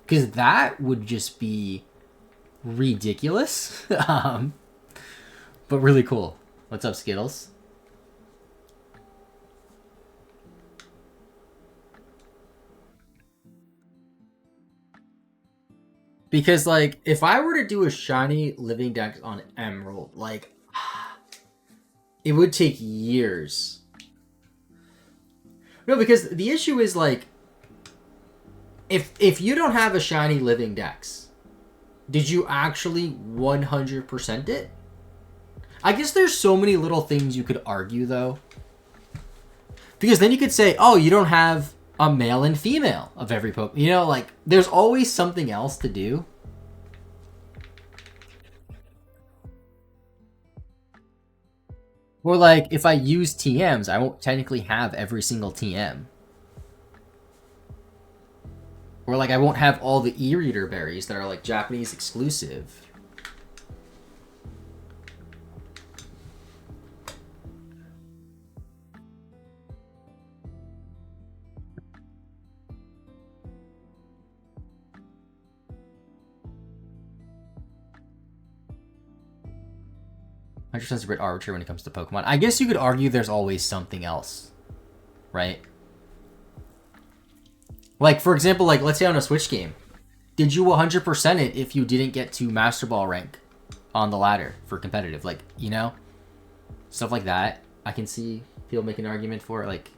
Because that would just be ridiculous. But really cool. What's up, Skittles? Because, like, if I were to do a shiny living deck on Emerald, like, it would take years. No, because the issue is, like, if you don't have a shiny living dex, did you actually 100% it? I guess there's so many little things you could argue, though. Because then you could say, oh, you don't have a male and female of every Pokemon. You know, like, there's always something else to do. Or, like, if I use TMs, I won't technically have every single TM. Or, like, I won't have all the E-Reader berries that are, like, Japanese exclusive. Is a bit arbitrary when it comes to Pokemon. I guess you could argue there's always something else, right? Like, for example, like, let's say on a Switch game, did you 100% it if you didn't get to Master Ball rank on the ladder for competitive? Like, you know? Stuff like that. I can see people make an argument for it. Like,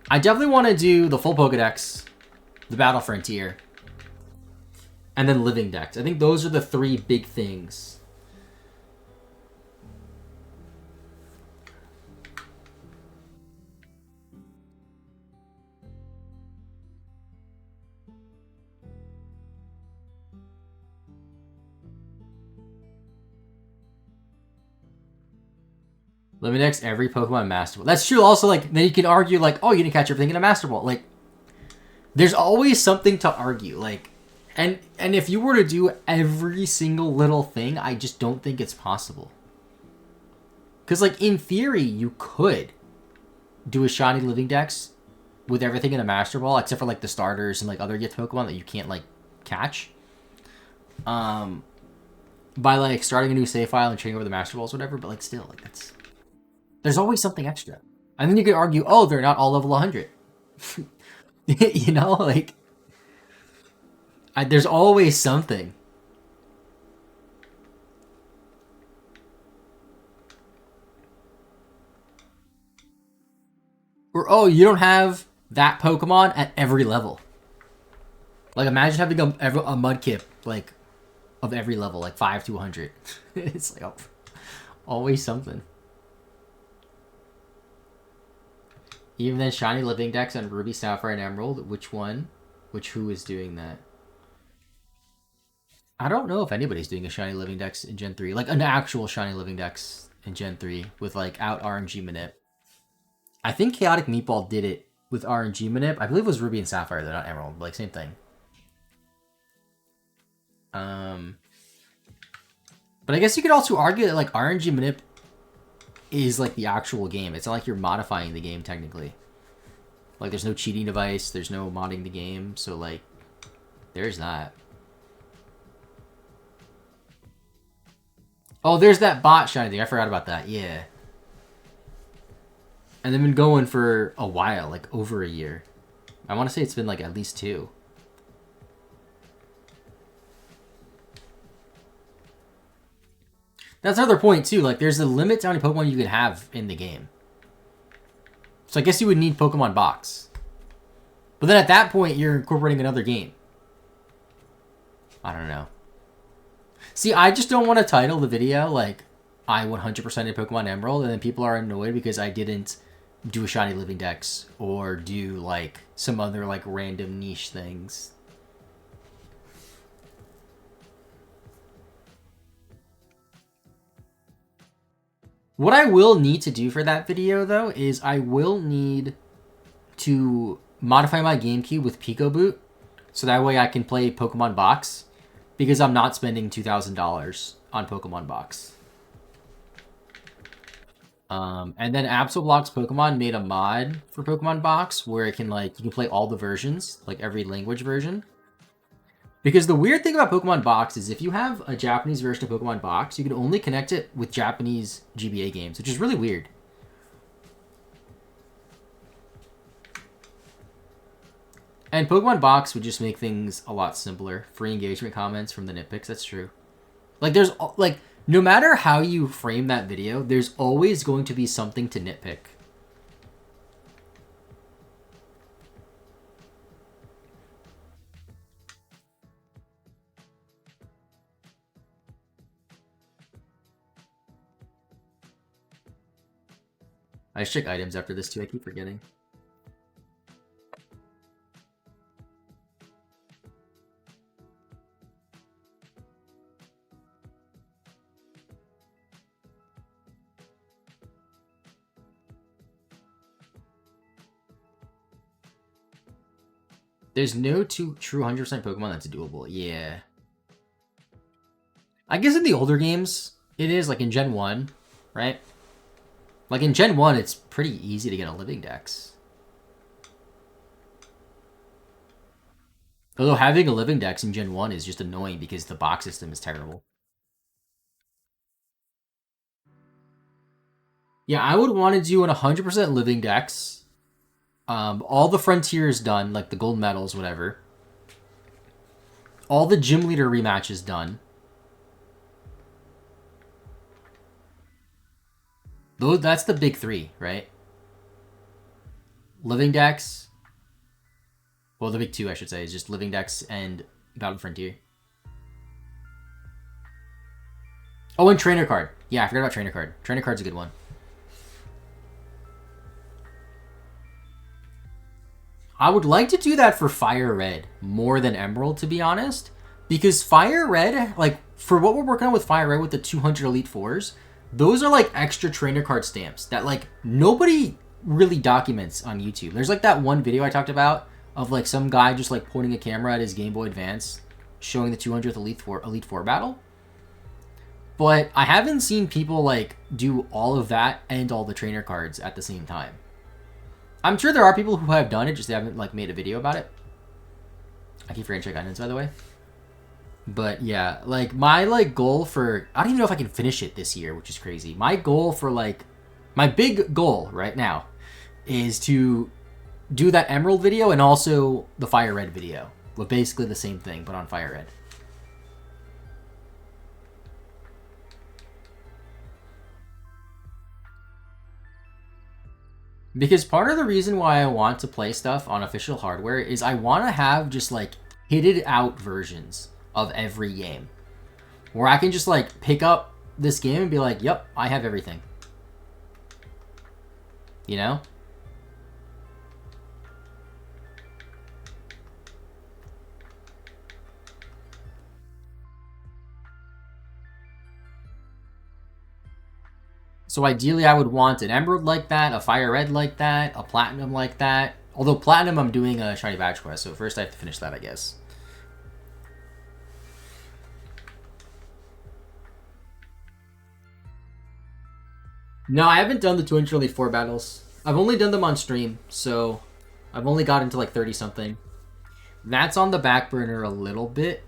I definitely want to do the full Pokedex, the Battle Frontier, and then Living Dex. I think those are the 3 big things. Living every Pokemon Master Ball. That's true. Also, like, then you can argue, like, oh, you didn't catch everything in a Master Ball. Like, there's always something to argue. Like, and if you were to do every single little thing, I just don't think it's possible. Because, like, in theory, you could do a shiny Living Dex with everything in a Master Ball, except for, like, the starters and, like, other gift Pokemon that you can't, like, catch. By, like, starting a new save file and trading over the Master Balls or whatever, but, like, still, like, that's... There's always something extra. And then you could argue, oh, they're not all level 100. You know, like... there's always something. Or, oh, you don't have that Pokemon at every level. Like, imagine having a Mudkip, like, of every level, like 5 to 100. It's like, oh, always something. Even then, shiny Living Dex on Ruby, Sapphire, and Emerald. Which one? Who is doing that? I don't know if anybody's doing a shiny Living Dex in Gen 3. Like, an actual shiny Living Dex in Gen 3 with, like, out RNG Manip. I think Chaotic Meatball did it with RNG Manip. I believe it was Ruby and Sapphire. They're not Emerald. Like, same thing. But I guess you could also argue that, like, RNG Manip is, like, the actual game. It's not like you're modifying the game, technically. Like, there's no cheating device. There's no modding the game. So, like, there's that. Oh, there's that bot shiny thing. I forgot about that. Yeah. And they've been going for a while, like over a year. I want to say it's been like at least 2. That's another point too. Like, there's a limit to how many Pokemon you can have in the game. So I guess you would need Pokemon Box. But then at that point, you're incorporating another game. I don't know. See, I just don't want to title the video like I 100% in Pokemon Emerald, and then people are annoyed because I didn't do a shiny Living Dex or do like some other like random niche things. What I will need to do for that video though is I will need to modify my GameCube with Pico Boot so that way I can play Pokemon Box because I'm not spending $2,000 on Pokemon Box. And then Absolblox Pokemon made a mod for Pokemon Box where it can like you can play all the versions, like every language version. Because the weird thing about Pokemon Box is if you have a Japanese version of Pokemon Box, you can only connect it with Japanese GBA games, which is really weird. And Pokemon Box would just make things a lot simpler. Free engagement comments from the nitpicks, that's true. Like, there's, like, no matter how you frame that video, there's always going to be something to nitpick. I should check items after this too, I keep forgetting. There's no true 100% Pokemon that's doable. Yeah. I guess in the older games, it is, like in Gen 1, right? Like in Gen 1, it's pretty easy to get a Living Dex. Although having a Living Dex in Gen 1 is just annoying because the box system is terrible. Yeah, I would want to do an 100% Living Dex. All the Frontiers done, like the gold medals, whatever. All the Gym Leader rematches done. Though that's the big 3, right? Living Dex. Well, the big 2, I should say, is just Living Dex and Battle Frontier. Oh, and Trainer Card. Yeah, I forgot about Trainer Card. Trainer Card's a good one. I would like to do that for Fire Red more than Emerald, to be honest. Because Fire Red, like, for what we're working on with Fire Red with the 200 Elite Fours, Those are like extra trainer card stamps that like nobody really documents on YouTube. There's like that one video I talked about of like some guy just like pointing a camera at his Game Boy Advance showing the 200th Elite Four battle. But I haven't seen people like do all of that and all the trainer cards at the same time. I'm sure there are people who have done it, just they haven't like made a video about it. I keep forgetting to check items, by the way. But yeah, like my like goal for, I don't even know if I can finish it this year, which is crazy. My goal for like, my big goal right now is to do that Emerald video and also the Fire Red video. But basically the same thing, but on Fire Red. Because part of the reason why I want to play stuff on official hardware is I want to have just like kitted out versions of every game. Where I can just like pick up this game and be like, yep, I have everything. You know? So ideally I would want an Emerald like that, a Fire Red like that, a Platinum like that. Although Platinum I'm doing a Shiny Badge Quest, so first I have to finish that, I guess. No, I haven't done the 204 battles. I've only done them on stream, so I've only gotten to like 30 something. That's on the back burner a little bit.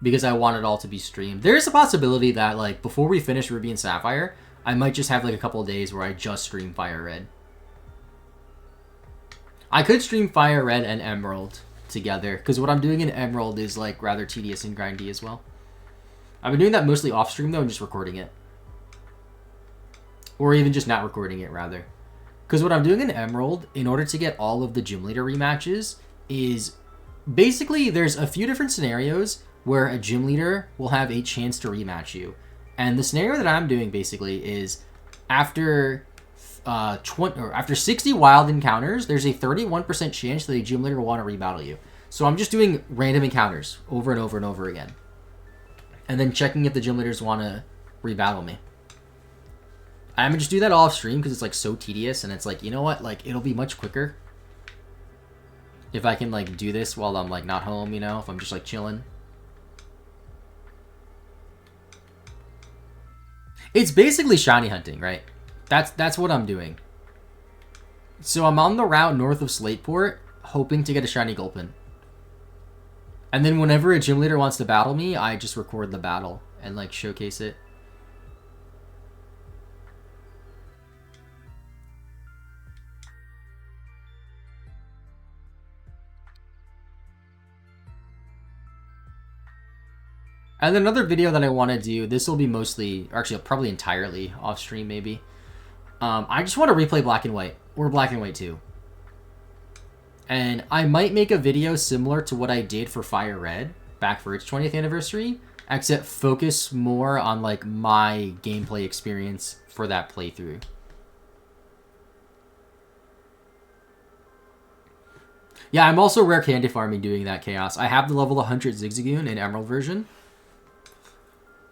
Because I want it all to be streamed. There is a possibility that like before we finish Ruby and Sapphire, I might just have like a couple of days where I just stream Fire Red. I could stream Fire Red and Emerald together, because what I'm doing in Emerald is like rather tedious and grindy as well. I've been doing that mostly off stream though and just recording it. Or even just not recording it, rather. Because what I'm doing in Emerald, in order to get all of the gym leader rematches, is basically there's a few different scenarios where a gym leader will have a chance to rematch you. And the scenario that I'm doing basically is after 60 wild encounters, there's a 31% chance that a gym leader will want to rebattle you. So I'm just doing random encounters over and over and over again. And then checking if the gym leaders want to rebattle me. I'm gonna just do that off stream because it's like so tedious, and it's like, you know what, like it'll be much quicker if I can like do this while I'm like not home, you know, if I'm just like chilling. It's basically shiny hunting, right? That's what I'm doing. So I'm on the route north of Slateport, hoping to get a shiny Gulpin. And then whenever a gym leader wants to battle me, I just record the battle and like showcase it. And another video that I want to do, this will be mostly, or actually probably entirely off stream maybe. I just want to replay Black and White, or Black and White 2. And I might make a video similar to what I did for Fire Red, back for its 20th anniversary, except focus more on like my gameplay experience for that playthrough. Yeah, I'm also rare candy farming doing that, Chaos. I have the level 100 Zigzagoon in Emerald version.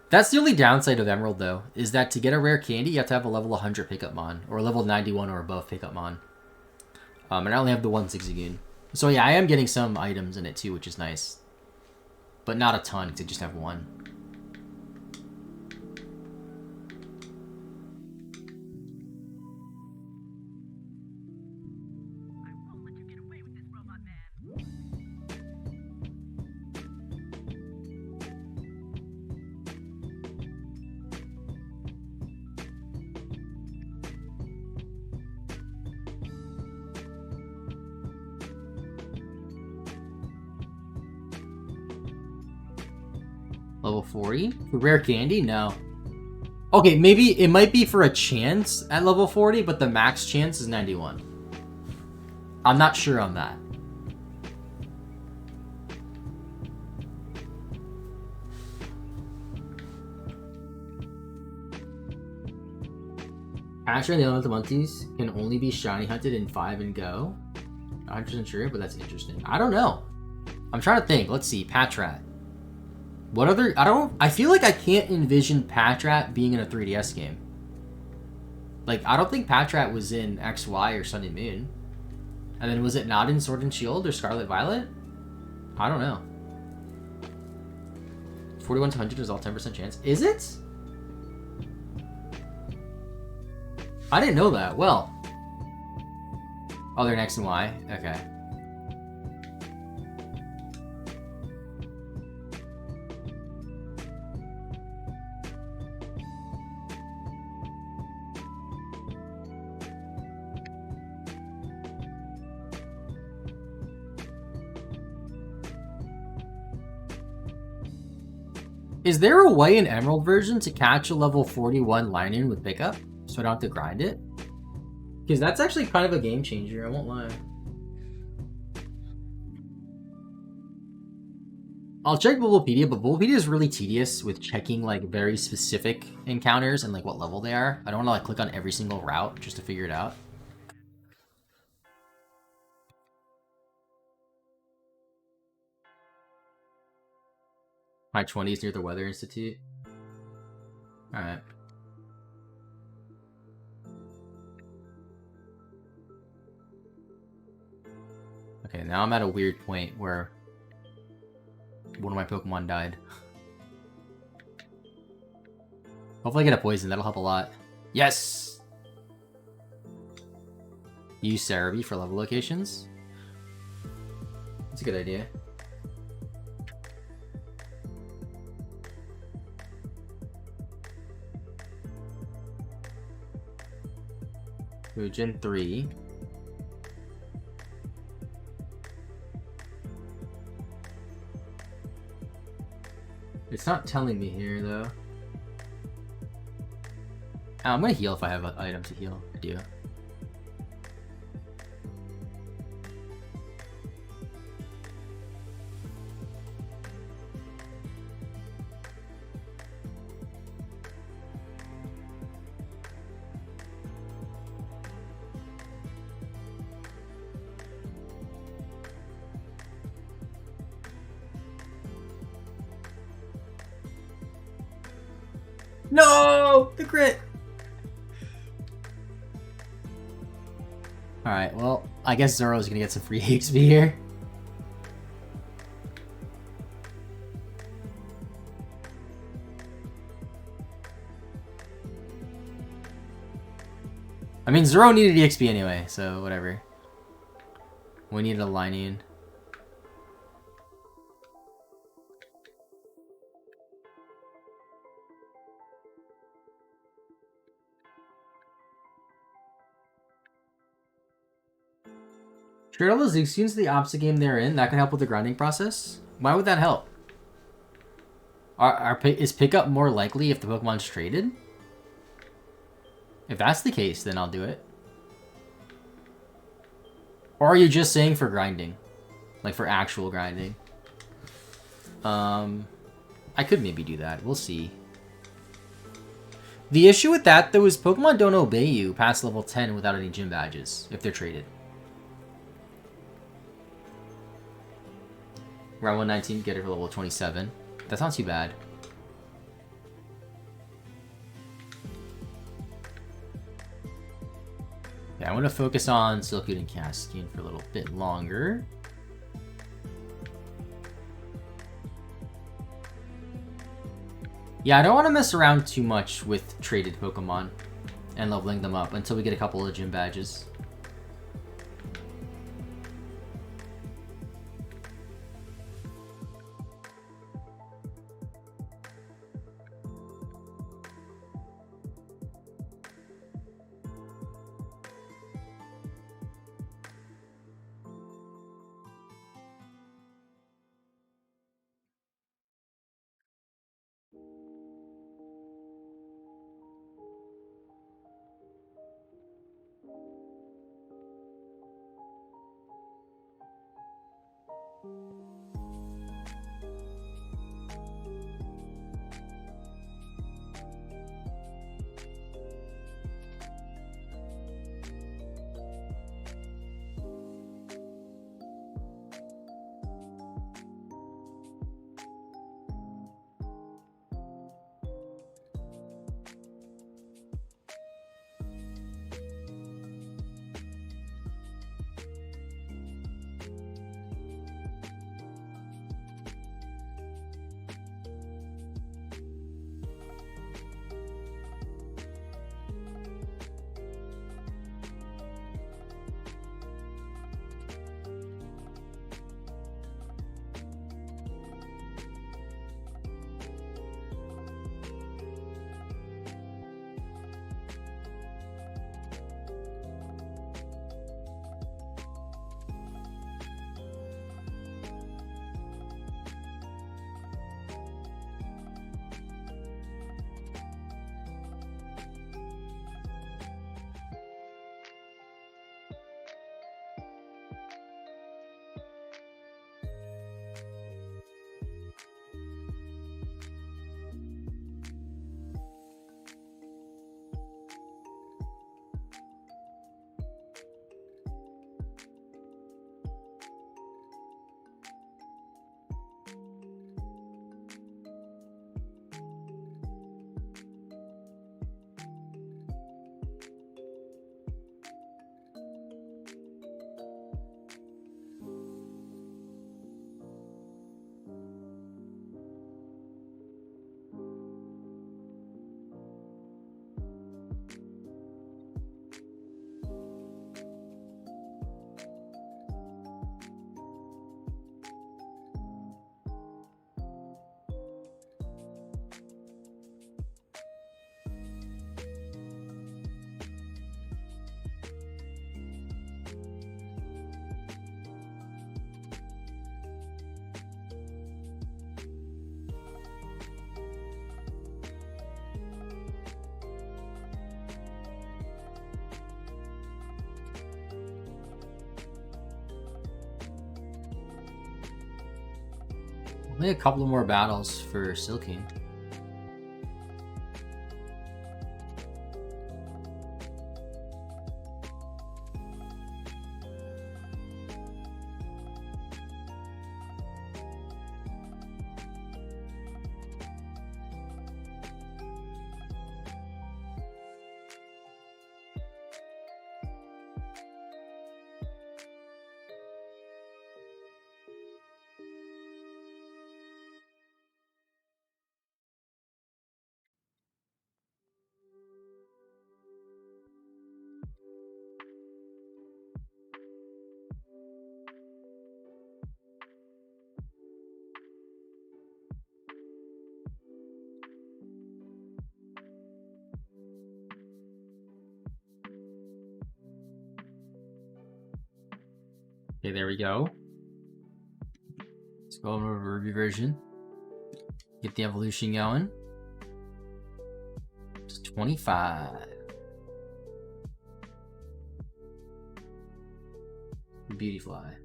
That's the only downside of Emerald, though, is that to get a rare candy, you have to have a level 100 pickup mon, or level 91 or above pickup mon. And I only have the one Zigzagoon. So yeah, I am getting some items in it too, which is nice. But not a ton, because I just have one. Level 40? For rare candy? No. Okay, maybe it might be for a chance at level 40, but the max chance is 91. I'm not sure on that. Asher and the Elemental Monkeys can only be shiny hunted in 5 and go. 100% sure, but that's interesting. I don't know. I'm trying to think. Let's see. Patrat. What other... I feel like I can't envision Patrat being in a 3DS game. Like, I don't think Patrat was in XY or Sun and Moon. And then was it not in Sword and Shield or Scarlet Violet? I don't know. 41 to 100 is all 10% chance. Is it? I didn't know that. Well. Oh, they're in X and Y? Okay. Is there a way in Emerald version to catch a level 41 line-in with pickup? So I don't have to grind it? Because that's actually kind of a game changer, I won't lie. I'll check Bulbapedia, but Bulbapedia is really tedious with checking like very specific encounters and like what level they are. I don't want to like click on every single route just to figure it out. High 20s near the Weather Institute. Alright. Okay, now I'm at a weird point where one of my Pokemon died. Hopefully I get a poison, that'll help a lot. Yes! Use Cerebi for level locations. That's a good idea. Gen 3. It's not telling me here, though. Oh, I'm gonna heal if I have an item to heal. I do. No! The crit! Alright, well, I guess Zoro's gonna get some free XP here. I mean, Zoro needed EXP anyway, so whatever. We needed a line-in. Trade all those Zigzagoons to the opposite game they're in. That could help with the grinding process. Why would that help? Is pickup more likely if the Pokemon's traded? If that's the case, then I'll do it. Or are you just saying for grinding? Like for actual grinding? I could maybe do that. We'll see. The issue with that, though, is Pokemon don't obey you past level 10 without any gym badges, if they're traded. Round 119, get it for level 27. That's not too bad. Yeah, I want to focus on Silcoon and Cascade for a little bit longer. Yeah, I don't want to mess around too much with traded Pokemon and leveling them up until we get a couple of gym badges. Only a couple more battles for Silky. Okay, there we go. Let's go over to Ruby version. Get the evolution going. It's 25. Beautyfly.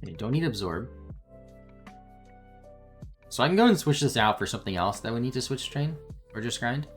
Okay, don't need absorb. So I can go and switch this out for something else that we need to switch train or just grind.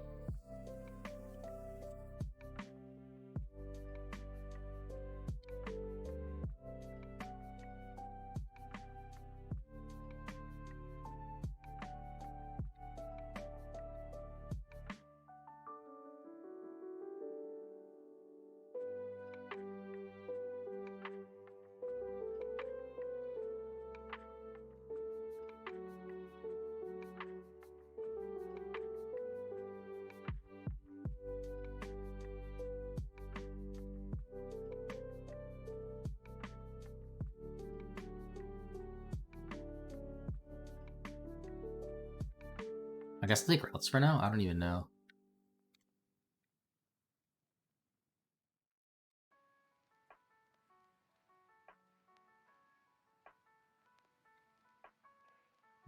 I guess I'll take routes for now? I don't even know.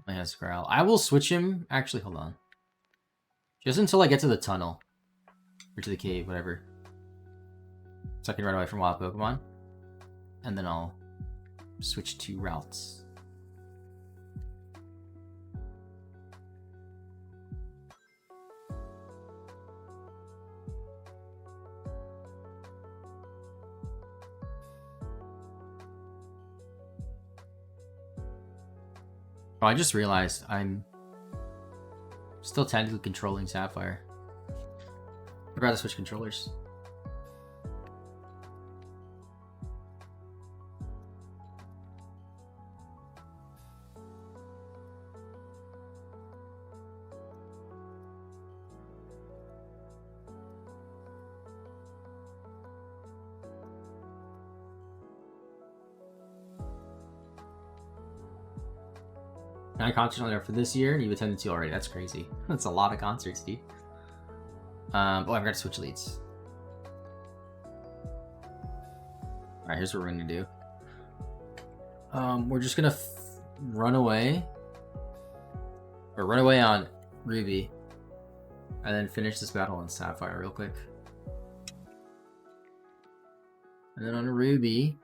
My has Growl. I will switch him. Actually, hold on. Just until I get to the tunnel. Or to the cave, whatever. So I can run away from wild Pokemon. And then I'll switch to routes. Oh, I just realized I'm still technically controlling Sapphire. I'd rather switch controllers. I concerts there for this year, and you've attended 2 already. That's crazy. That's a lot of concerts, dude. Oh, I've got to switch leads. Alright, here's what we're gonna do. We're just gonna run away. Or run away on Ruby. And then finish this battle on Sapphire real quick. And then on Ruby,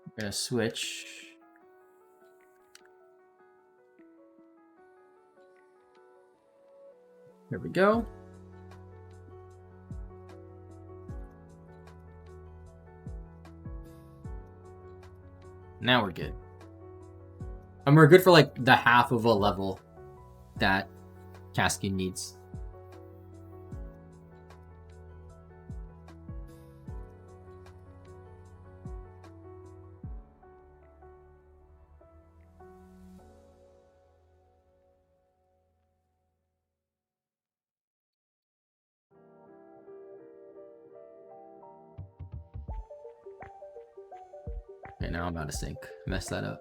we're gonna switch. There we go. Now we're good. And we're good for like the half of a level that Cascade needs. Okay, now I'm about to sink. Mess that up.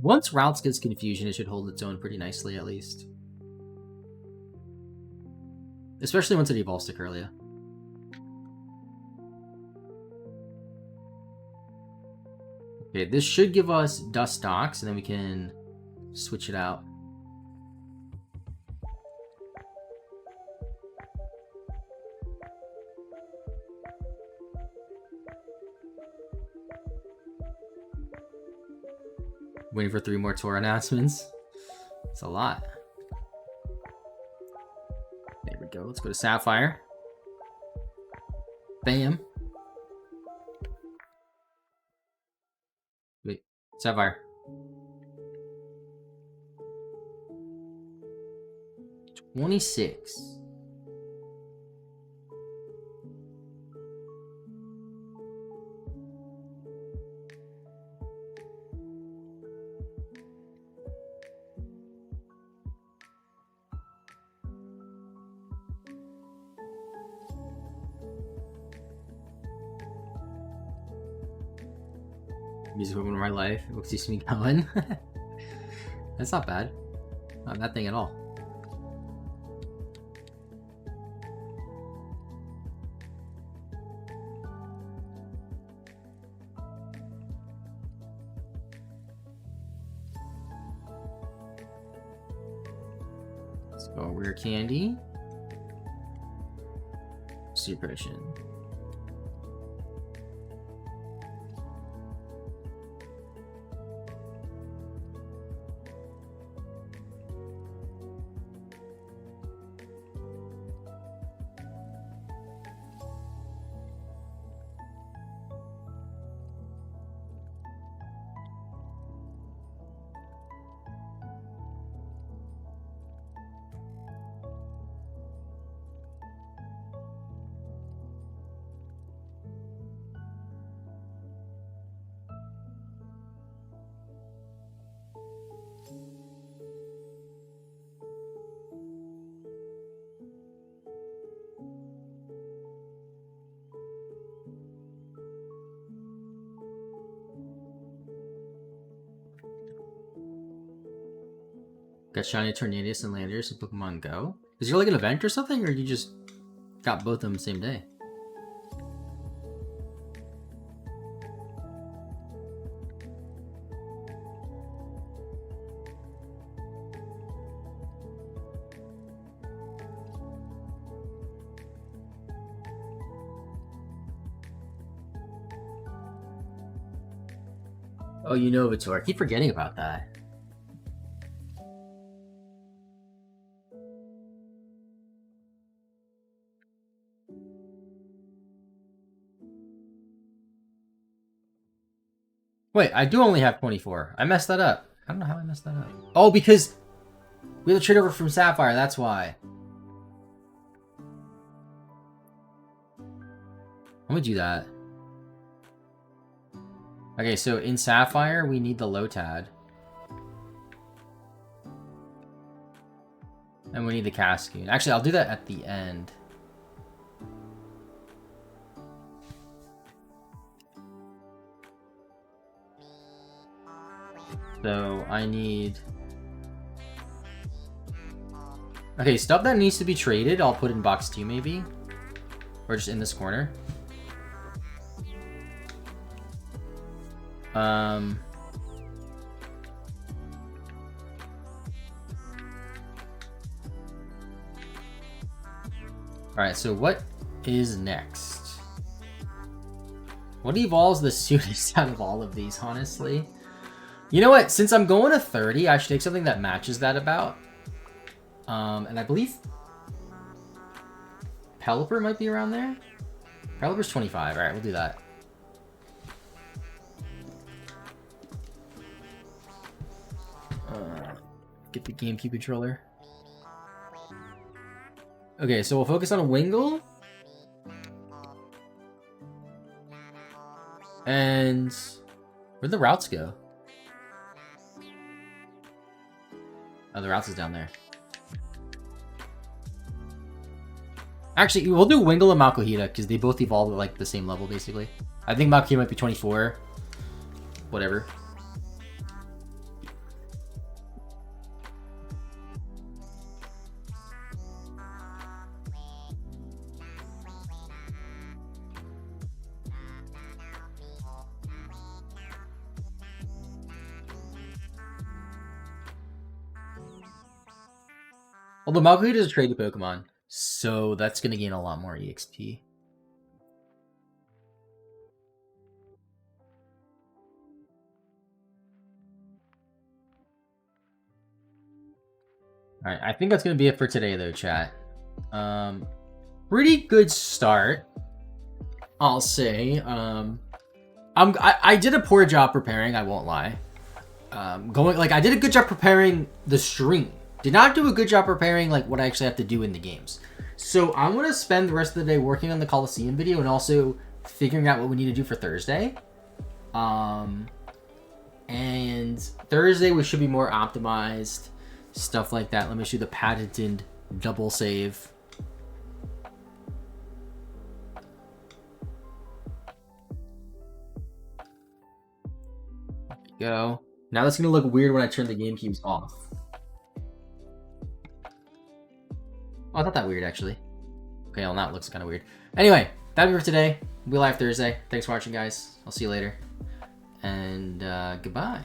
Once Routes gets Confusion, it should hold its own pretty nicely, at least. Especially once it evolves to Curlia. Okay, this should give us Dustox, and then we can switch it out. Waiting for 3 more tour announcements. It's a lot. There we go. Let's go to Sapphire. Bam. Wait, Sapphire. 26. Music moment of my life. What keeps me going? That's not bad. Not a bad thing at all. Let's go Rare Candy. Super Potion. Got Shiny Tornadus and Landers in Pokemon Go. Is there like an event or something, or you just got both of them the same day? Oh, you know Vitor. I keep forgetting about that. Wait, I do only have 24. I messed that up. I don't know how I messed that up. Oh, because we have to trade over from Sapphire, that's why. I'm gonna do that. Okay, so in Sapphire, we need the Lotad. And we need the Cascade. Actually, I'll do that at the end. So I need... Okay, stuff that needs to be traded, I'll put in box 2 maybe. Or just in this corner. Alright, so what is next? What evolves the soonest out of all of these, honestly? You know what? Since I'm going to 30, I should take something that matches that about. And I believe Pelipper might be around there. Pelipper's 25. Alright, we'll do that. Get the GameCube controller. Okay, so we'll focus on a Wingull. And where'd the routes go? Oh, the routes is down there. Actually, we'll do Wingull and Makuhita because they both evolve at like the same level, basically. I think Makuhita might be 24. Whatever. Although Makuhita is a traded Pokemon, so that's going to gain a lot more EXP. Alright, I think that's going to be it for today, though, chat. Pretty good start, I'll say. I did a poor job preparing, I won't lie. I did a good job preparing the stream. Did not do a good job preparing like what I actually have to do in the games. So I'm going to spend the rest of the day working on the Coliseum video and also figuring out what we need to do for Thursday. And Thursday we should be more optimized. Stuff like that. Let me show you the patented double save. There we go. Now that's going to look weird when I turn the GameCubes off. Oh, not that weird, actually. Okay, well, now it looks kind of weird. Anyway, that'll be for today. We'll be live Thursday. Thanks for watching, guys. I'll see you later. And goodbye.